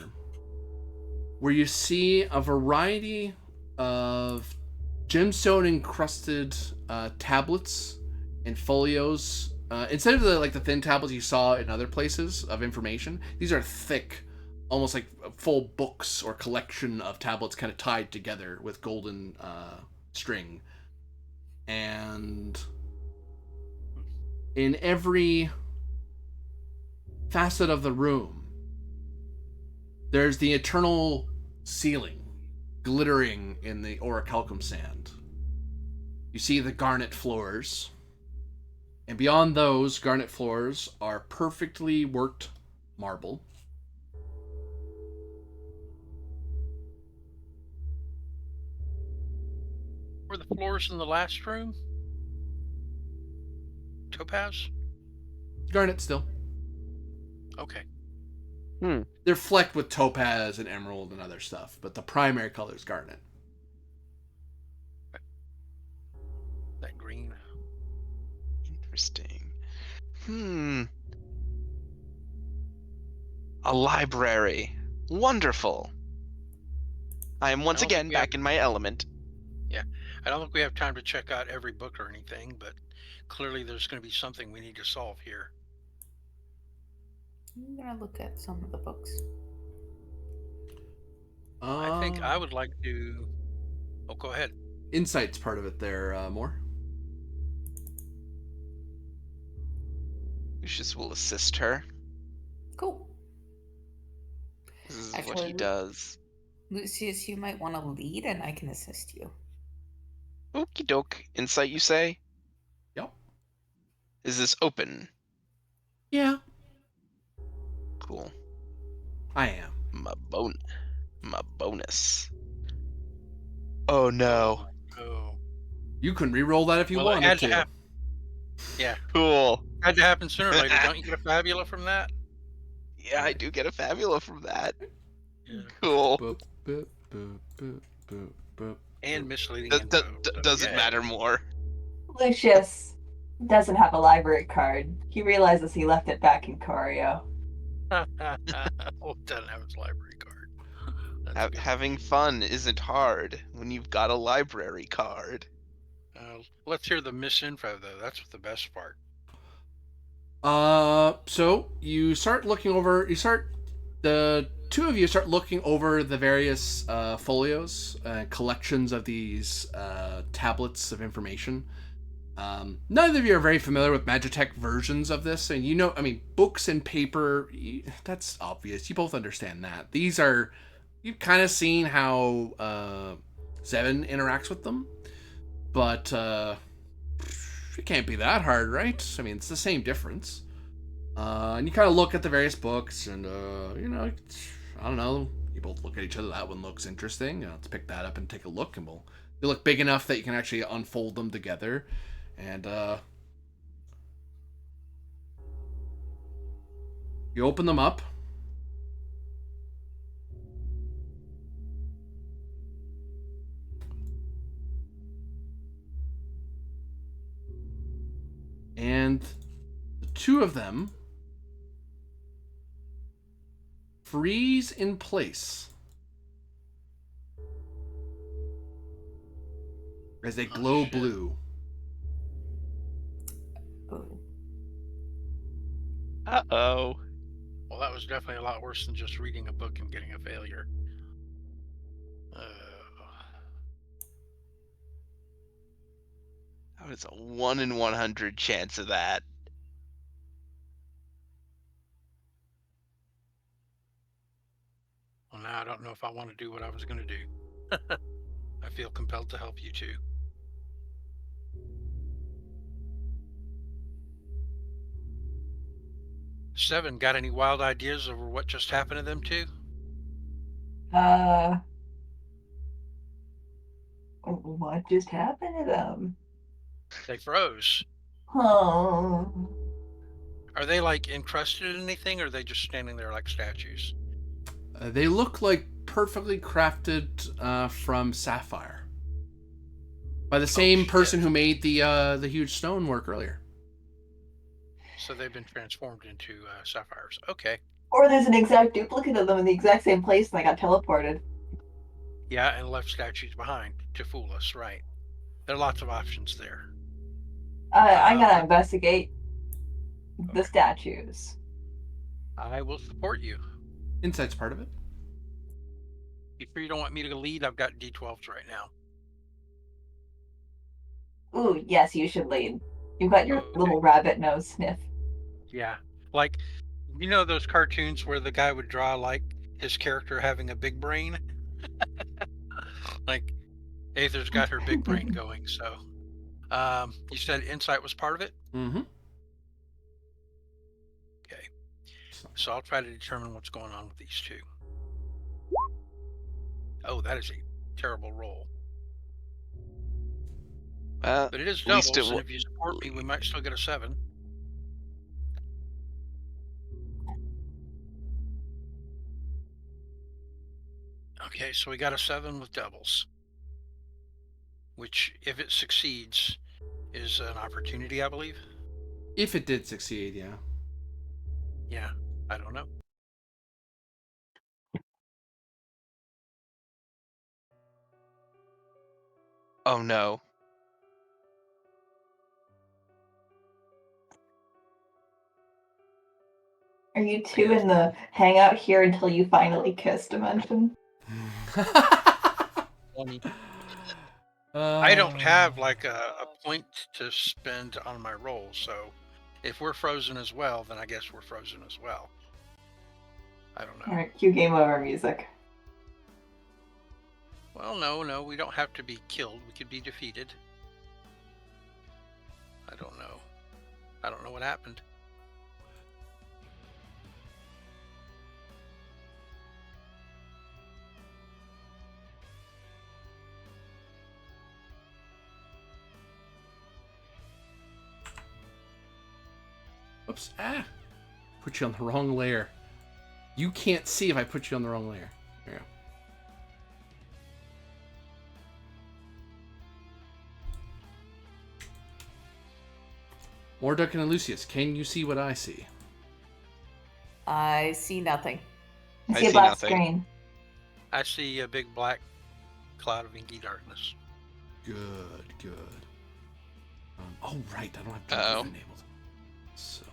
where you see a variety of gemstone encrusted tablets and folios. Instead of the thin tablets you saw in other places of information, these are thick, almost like full books or collection of tablets kind of tied together with golden string. And in every facet of the room, There's the eternal ceiling, glittering in the orichalcum sand. You see the garnet floors, and beyond those garnet floors are perfectly worked marble. Were the floors in the last room? Topaz? Garnet still. Okay. They're flecked with topaz and emerald and other stuff, but the primary color is garnet. That green. Interesting. A library. Wonderful. I am once I don't think again we have- back in my element. I don't think we have time to check out every book or anything, but clearly there's going to be something we need to solve here. I'm gonna look at some of the books. I think I would like to. Oh, go ahead. Insight's part of it there, more. Lucius will assist her. Cool. This is what Actually, he does. Lucius, you might want to lead, and I can assist you. Okie doke. Insight, you say? Yep. Is this open? Yeah, Cool. I am. My bonus. Oh no. Oh. You can re-roll that if you Well, it wanted had to. to Yeah. Cool. Had to happen sooner or later. Don't you get a Fabula from that? Yeah, I do get a Fabula from that. Yeah. Cool. Boop, boop, boop, boop, boop, boop. And misleading Does info. so doesn't yeah. matter more. Lucius doesn't have a library card. He realizes he left it back in Corio. Well, doesn't have its library card. That's good. Having fun isn't hard when you've got a library card. Let's hear the misinfo though. That's the best part. So you start looking over. The two of you start looking over the various folios, collections of these tablets of information. None of you are very familiar with Magitech versions of this, and books and paper. That's obvious. You both understand that. These are, you've kind of seen how Zevin interacts with them, but it can't be that hard, right? I mean, it's the same difference. And you kind of look at the various books, and I don't know. You both look at each other. That one looks interesting. Let's pick that up and take a look, and they look big enough that you can actually unfold them together, and you open them up. And the two of them freeze in place as they glow shit. blue. Oh. Uh-oh. Well, that was definitely a lot worse than just reading a book and getting a failure. That was a 1 in 100 chance of that. Well, now I don't know if I want to do what I was going to do. I feel compelled to help you two. Seven, got any wild ideas over what just happened to them two? What just happened to them? They froze. Oh. Are they like encrusted in anything, or are they just standing there like statues? They look like perfectly crafted from sapphire by the same person who made the huge stonework earlier. So they've been transformed into sapphires. Okay. Or there's an exact duplicate of them in the exact same place and they got teleported. Yeah, and left statues behind to fool us, right? There are lots of options there. I gotta investigate the statues. I will support you. Insight's part of it. You sure you don't want me to lead? I've got D12s right now. Ooh, yes, you should lead. You've got your Okay. little rabbit nose sniff. Yeah. Like, you know those cartoons where the guy would draw like his character having a big brain. Like, Aether's got her big brain going, so. You said insight was part of it? Mm-hmm. Okay. So I'll try to determine what's going on with these two. Oh, that is a terrible roll. But it is At least doubles, it and if you support me, we might still get a 7. Okay, so we got a 7 with doubles. Which, if it succeeds, is an opportunity, I believe. If it did succeed, yeah. Yeah, I don't know. Oh no. Are you two in the hangout here until you finally kiss dimension? I don't have like a point to spend on my roll, so if we're frozen as well, then I guess we're frozen as well. I don't know. Alright, cue game over music. Well, no, we don't have to be killed. We could be defeated. I don't know. I don't know what happened. Oops. Put you on the wrong layer. You can't see if I put you on the wrong layer. There you go. Mordecai and Lucius, can you see what I see? I see nothing. I I see a see black nothing. screen. I see a big black cloud of inky darkness. Good. Oh, right. I don't have Uh-oh. Druid enabled. So.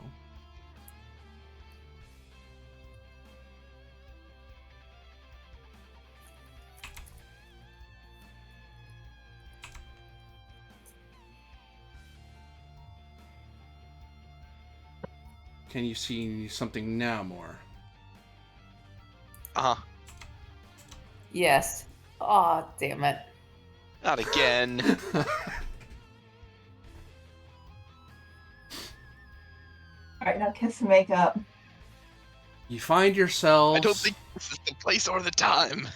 Can you see something now more? Uh-huh. Yes. Aw, damn it. Not again. Alright, now kiss and make up. You find yourselves. I don't think this is the place or the time.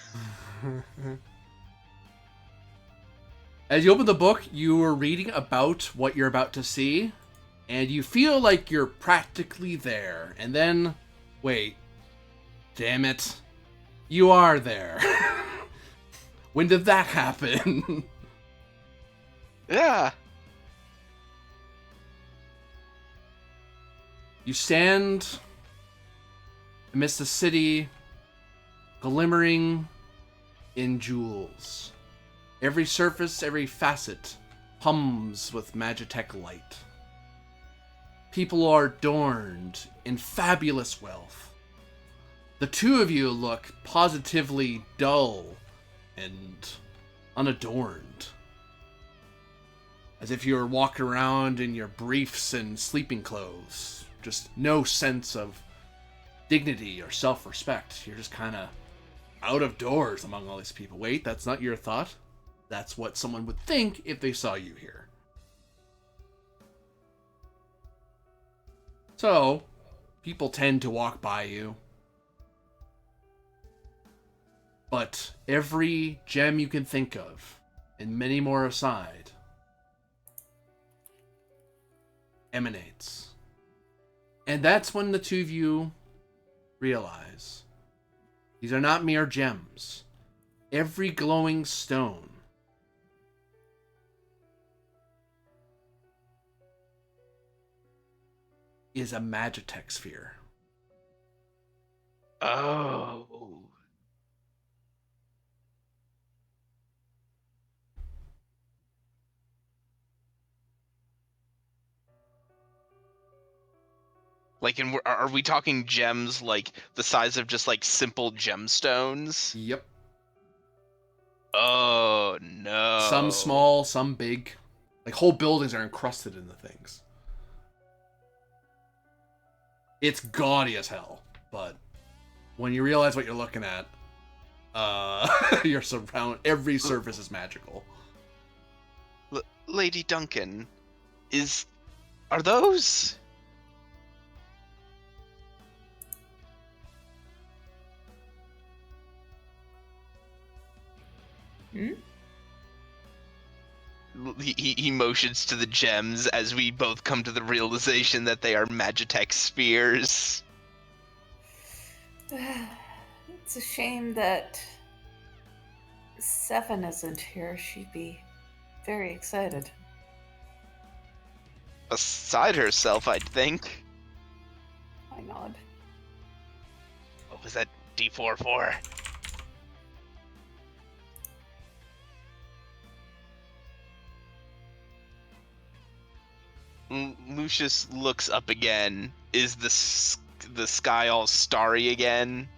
As you open the book, you are reading about what you're about to see, and you feel like you're practically there. And then, wait, damn it, you are there. When did that happen? Yeah. You stand amidst the city, glimmering in jewels. Every surface, every facet hums with Magitech light. People are adorned in fabulous wealth. The two of you look positively dull and unadorned. As if you were walking around in your briefs and sleeping clothes. Just no sense of dignity or self-respect. You're just kind of out of doors among all these people. Wait, that's not your thought? That's what someone would think if they saw you here. So, people tend to walk by you. But every gem you can think of, and many more aside, emanates. And that's when the two of you realize these are not mere gems. Every glowing stone is a Magitech sphere. Oh. Like, are we talking gems like the size of just like simple gemstones? Yep. Oh no. Some small, some big. Like whole buildings are encrusted in the things. It's gaudy as hell, but when you realize what you're looking at, every surface is magical. Lady Duncan, are those? Hmm? He motions to the gems as we both come to the realization that they are Magitech spheres. It's a shame that Seven isn't here. She'd be very excited. Beside herself, I'd think. I nod. What was that D4 for? Lucius looks up again. Is the sky all starry again?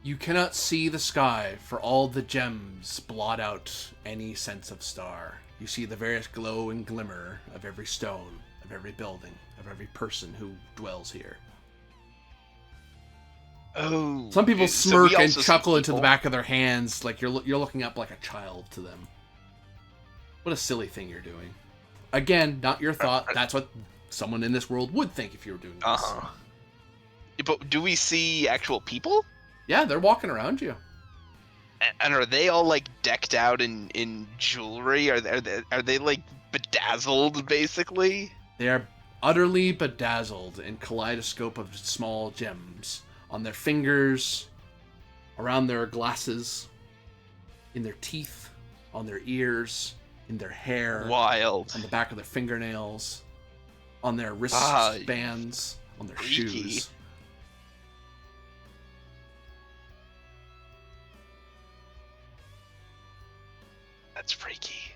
You cannot see the sky, for all the gems blot out any sense of star. You see the various glow and glimmer of every stone, of every building, of every person who dwells here. Oh. Some people so smirk we and also see chuckle into the people. back of their hands, like you're looking up like a child to them. What a silly thing you're doing. Again, not your thought. That's what someone in this world would think if you were doing this. Uh-huh. But do we see actual people? Yeah, they're walking around you. And are they all like decked out in jewelry? Are they like bedazzled basically? They are utterly bedazzled in kaleidoscope of small gems on their fingers, around their glasses, in their teeth, on their ears, in their hair, Wild. on the back of their fingernails, on their wristbands, on their freaky. shoes. That's freaky.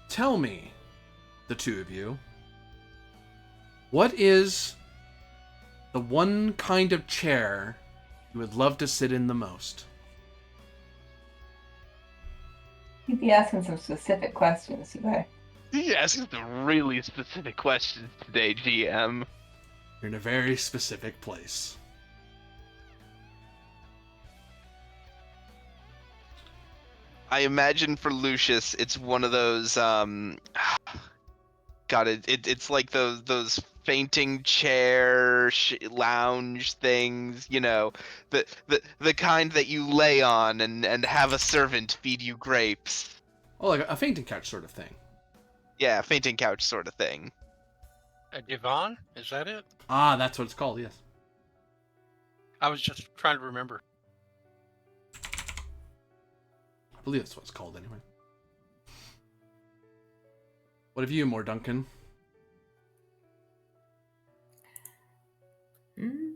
Tell me, the two of you, what is the one kind of chair you would love to sit in the most? You'd be asking some specific questions, you You're asking some really specific questions today, GM. You're in a very specific place. I imagine for Lucius, it's one of those God, it's like those fainting chair lounge things, you know, the kind that you lay on and have a servant feed you grapes. Oh, like a fainting couch sort of thing. Yeah, fainting couch sort of thing. A divan? Is that it? Ah, that's what it's called, yes. I was just trying to remember. I believe that's what it's called anyway. What have you more, Duncan? Hmm?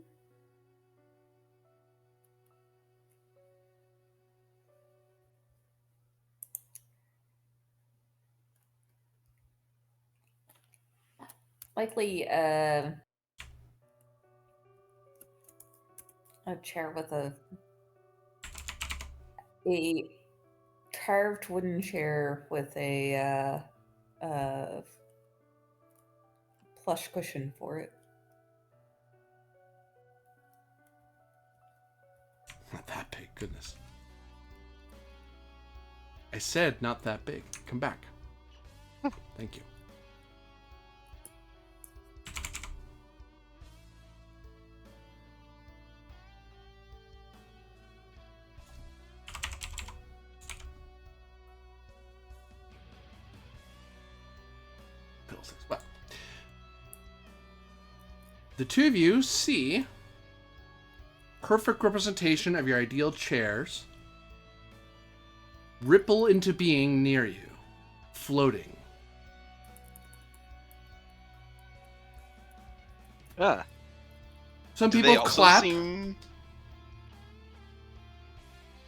Likely a chair with a carved wooden chair with a plush cushion for it. Not that big, goodness. I said not that big. Come back. Thank you. Well, the two of you see perfect representation of your ideal chairs ripple into being near you, floating. Ah. Some Do people they also clap. seem...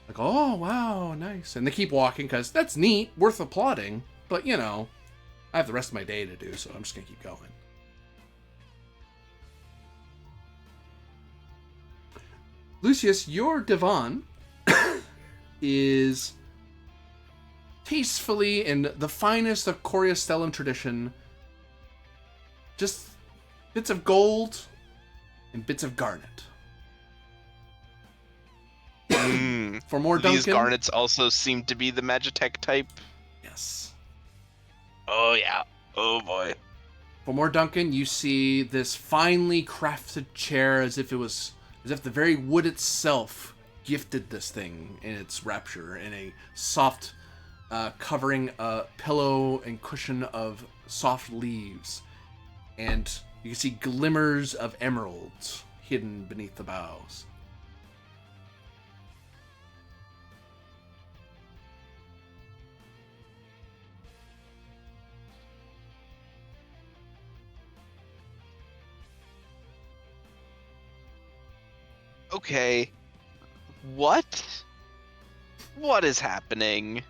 Like, oh, wow, nice. And they keep walking because that's neat, worth applauding. But, you know, I have the rest of my day to do, so I'm just going to keep going. Lucius, your divan is tastefully in the finest of Coriastellum tradition. Just bits of gold and bits of garnet. Mm. For more Duncan... These garnets also seem to be the Magitech type. Yes. Oh, yeah. Oh, boy. For more Duncan, you see this finely crafted chair as if the very wood itself gifted this thing in its rapture, in a soft covering, pillow and cushion of soft leaves. And you can see glimmers of emeralds hidden beneath the boughs. Okay. What? What is happening?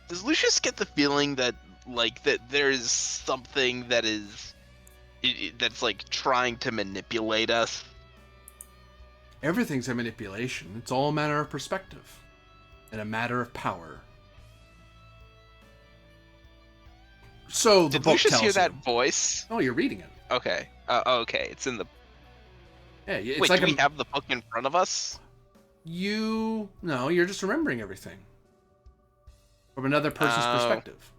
Does Lucius get the feeling that, like, that there's something that is... that's, like, trying to manipulate us? Everything's a manipulation. It's all a matter of perspective. And a matter of power. So the Did book Lucius tells hear that you. voice? Oh, you're reading it. Okay. Okay, it's in the... Yeah, it's Wait, like do we have the book in front of us? No, you're just remembering everything. From another person's Oh. perspective.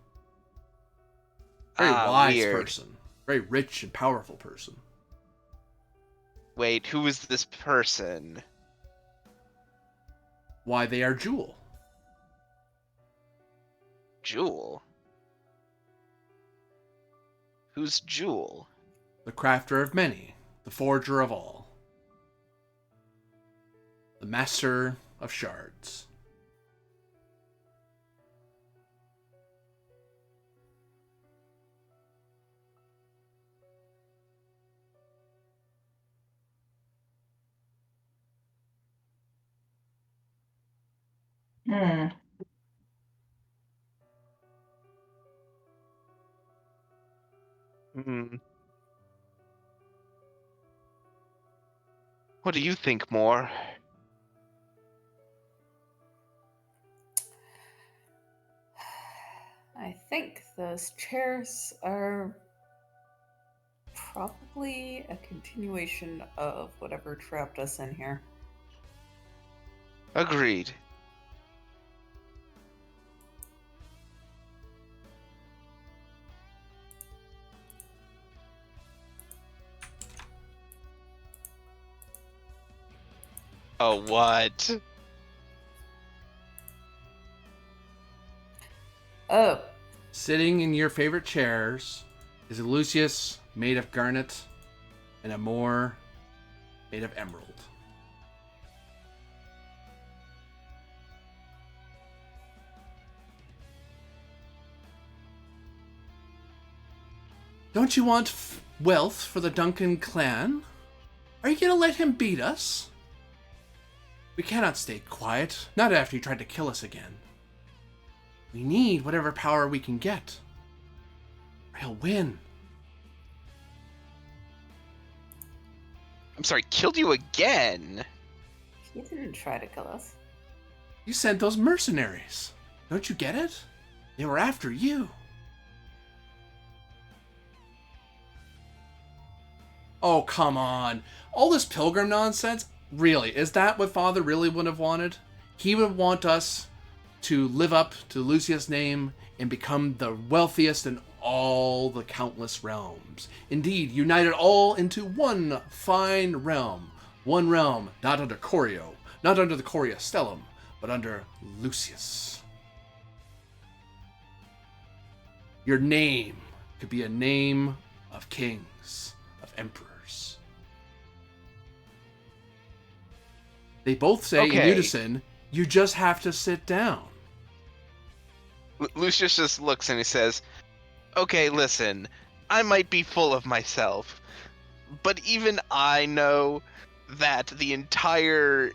Very wise weird. person. Very rich and powerful person. Wait, who is this person? Why, they are Jewel. Jewel? Who's Jewel? The crafter of many. The forger of all. The master of shards. Hmm. Hmm. What do you think, Moore? I think those chairs are probably a continuation of whatever trapped us in here. Agreed. Oh, what? Oh, Sitting in your favorite chairs is a Lucius made of garnet and a Moore made of emerald. Don't you want wealth for the Duncan clan? Are you going to let him beat us? We cannot stay quiet, not after he tried to kill us again. We need whatever power we can get. Or he'll win. I'm sorry, killed you again? he didn't try to kill us. You sent those mercenaries. Don't you get it? They were after you. Oh, come on. All this pilgrim nonsense? Really, is that what Father really would have wanted? He would want us to live up to Lucius' name and become the wealthiest in all the countless realms. Indeed, united all into one fine realm. One realm, not under Corio, not under the Coria Stellum, but under Lucius. Your name could be a name of kings, of emperors. They both say in Okay. unison, you just have to sit down. Lucius just looks and he says, okay, listen, I might be full of myself, but even I know that the entire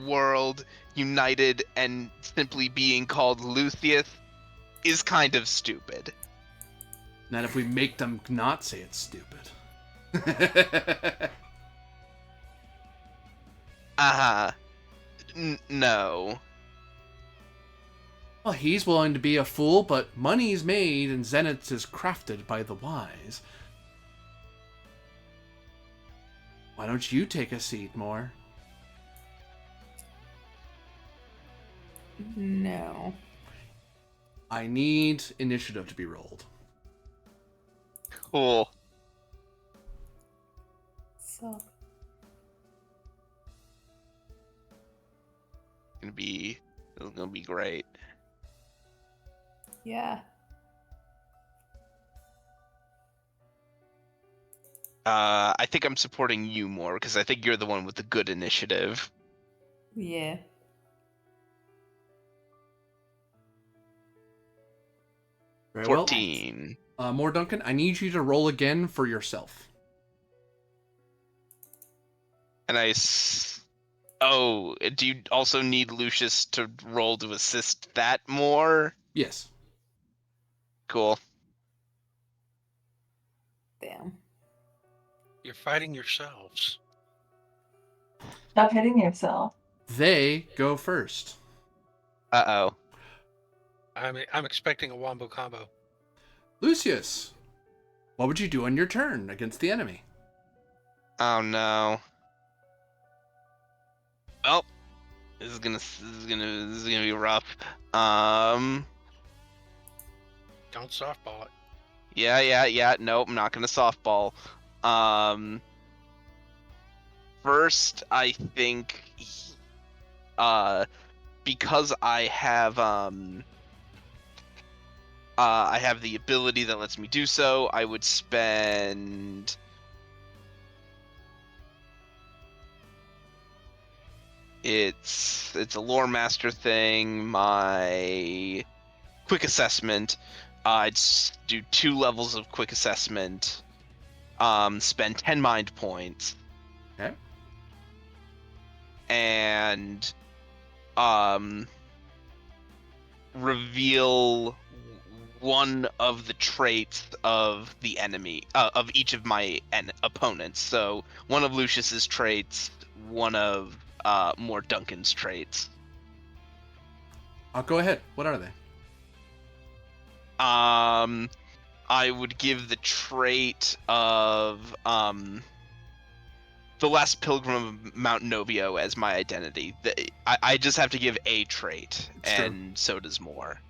world united and simply being called Lucius is kind of stupid. Not if we make them not say it's stupid. Uh-huh. No. Well, he's willing to be a fool, but money's made and zenith is crafted by the wise. Why don't you take a seat, Moore? No. I need initiative to be rolled. Cool. So It's gonna be great. yeah. I think I'm supporting you more because I think you're the one with the good initiative. Yeah. Very well. 14. Moore Duncan, I need you to roll again for yourself. And oh, do you also need Lucius to roll to assist that more? Yes. Cool. Damn. You're fighting yourselves. Stop hitting yourself. They go first. Uh-oh. I'm expecting a wombo combo. Lucius, what would you do on your turn against the enemy? Oh no. Well, this is gonna be rough. Don't softball it. Yeah. Nope, I'm not gonna softball. First, I think, because I have the ability that lets me do so, I would spend. It's a lore master thing. My quick assessment. I'd do 2 levels of quick assessment. Spend 10 mind points. Okay. And reveal one of the traits of the enemy, of each of my opponents. So one of Lucius's traits, one of Moore Duncan's traits. I'll go ahead. What are they? I would give the trait of the last pilgrim of Mount Novio as my identity. I just have to give a trait, It's true. and so does Moore.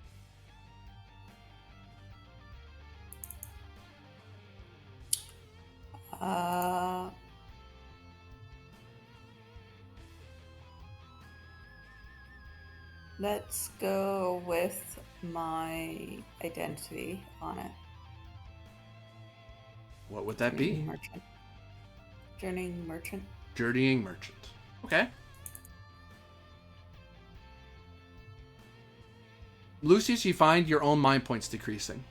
Let's go with my identity on it. What would that be? Merchant. Journeying merchant. Journeying merchant. Okay. Lucius, you find your own mind points decreasing.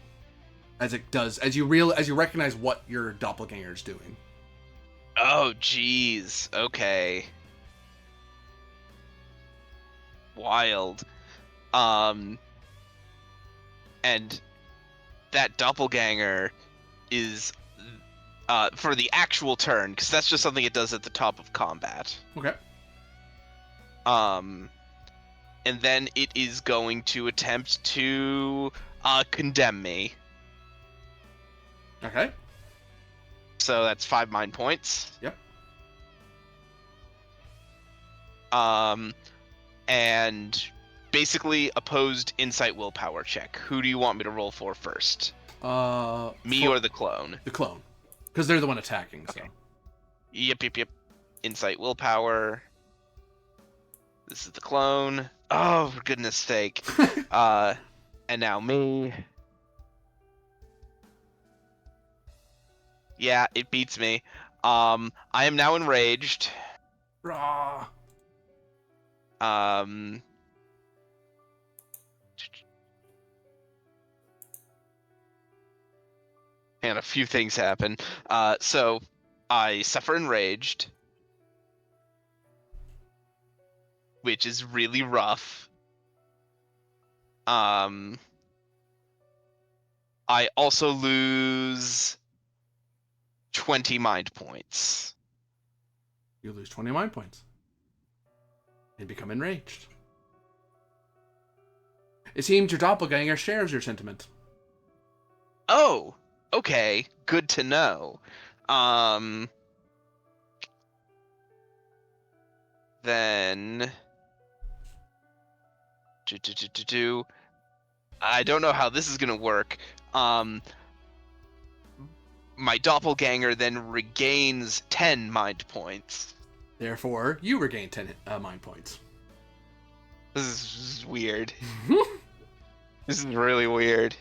As it does, as you recognize what your doppelganger is doing. Oh, jeez. Okay. Wild. And that doppelganger is for the actual turn, because that's just something it does at the top of combat. Okay. And then it is going to attempt to condemn me. Okay. So that's 5 mind points. Yep. And basically opposed insight willpower check. Who do you want me to roll for first? Me or the clone? The clone. Because they're the one attacking, Okay. so. Yep. Insight willpower. This is the clone. Oh, for goodness sake. And now me. Yeah, it beats me. I am now enraged. Rah. And a few things happen. So I suffer enraged, which is really rough. I also lose 20 mind points. You lose 20 mind points. and become enraged. It seems your doppelganger shares your sentiment. Oh, okay. Good to know. Then I don't know how this is gonna work. My doppelganger then regains 10 mind points. Therefore, you regain 10 mind points. This is weird. This is really weird.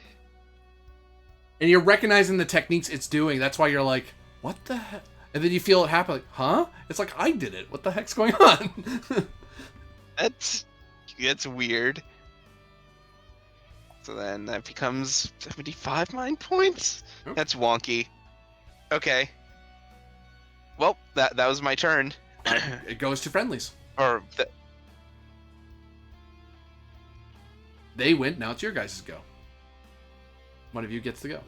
And you're recognizing the techniques it's doing. That's why you're like, what the heck? And then you feel it happen, like, huh? It's like, I did it. What the heck's going on? That's weird. So then that becomes 75 mind points? Yep. That's wonky. Okay. Well, that was my turn. It goes to friendlies. They went, now it's your guys' go. One of you gets to go.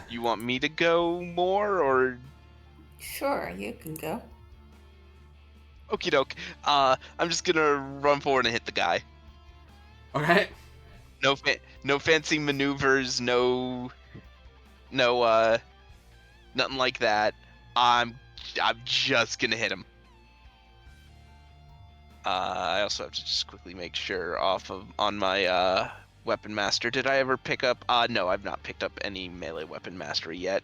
You want me to go more, or? Sure, you can go. Okie doke. I'm just gonna run forward and hit the guy. Okay. No fancy maneuvers, no, nothing like that. I'm just gonna hit him. I also have to just quickly make sure on my weapon master. Did I ever pick up? No, I've not picked up any melee weapon mastery yet.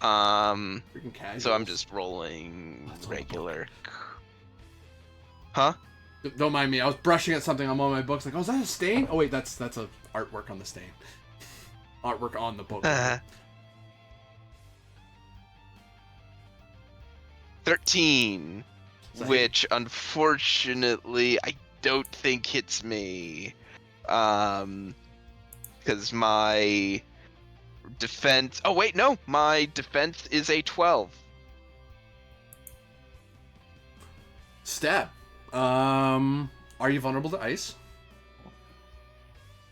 Freaking casuals. So I'm just rolling That's all the regular. Huh? Don't mind me. I was brushing at something on one of my books. Like, oh, is that a stain? Oh, wait, that's a artwork on the stain. Artwork on the book. 13, which unfortunately I don't think hits me. Because my defense. Oh wait, no, my defense is a 12. Stab. Are you vulnerable to ice?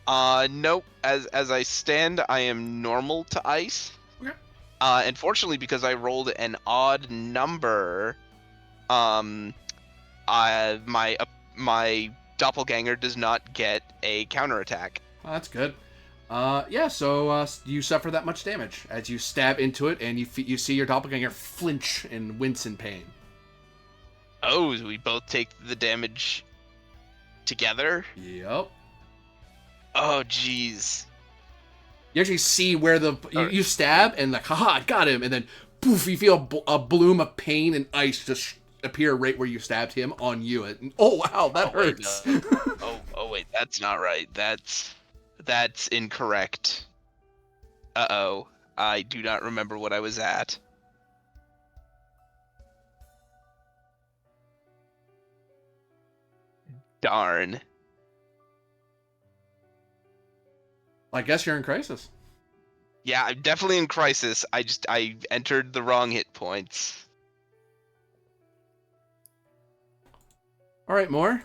Nope. As I stand, I am normal to ice. Okay. Unfortunately, because I rolled an odd number, my doppelganger does not get a counterattack. Oh, that's good. Yeah, so you suffer that much damage as you stab into it, and you see your doppelganger flinch and wince in pain. Oh, we both take the damage together? Yep. Oh, jeez. You actually see where you stab, and like, haha, I got him, and then poof, you feel a bloom of pain and ice just appear right where you stabbed him on you. And, oh wow, that hurts. Wait, oh wait, that's not right. That's incorrect. Uh-oh. I do not remember what I was at. Darn. I guess you're in crisis. Yeah, I'm definitely in crisis. I entered the wrong hit points. All right, Moore.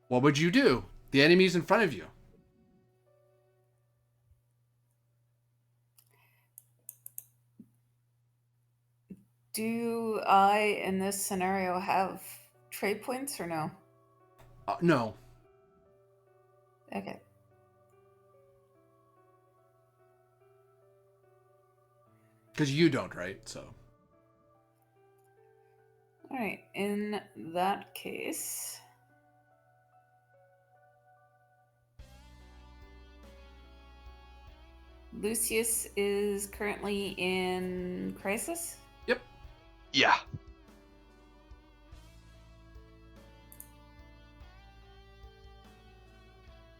What would you do? The enemy's in front of you. Do I, in this scenario, have trade points or no? No. Okay. Because you don't, right? So. All right. In that case, Lucius is currently in crisis. Yep. Yeah.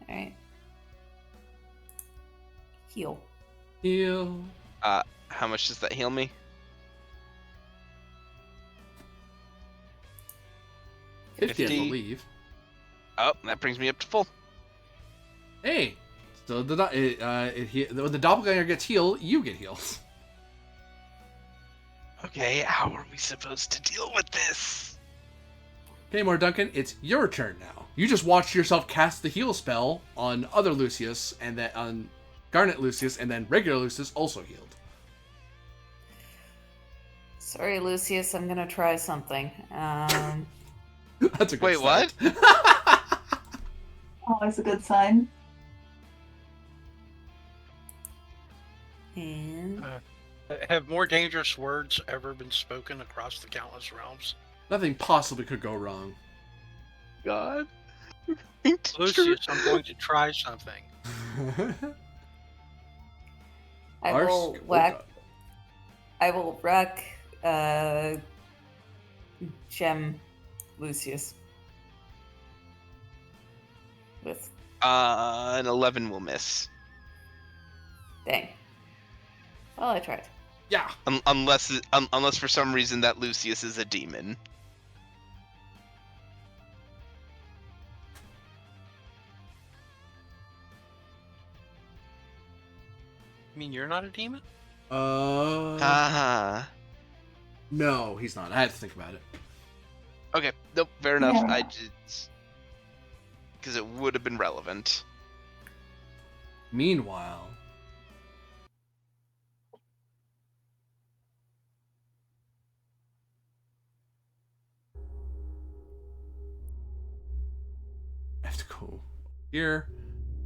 All right. Heal. Heal. How much does that heal me? 50, I 50. believe. Oh, that brings me up to full. Hey. So when the doppelganger gets healed, you get healed. Okay, how are we supposed to deal with this? Okay, more Duncan, it's your turn now. You just watched yourself cast the heal spell on other Lucius, and then on Garnet Lucius, and then regular Lucius also healed. Sorry, Lucius, I'm gonna try something. That's a good Wait, start. Always a good sign. And Have more dangerous words ever been spoken across the countless realms? Nothing possibly could go wrong. God. Lucius, I'm going to try something. I Our will sc- oh, whack. God. I will wreck Gem Lucius with An 11 will miss. dang. Well, I tried. Yeah. Unless for some reason that Lucius is a demon. You mean you're not a demon? Ah. No, he's not. I had to think about it. Okay. Nope. Fair enough. Yeah. I just because it would have been relevant. Meanwhile, I have to go here.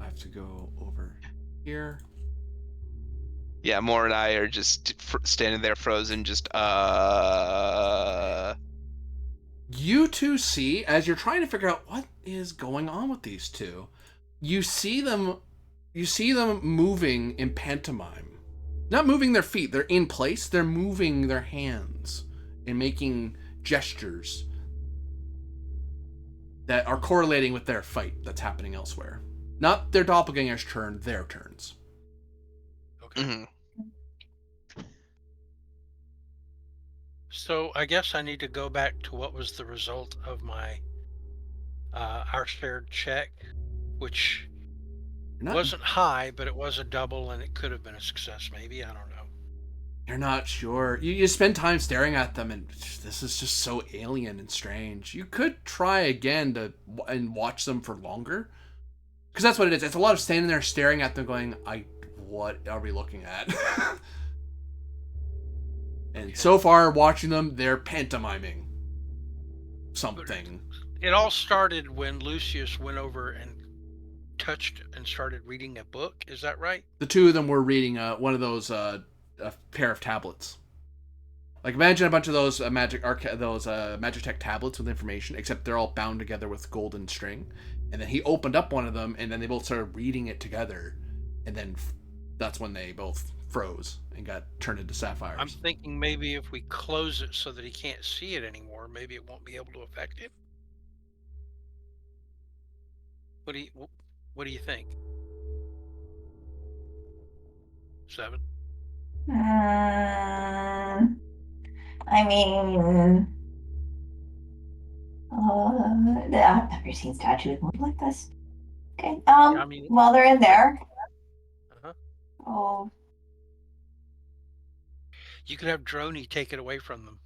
I have to go over here. Yeah, Moore and I are just standing there frozen, just You two see, as you're trying to figure out what is going on with these two, you see them moving in pantomime. Not moving their feet, they're in place, they're moving their hands and making gestures that are correlating with their fight that's happening elsewhere. Not their doppelganger's turn, their turns. Okay. mhm. So I guess I need to go back to what was the result of my our shared check, which You're not, wasn't high, but it was a double, and it could have been a success. Maybe, I don't know. you're not sure. You spend time staring at them, and this is just so alien and strange. You could try again and watch them for longer. Because that's what it is. It's a lot of standing there staring at them going, what are we looking at? And so far, watching them, they're pantomiming something. It all started when Lucius went over and touched and started reading a book. Is that right? The two of them were reading one of those a pair of tablets. Like imagine a bunch of those Magitech tablets with information, except they're all bound together with golden string. And then he opened up one of them, and then they both started reading it together, and then that's when they both froze and got turned into sapphires. I'm thinking maybe if we close it so that he can't see it anymore, maybe it won't be able to affect him. What do you think? 7. I mean, I've never seen statues move like this. Okay. I mean, while they're in there, uh-huh. oh, You could have Droney take it away from them.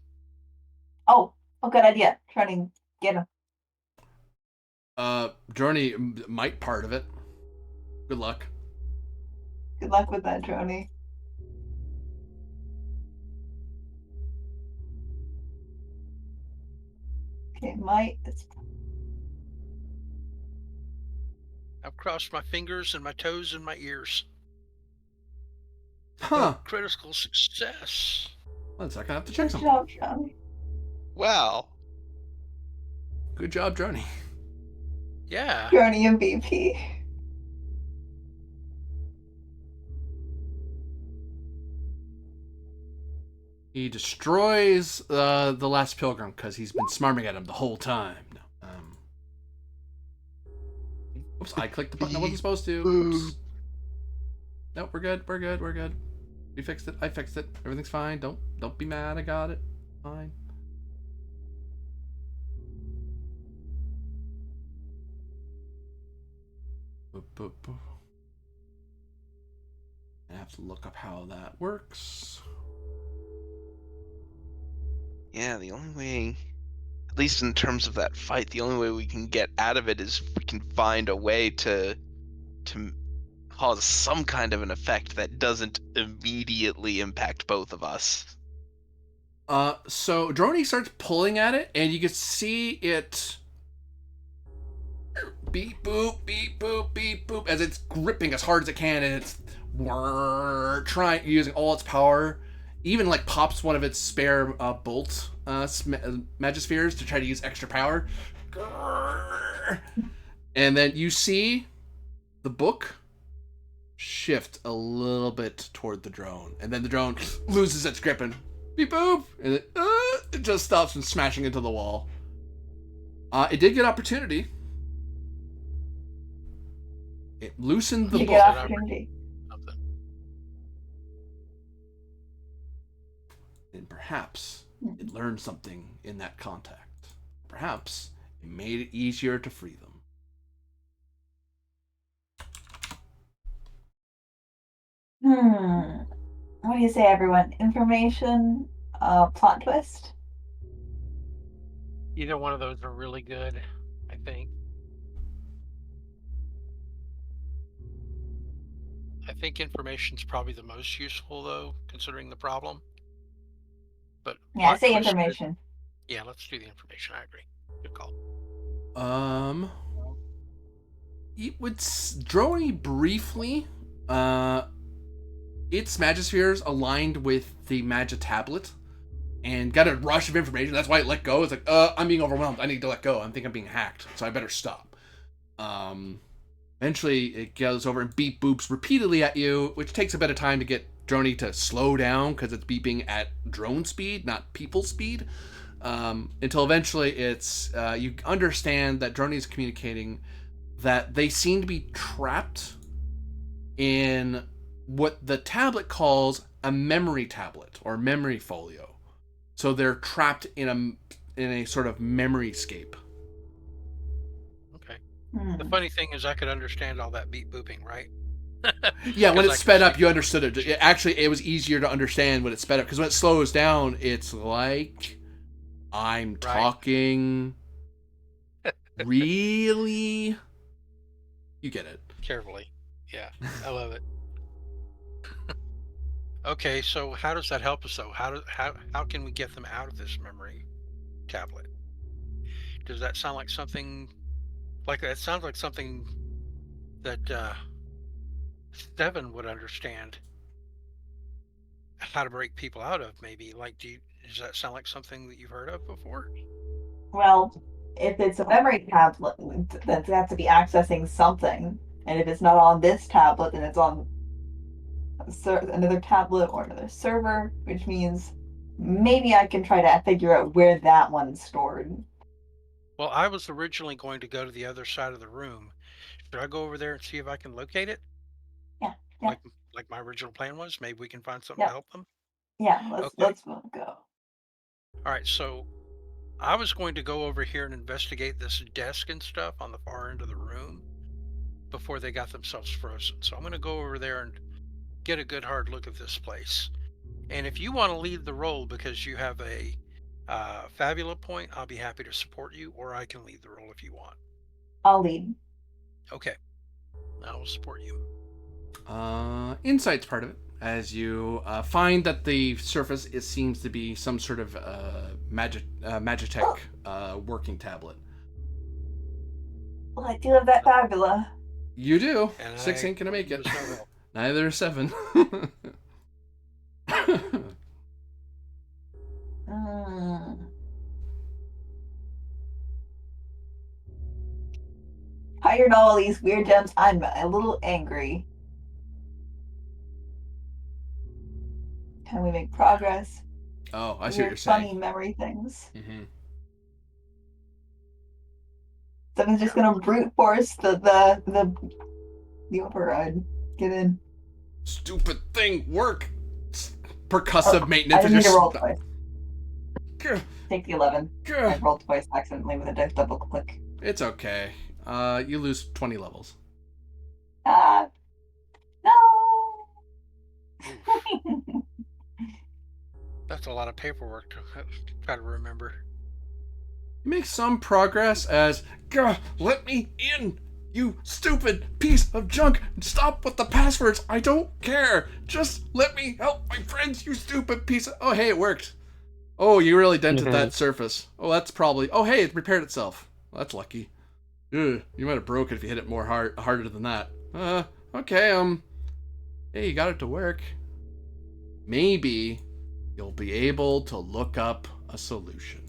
oh, good idea. Trying to get him. Journey might part of it. Good luck. Good luck with that, Droney. Okay, I've crossed my fingers and my toes and my ears. Huh. Critical success. 1 second, I have to check Good something. job, Droney. Wow. Good job, Journey. Yeah. Droney MVP. He destroys the last pilgrim because he's been smarming at him the whole time. No. Oops, I clicked the button I wasn't supposed to. Oops. Nope, we're good. We're good. We're good. We fixed it. I fixed it. Everything's fine. Don't be mad. I got it. Fine. I have to look up how that works. Yeah, the only way, at least in terms of that fight, the only way we can get out of it is if we can find a way to cause some kind of an effect that doesn't immediately impact both of us. So Droney starts pulling at it, and you can see it beep boop, beep boop, beep boop, as it's gripping as hard as it can, and it's trying using all its power. Even like pops one of its spare bolt magispheres to try to use extra power. And then you see the book shift a little bit toward the drone, and then the drone loses its grip and beep boop, and it just stops from smashing into the wall. It did get opportunity. It loosened the You book. get opportunity. Something. And perhaps it learned something in that contact. Perhaps it made it easier to free them. What do you say, everyone? Information, plot twist? Either one of those are really good, I think. I think information's probably the most useful, though, considering the problem. But Yeah, I plot say twist is- information. Yeah, let's do the information. I agree. Good call. It would Droney briefly. Its magispheres aligned with the Magia tablet, and got a rush of information. That's why it let go. It's like, I'm being overwhelmed. I need to let go. I think I'm being hacked, so I better stop. Eventually, it goes over and beep boops repeatedly at you, which takes a bit of time to get Droney to slow down because it's beeping at drone speed, not people speed. Until eventually, it's you understand that Droney is communicating that they seem to be trapped in what the tablet calls a memory tablet or memory folio. So they're trapped in a sort of memory scape. Okay. The funny thing is, I could understand all that beep booping, right? Yeah, when 'Cause it I sped can up, see- you understood it. Actually, it was easier to understand when it sped up, because when it slows down, it's like, I'm talking really. You get it. Carefully. Yeah, I love it. Okay, so how does that help us, though? How can we get them out of this memory tablet? Does that sound like something like that? Sounds like something that Steven would understand how to break people out of. Maybe like, does that sound like something that you've heard of before? Well, if it's a memory tablet, that's got to be accessing something. And if it's not on this tablet, then it's on another tablet or another server, which means maybe I can try to figure out where that one's stored. Well, I was originally going to go to the other side of the room. Should I go over there and see if I can locate it? Yeah. Like my original plan was. Maybe we can find something to help them. Yeah, Okay. let's go. All right, so I was going to go over here and investigate this desk and stuff on the far end of the room before they got themselves frozen. So I'm going to go over there and get a good hard look at this place. And if you want to lead the role because you have a Fabula point, I'll be happy to support you, or I can lead the role if you want. I'll lead. Okay, I will support you. Insight's part of it, as you find that the surface seems to be some sort of Magitech working tablet. Well, I do have that Fabula. You do. And 6 ain't gonna make it. There's no help. Neither 7. Hired all these weird gems. I'm a little angry. Can we make progress? Oh, I see what Weird, you're saying. funny memory things. Mm-hmm. Someone's just gonna brute force the override. Get in. Stupid thing, work. Percussive maintenance. I and didn't need to just- roll twice. Gah, Take the 11. gah. I rolled twice accidentally with a double click. It's okay. You lose 20 levels. No. That's a lot of paperwork to try to remember. You make some progress as, gah, let me in, you stupid piece of junk. Stop with the passwords. I don't care. Just let me help my friends, you stupid piece of... Oh, hey, it worked. Oh, you really dented that surface. Oh, that's probably... Oh, hey, it repaired itself. Well, that's lucky. Ugh, you might have broke it if you hit it more harder than that. Okay, hey, you got it to work. Maybe you'll be able to look up a solution.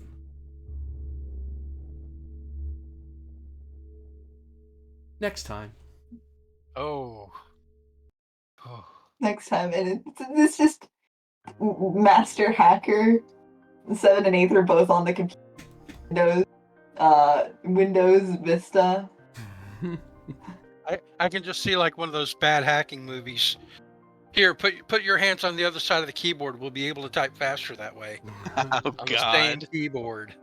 Next time. Oh. Oh. Next time, and it's just Master Hacker 7 and 8 are both on the computer. Windows Vista. I can just see like one of those bad hacking movies. Here, put your hands on the other side of the keyboard. We'll be able to type faster that way. Oh On the stained God. keyboard.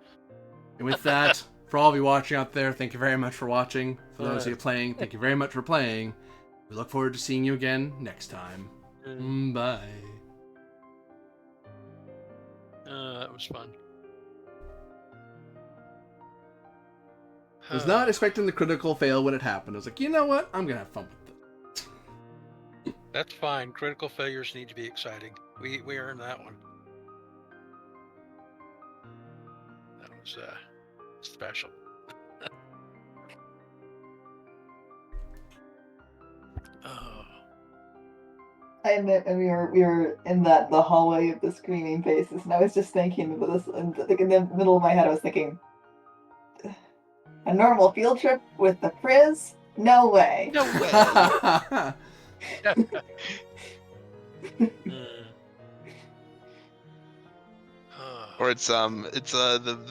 And with that, for all of you watching out there, thank you very much for watching. For those of you playing, thank you very much for playing. We look forward to seeing you again next time. Bye. That was fun. I was not expecting the critical fail when it happened. I was like, you know what? I'm going to have fun with it. That's fine. Critical failures need to be exciting. We earned that one. That was special. Oh. And we were in the hallway of the screaming faces, and I was just thinking about this, and like in the middle of my head, I was thinking, a normal field trip with the Frizz? No way. No way. Or it's the